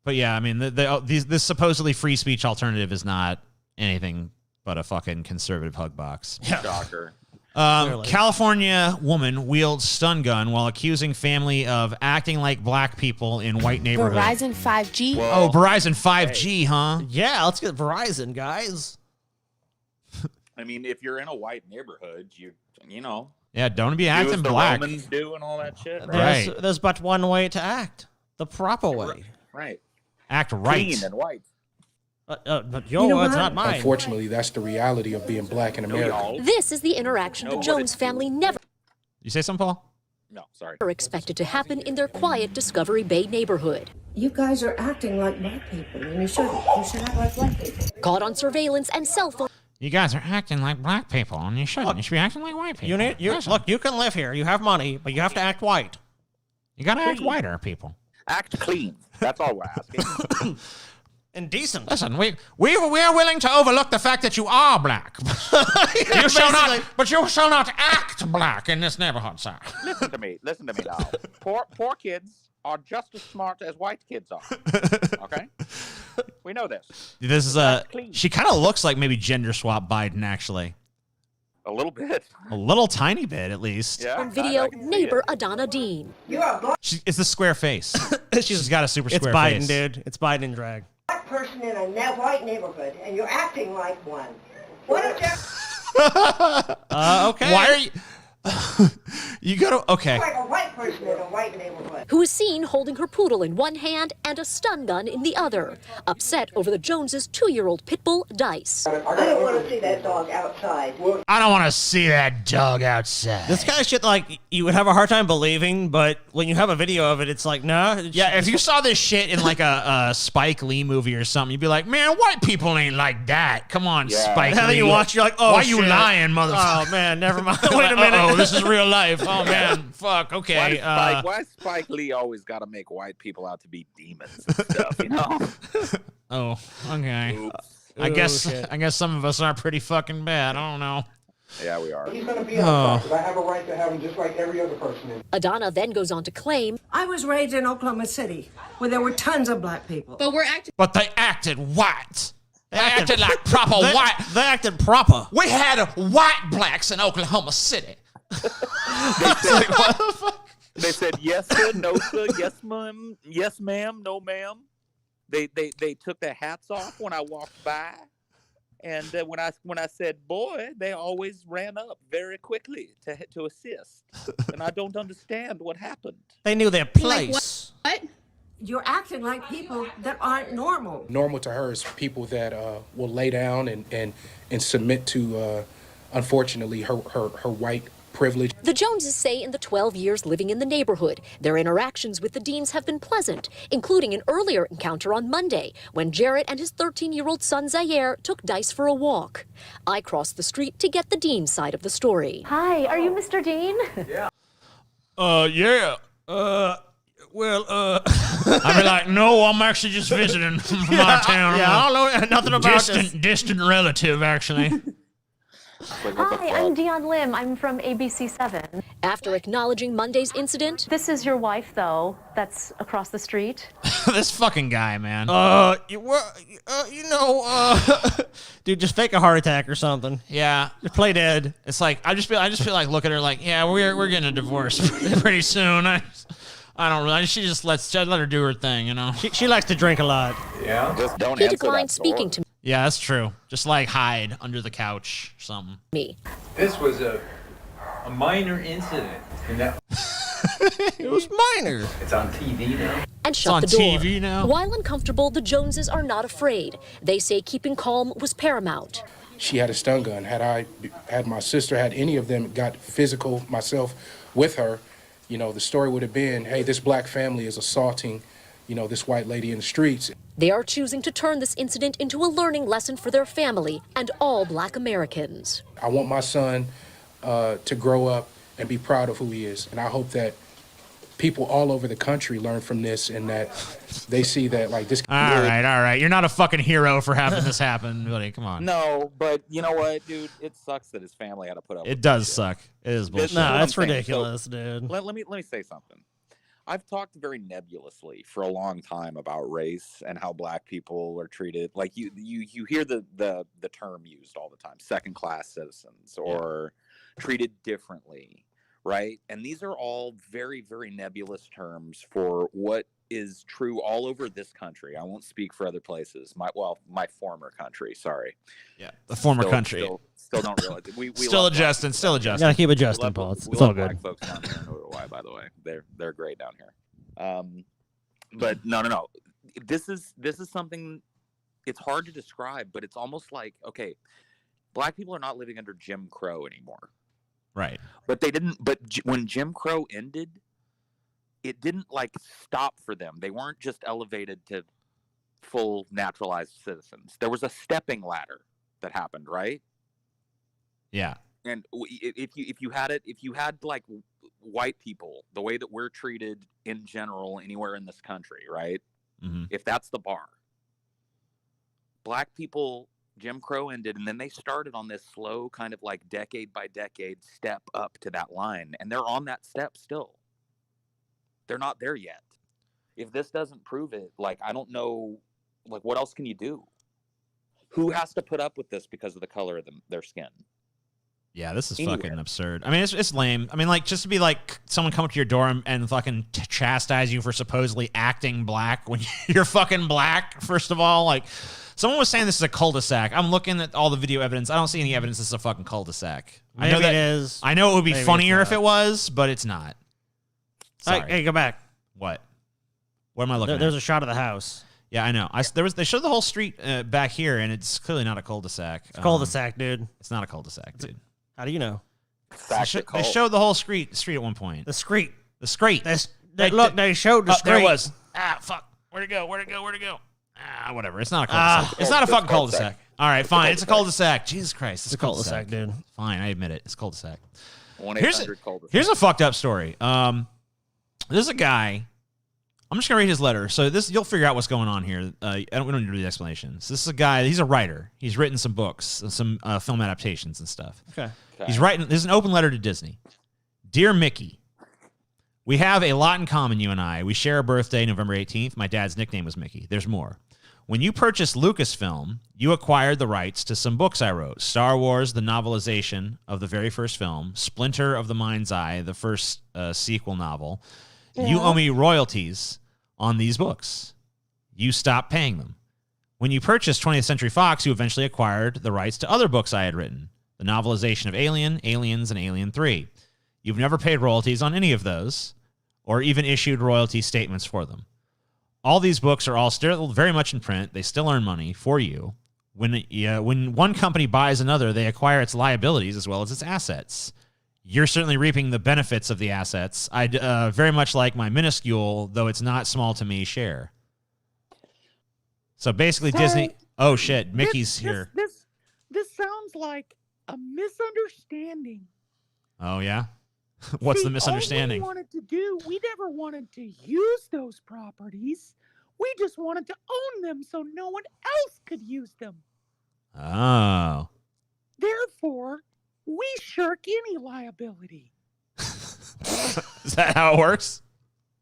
But yeah, I mean, this supposedly free speech alternative is not anything but a fucking conservative hug box. Yeah. Shocker. California woman wields stun gun while accusing family of acting like black people in white neighborhood. Verizon 5G. Whoa. Oh, Verizon 5G, huh? Yeah, let's get Verizon, guys. I mean, if you're in a white neighborhood, you know. Yeah, don't be acting black. The Romans do and all that shit. Right. There's but one way to act. The proper way. Right. Act right. Clean and white. But your words, not mine. Unfortunately, that's the reality of being black in America. This is the interaction the Jones family never. You say something, Paul? No, sorry. Expected to happen in their quiet Discovery Bay neighborhood. You guys are acting like black people, and you shouldn't. You should act like white people. Caught on surveillance and cell phone. You guys are acting like black people, and you shouldn't. You should be acting like white people. Look, you can live here. You have money, but you have to act white. You gotta act whiter, people. Act clean. That's all we're asking. And decent. Listen, we are willing to overlook the fact that you are black. You shall not act black in this neighborhood, sir. Listen to me now. Poor kids are just as smart as white kids are. Okay? We know this. This is she kind of looks like maybe gender swap Biden, actually. A little bit. A little tiny bit, at least. Yeah, on video, neighbor Adana Dean. It's the square face. She's got a super square face. It's Biden, dude. It's Biden in drag. Black person in a white neighborhood, and you're acting like one. What if okay. Why are you... You gotta... Okay. like a white person in a white neighborhood. Who is seen holding her poodle in one hand and a stun gun in the other. Upset over the Joneses' 2-year-old pit bull, Dice. I don't want to see that dog outside. I don't want to see that dog outside. This kind of shit, like, you would have a hard time believing, but when you have a video of it, it's like, nah. Yeah, if you saw this shit in, like, a Spike Lee movie or something, you'd be like, man, white people ain't like that. Come on, Spike Lee. And then you watch, you're like, oh, why shit. you lying, motherfucker? Oh, man, never mind. Wait a minute. Oh, this is real life. Oh, man. Fuck, okay. Why Spike Lee always got to make white people out to be demons and stuff, you know? Oh, okay. Oops. I guess some of us are pretty fucking bad. I don't know. Yeah, we are. He's going to be outside, because I have a right to have him just like every other person in. Adana then goes on to claim, I was raised in Oklahoma City, where there were tons of black people. But they acted white. They acted like proper white. They acted proper. We had white blacks in Oklahoma City. They said yes sir, no sir, yes ma'am, no ma'am. They took their hats off when I walked by, and when I said boy, they always ran up very quickly to assist. And I don't understand what happened. They knew their place. What? You're acting like people that aren't normal. Normal to her is people that will lay down and submit to, unfortunately, her white privilege. The Joneses say in the 12 years living in the neighborhood, their interactions with the Deans have been pleasant, including an earlier encounter on Monday when Jarrett and his 13-year-old son Zaire took Dice for a walk. I crossed the street to get the Dean side of the story. Hi, are you Mr. Dean? Yeah. Yeah. I'd be like, no, I'm actually just visiting from my town. Yeah, I don't know nothing about this. Distant relative, actually. Hi, I'm Dion Lim. I'm from ABC7. After acknowledging Monday's incident, this is your wife, though, that's across the street. This fucking guy, man. Dude, just fake a heart attack or something. Yeah, just play dead. It's like I just feel like look at her like, yeah, we're getting a divorce pretty soon. I don't really. She just let her do her thing, you know. She likes to drink a lot. Yeah, just don't he answer declined that speaking door. to Yeah, that's true. Just like hide under the couch or something. me. This was a minor incident. And that It was minor. It's on TV now. And shut the door. TV now. While uncomfortable, the Joneses are not afraid. They say keeping calm was paramount. She had a stun gun. Had my sister, had any of them got physical, myself, with her, the story would have been, hey, this black family is assaulting, this white lady in the streets. They are choosing to turn this incident into a learning lesson for their family and all Black Americans. I want my son to grow up and be proud of who he is. And I hope that people all over the country learn from this and that they see that, like, this. All right. You're not a fucking hero for having this happen, buddy. Come on. No, but you know what, dude? It sucks that his family had to put up with It does suck. It is bullshit. No, what that's I'm saying. ridiculous, dude. Let me say something. I've talked very nebulously for a long time about race and how black people are treated. Like you hear the term used all the time, second class citizens or treated differently, right? And these are all very, very nebulous terms for what is true all over this country. I won't speak for other places. My former country, sorry. Yeah, the former country. Still don't realize it. We Still adjusting. You gotta keep adjusting, Paul. It's all good. Black folks down here in Uruguay, by the way. They're great down here. But no. This is something. It's hard to describe, but it's almost like, okay, black people are not living under Jim Crow anymore. Right. But they didn't. But when Jim Crow ended, it didn't like stop for them. They weren't just elevated to full naturalized citizens. There was a stepping ladder that happened, right? Yeah. And if you had like white people, the way that we're treated in general anywhere in this country, right? Mm-hmm. If that's the bar, black people, Jim Crow ended, and then they started on this slow kind of like decade by decade step up to that line, and they're on that step still. They're not there yet. If this doesn't prove it, like, I don't know, like, what else can you do? Who has to put up with this because of the color of their skin? Yeah, this is fucking absurd. I mean, it's lame. I mean, like, just to be like someone come up to your door and fucking chastise you for supposedly acting black when you're fucking black, first of all. Like, someone was saying this is a cul-de-sac. I'm looking at all the video evidence. I don't see any evidence this is a fucking cul-de-sac. I know that it is. I know it would be Maybe funnier it's if it was, but it's not. Sorry. Hey, go back. What? What am I looking at? There's a shot of the house. Yeah, I know. They showed the whole street back here, and it's clearly not a cul-de-sac. It's a cul-de-sac, dude. It's not a cul-de-sac, dude. How do you know? They showed the whole street at one point. The street. The street. They showed the street. There it was. Ah, fuck. Where'd it go? Ah, whatever. It's not a cul-de-sac. It's not a fucking cul-de-sac. All right, fine. It's a cul-de-sac. Jesus Christ. It's a cul-de-sac, dude. Fine, I admit it. It's a cul-de-sac. 1-800 cul-de-sac. Here's a fucked up story. There's a guy. I'm just gonna read his letter. So you'll figure out what's going on here. We don't need to read the explanations. This is a guy. He's a writer. He's written some books, some film adaptations and stuff. Okay. He's writing. There's an open letter to Disney. Dear Mickey, we have a lot in common, you and I. We share a birthday, November 18th. My dad's nickname was Mickey. There's more. When you purchased Lucasfilm, you acquired the rights to some books I wrote. Star Wars, the novelization of the very first film. Splinter of the Mind's Eye, the first sequel novel. Yeah. You owe me royalties on these books. You stopped paying them. When you purchased 20th Century Fox, you eventually acquired the rights to other books I had written. The novelization of Alien, Aliens, and Alien 3. You've never paid royalties on any of those, or even issued royalty statements for them. All these books are all still very much in print. They still earn money for you. When one company buys another, they acquire its liabilities as well as its assets. you're certainly reaping the benefits of the assets. I'd very much like my minuscule, though it's not small to me, share. So basically, Disney. Oh shit, Mickey's here. This sounds like a misunderstanding. Oh yeah, what's the misunderstanding? All we never wanted to use those properties. We just wanted to own them so no one else could use them. Oh. Therefore, we shirk any liability. Is that how it works?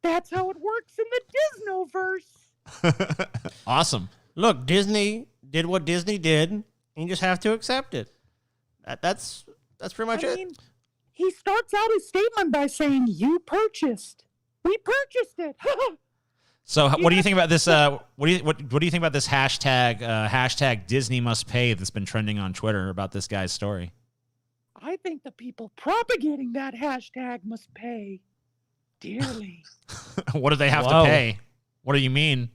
That's how it works in the Disnoverse. Awesome. Look, Disney did what Disney did, and you just have to accept it. That's pretty much it. Mean, he starts out his statement by saying, "You purchased. We purchased it." So, what do you think about this? What do you think about this hashtag Disney must pay that's been trending on Twitter about this guy's story? I think the people propagating that hashtag must pay dearly. What do they have to pay? What do you mean?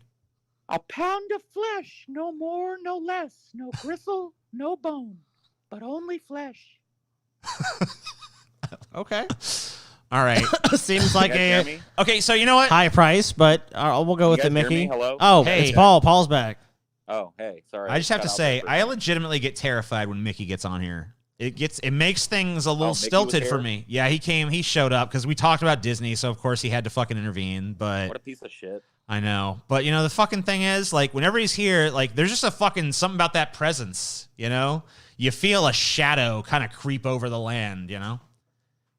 A pound of flesh, no more, no less, no gristle, no bone, but only flesh. Okay. All right. Seems like a okay. So you know what? High price, but we'll go with it, Mickey. Hello? Oh, hey. it's Paul. Paul's back. Oh, hey, sorry. I just have to say, I legitimately get terrified when Mickey gets on here. It makes things a little stilted for me. Yeah, he showed up because we talked about Disney, so of course he had to fucking intervene. But what a piece of shit. I know, but you know the fucking thing is, like, whenever he's here, like, there's just a fucking something about that presence. You know, you feel a shadow kind of creep over the land. You know.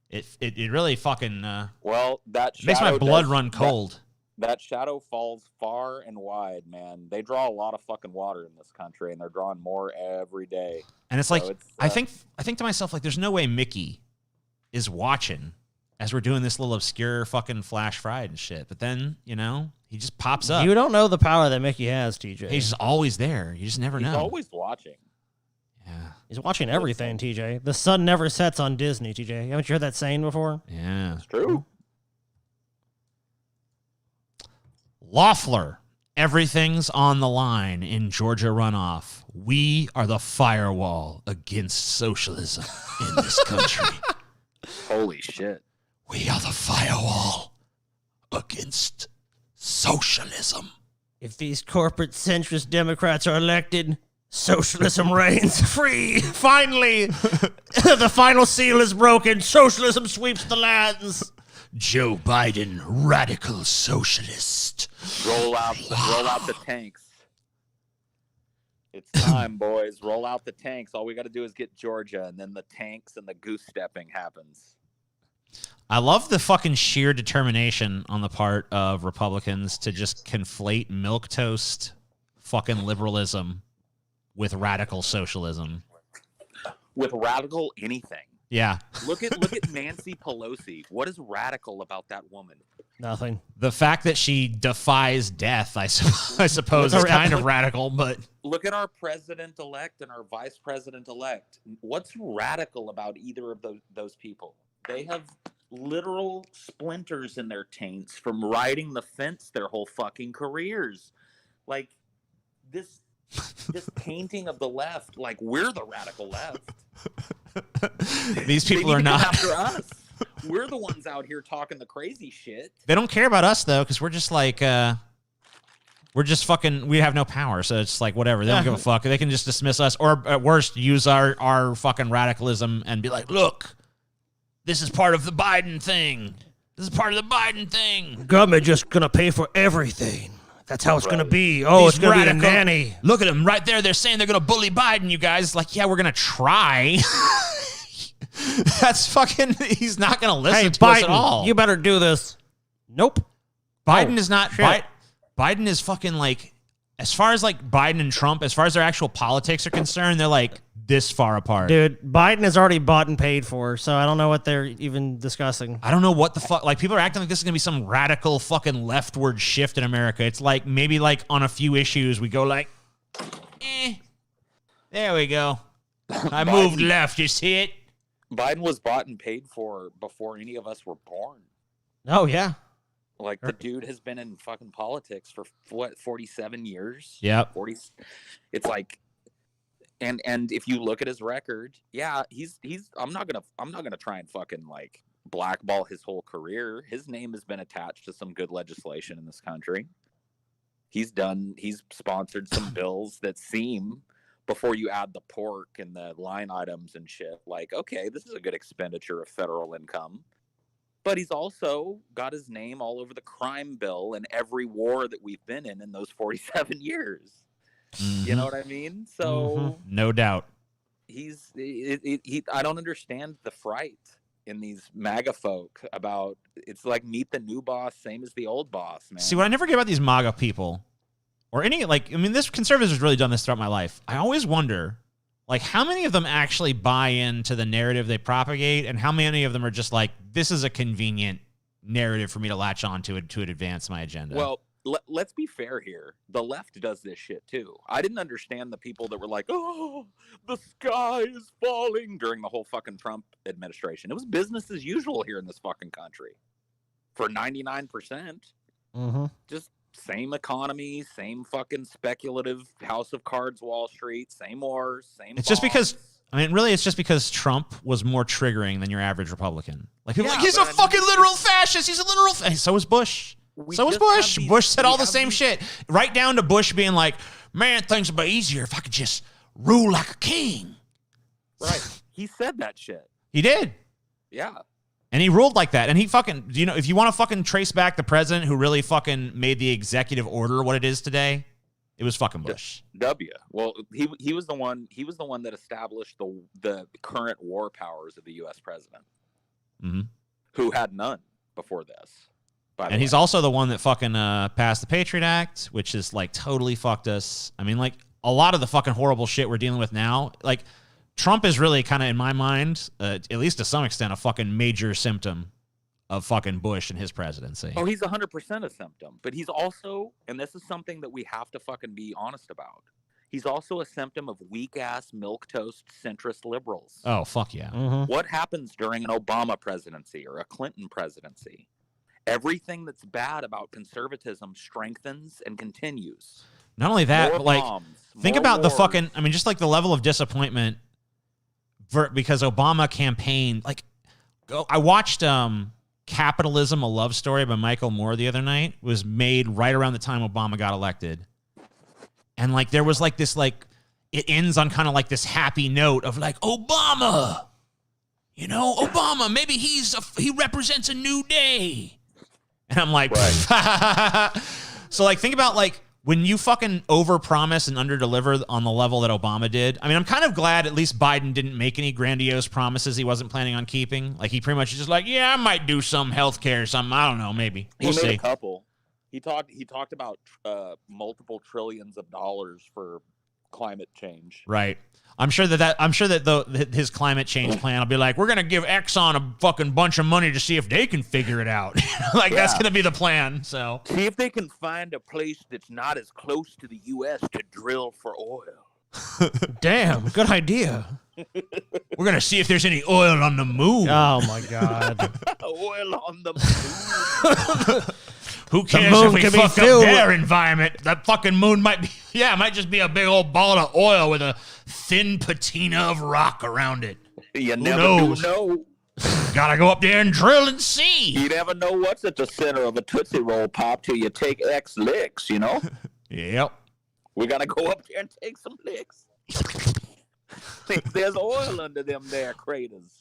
It really fucking well, that makes my blood run cold. That shadow falls far and wide, man. They draw a lot of fucking water in this country, and they're drawing more every day. And it's like, I think to myself, like, there's no way Mickey is watching as we're doing this little obscure fucking flash fried and shit. But then, you know, he just pops up. You don't know the power that Mickey has, TJ. He's just always there. You just never know. He's always watching. Yeah. He's watching everything, TJ. The sun never sets on Disney, TJ. Haven't you heard that saying before? Yeah. It's true. Loeffler. Everything's on the line in Georgia runoff. We are the firewall against socialism in this country. Holy shit. We are the firewall against socialism. If these corporate centrist Democrats are elected, socialism reigns free. Finally, the final seal is broken. Socialism sweeps the lands. Joe Biden, radical socialist. Roll out the tanks. It's time, boys. Roll out the tanks. All we got to do is get Georgia, and then the tanks and the goose stepping happens. I love the fucking sheer determination on the part of Republicans to just conflate milquetoast fucking liberalism with radical socialism. With radical anything. Yeah. Look at Nancy Pelosi. What is radical about that woman? Nothing. The fact that she defies death, I suppose, is kind of radical, but... Look at our president-elect and our vice president-elect. What's radical about either of those people? They have literal splinters in their taints from riding the fence their whole fucking careers. Like, this painting of the left, like, we're the radical left. These people are not after us. We're the ones out here talking the crazy shit. They don't care about us though, because we're just like we're just fucking. We have no power, so it's like whatever. They don't give a fuck. They can just dismiss us, or at worst, use our fucking radicalism and be like, "Look, this is part of the Biden thing. This is part of the Biden thing. Government just gonna pay for everything. That's how it's gonna be. Oh, These it's gonna radical, be the nanny. Look at them right there. They're saying they're gonna bully Biden. You guys, like, yeah, we're gonna try." That's fucking. He's not gonna listen to us at all. You better do this. Nope. Biden is not. Biden is fucking like, as far as like Biden and Trump, as far as their actual politics are concerned, they're like this far apart. Dude, Biden is already bought and paid for, so I don't know what they're even discussing. I don't know what the fuck. Like, people are acting like this is gonna be some radical fucking leftward shift in America. It's like maybe like on a few issues we go like, there we go. I moved left. You see it? Biden was bought and paid for before any of us were born. Oh, yeah. Like, the dude has been in fucking politics for, what, 47 years? Yep. 40. It's like, And if you look at his record, yeah, he's I'm not gonna try and fucking like blackball his whole career. His name has been attached to some good legislation in this country. He's sponsored some bills that seem, before you add the pork and the line items and shit, like, okay, this is a good expenditure of federal income. But he's also got his name all over the crime bill in every war that we've been in those 47 years. You know what I mean? So no doubt. I don't understand the fright in these MAGA folk about, it's like meet the new boss, same as the old boss, man. See, what I never get about these MAGA people, or any, like, I mean, this conservatives has really done this throughout my life. I always wonder, like, how many of them actually buy into the narrative they propagate, and how many of them are just like, this is a convenient narrative for me to latch on to advance my agenda? Well, let's be fair here. The left does this shit too. I didn't understand the people that were like, oh, the sky is falling during the whole fucking Trump administration. It was business as usual here in this fucking country for 99%. Just same economy, same fucking speculative House of Cards, Wall Street, same wars, same. It's just because, I mean, really, it's just because Trump was more triggering than your average Republican. Like, people are like, he's a fucking literal fascist. He's a literal fascist. So was Bush. Bush said all the same shit. Right down to Bush being like, man, things would be easier if I could just rule like a king. Right. He said that shit. He did. Yeah. And he ruled like that. And he fucking, you know, if you want to fucking trace back the president who really fucking made the executive order what it is today, it was fucking Bush. Well, he was the one that established the current war powers of the U.S. president, who had none before this. And he's also the one that fucking passed the Patriot Act, which is like totally fucked us. I mean, like a lot of the fucking horrible shit we're dealing with now, like Trump is really kind of, in my mind, at least to some extent, a fucking major symptom of fucking Bush and his presidency. Oh, he's 100% a symptom, but he's also, and this is something that we have to fucking be honest about, he's also a symptom of weak-ass, milquetoast, centrist liberals. Oh, fuck yeah. What happens during an Obama presidency or a Clinton presidency? Everything that's bad about conservatism strengthens and continues. Not only that, More but like, bombs, think more about the wars. fucking, I mean, just like the level of disappointment because Obama campaigned. Like, I watched Capitalism, A Love Story by Michael Moore the other night. It was made right around the time Obama got elected. And like, there was like this, like, it ends on kind of like this happy note of like, Obama, you know, Obama, maybe he represents a new day. And I'm like, so like, think about like when you fucking overpromise and underdeliver on the level that Obama did. I mean, I'm kind of glad at least Biden didn't make any grandiose promises he wasn't planning on keeping. Like, he pretty much just like, yeah, I might do some healthcare or something. I don't know, maybe. We'll see. He made a couple. He talked about multiple trillions of dollars for climate change. Right. I'm sure that his climate change plan will be like, we're gonna give Exxon a fucking bunch of money to see if they can figure it out. Like, that's gonna be the plan. So see if they can find a place that's not as close to the U.S. to drill for oil. Damn, good idea. We're gonna see if there's any oil on the moon. Oh my god. Oil on the moon. Who cares if we fuck up their environment? That fucking moon might just be a big old ball of oil with a thin patina of rock around it. You Who never knows? do know. Gotta go up there and drill and see. You never know what's at the center of a Tootsie Roll Pop till you take X licks, you know? Yep. We gotta go up there and take some licks. There's oil under them there craters.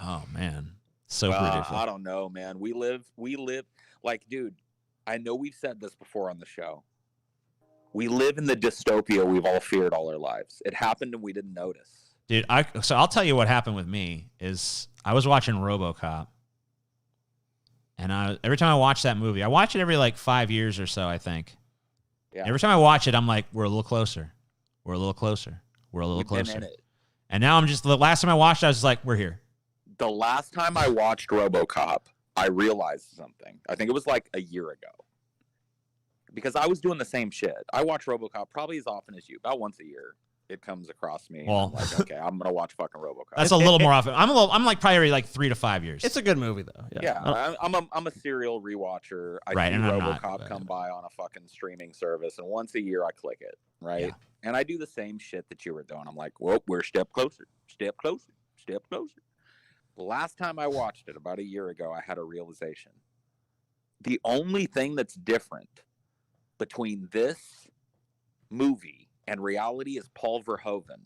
Oh, man. So ridiculous. I don't know, man. We live like, dude, I know we've said this before on the show. We live in the dystopia we've all feared all our lives. It happened and we didn't notice. Dude, so I'll tell you what happened with me is I was watching RoboCop. And every time I watch that movie, I watch it every like 5 years or so, I think. Yeah. Every time I watch it, I'm like, we're a little closer. We're a little closer. We're a little closer. Been in it. And now the last time I watched it, I was like, we're here. The last time I watched RoboCop, I realized something. I think it was like a year ago. Because I was doing the same shit. I watch RoboCop probably as often as you. About once a year, it comes across me. Well, I'm like, okay, I'm gonna watch fucking RoboCop. That's a little more often. I'm like probably like 3 to 5 years. It's a good movie though. Yeah, I'm a serial rewatcher. I see RoboCop come by on a fucking streaming service, and once a year I click it. Right. And I do the same shit that you were doing. I'm like, well, we're a step closer, step closer, step closer. The last time I watched it, about a year ago, I had a realization. The only thing that's different between this movie and reality is Paul Verhoeven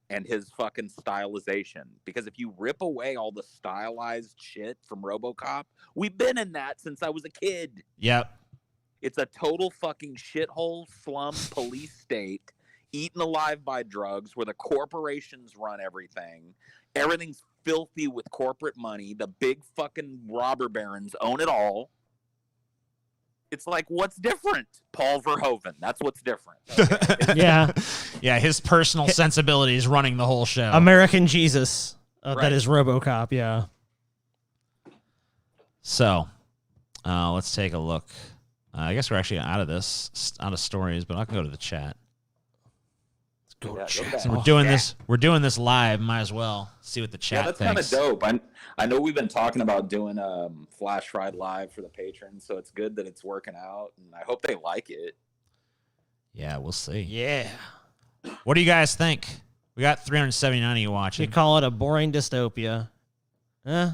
and his fucking stylization. Because if you rip away all the stylized shit from RoboCop, we've been in that since I was a kid. Yep. It's a total fucking shithole slum police state, eaten alive by drugs, where the corporations run everything. Everything's filthy with corporate money. The big fucking robber barons own it all. It's like, what's different? Paul Verhoeven. That's what's different. Okay? Yeah. Yeah, his personal sensibilities running the whole show. American Jesus. Right. That is RoboCop, yeah. So, let's take a look. I guess we're actually out of stories, but I can go to the chat. So we're doing this. We're doing this live. Might as well see what the chat that's thinks. kind of dope. I know we've been talking about doing Flash Fried live for the patrons, so it's good that it's working out, and I hope they like it. Yeah, we'll see. Yeah. What do you guys think? We got 379 of you watching. You call it a boring dystopia? I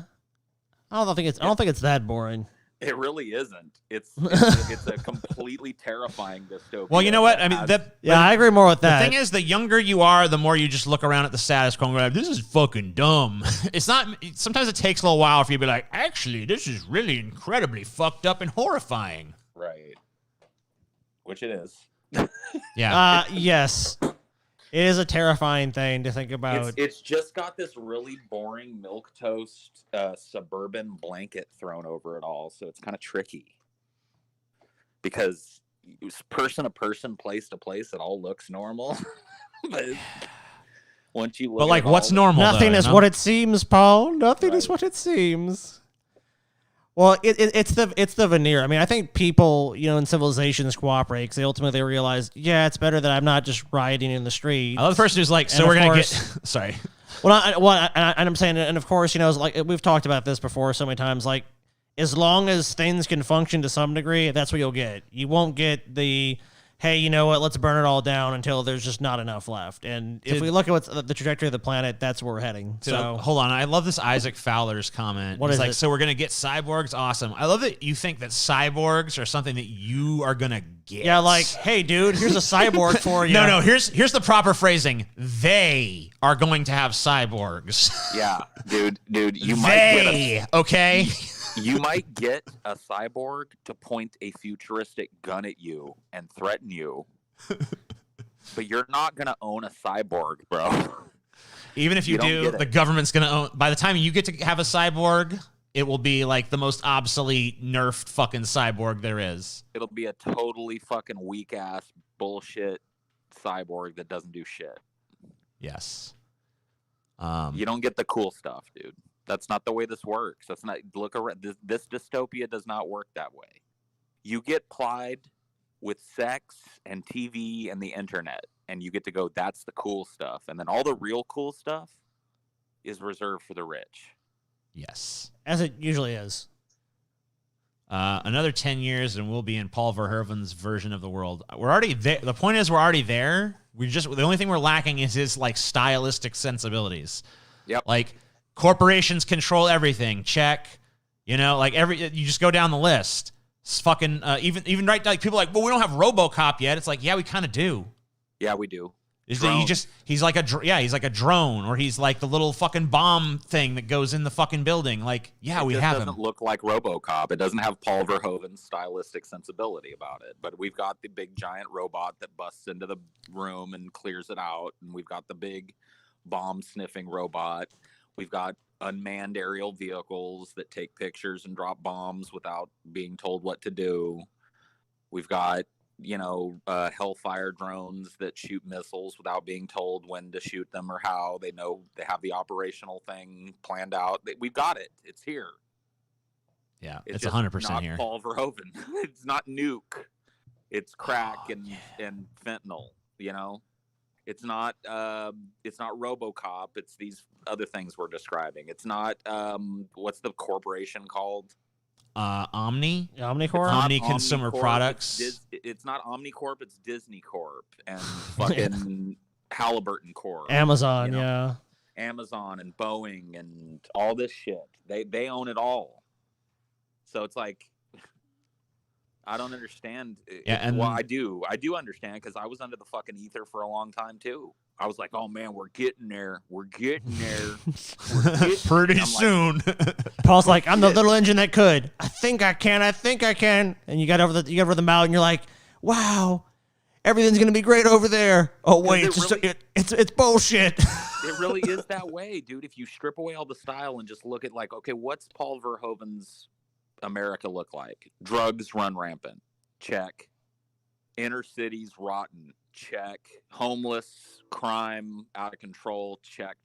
don't think it's that boring. It really isn't. It's a completely terrifying dystopia. Well, you know what? I mean, I agree more with that. The thing is, the younger you are, the more you just look around at the status quo and go, this is fucking dumb. It's not. Sometimes it takes a little while for you to be like, actually, this is really incredibly fucked up and horrifying. Right. Which it is. Yeah. Yes. It is a terrifying thing to think about. It's just got this really boring milquetoast suburban blanket thrown over it all, so it's kind of tricky. Because person to person, place to place, it all looks normal. But once you look, but like, what's normal? Nothing is what it seems, Paul. Nothing is what it seems. Well, it's the veneer. I mean, I think people, in civilizations cooperate because they ultimately realize, it's better that I'm not just rioting in the streets. I love the person who's like, so we're going to get... Sorry. I'm saying, and of course, it's like we've talked about this before so many times, like, as long as things can function to some degree, that's what you'll get. You won't get the, hey, you know what, let's burn it all down until there's just not enough left. And if we look at what's the trajectory of the planet, that's where we're heading. So hold on. I love this Isaac Fowler's comment. What He's is like, it? so we're going to get cyborgs? Awesome. I love that you think that cyborgs are something that you are going to get. Yeah, like, hey, dude, here's a cyborg for you. No, here's the proper phrasing. They are going to have cyborgs. Yeah, dude, you might okay? You might get a cyborg to point a futuristic gun at you and threaten you. But you're not going to own a cyborg, bro. Even if you do, the government's going to own... By the time you get to have a cyborg, it will be like the most obsolete, nerfed fucking cyborg there is. It'll be a totally fucking weak-ass bullshit cyborg that doesn't do shit. Yes. You don't get the cool stuff, dude. That's not the way this works. That's not... Look around. This dystopia does not work that way. You get plied with sex and TV and the internet, and you get to go, that's the cool stuff. And then all the real cool stuff is reserved for the rich. Yes. As it usually is. Another 10 years and we'll be in Paul Verhoeven's version of the world. We're already there. The point is we're already there. The only thing we're lacking is his like stylistic sensibilities. Yep. Like corporations control everything. Check. You just go down the list. It's fucking even right, like people are like, well, we don't have RoboCop yet. It's like, yeah, we kind of do. Yeah, we do. He's like a drone, or he's like the little fucking bomb thing that goes in the fucking building. Like, yeah, we have him. It doesn't look like RoboCop. It doesn't have Paul Verhoeven's stylistic sensibility about it. But we've got the big giant robot that busts into the room and clears it out, and we've got the big bomb sniffing robot. We've got unmanned aerial vehicles that take pictures and drop bombs without being told what to do. We've got, Hellfire drones that shoot missiles without being told when to shoot them or how. They know they have the operational thing planned out. We've got it. It's here. Yeah, it's 100% not here. Paul Verhoeven. It's not nuke. It's crack and fentanyl. It's not RoboCop. It's these other things we're describing. It's not what's the corporation called? Omni. Omnicorp? Omni Consumer Omnicorp, Products. It's not Omnicorp, it's Disney Corp and fucking Halliburton Corp. Amazon, you know? yeah. Amazon and Boeing and all this shit. They own it all. So it's like, I don't understand. Yeah, and well, I do understand because I was under the fucking ether for a long time too. I was like, oh man, we're getting there. We're getting there. Pretty I'm soon. Paul's like, I'm the little engine that could. I think I can. And you got over the mountain. You're like, wow, everything's gonna be great over there. Oh wait, it's bullshit. It really is that way, dude. If you strip away all the style and just look at like, okay, what's Paul Verhoeven's America look like? Drugs run rampant. Check. Inner cities rotten. Check. Homeless, crime out of control. Check.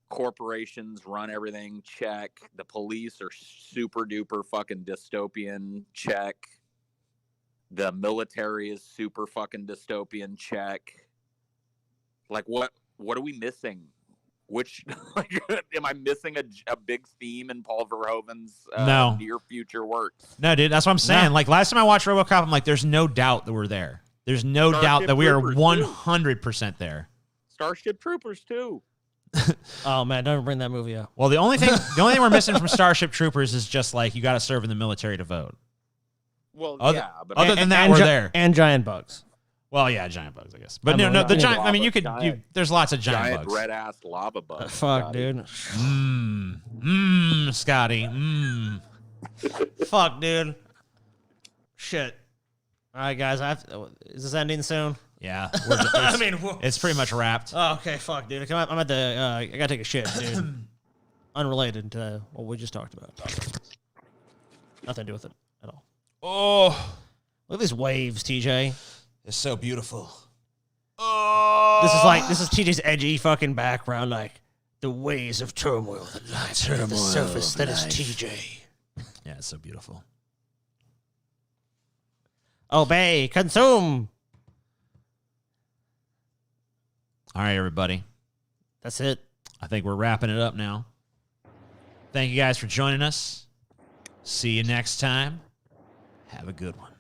Corporations run everything. Check. The police are super duper fucking dystopian. Check. The military is super fucking dystopian. Check. Like what are we missing? Which am I missing a big theme in Paul Verhoeven's No. near future works? No, dude, that's what I'm saying. No. Like last time I watched RoboCop, I'm like, there's no doubt that we're there. There's no doubt that we are 100% there. Starship Troopers too. Oh man, don't bring that movie up. Well, the only thing we're missing from Starship Troopers is just like you got to serve in the military to vote. Well, Other but than that, we're there. And giant bugs. Well, yeah, giant bugs, I guess. But I mean, the I giant. mean, I mean, you could. There's lots of giant bugs. red ass lava bugs. Fuck, dude. Scotty. Fuck, dude. Shit. All right, guys. Is this ending soon? Yeah. I mean, it's pretty much wrapped. Oh, okay, fuck, dude. I'm at the. I gotta take a shit, dude. Unrelated to what we just talked about. Nothing to do with it at all. Oh, look at these waves, TJ. It's so beautiful. This is TJ's edgy fucking background, like the waves of turmoil that lies at the surface. That is TJ. Yeah, it's so beautiful. Obey, consume. All right, everybody. That's it. I think we're wrapping it up now. Thank you guys for joining us. See you next time. Have a good one.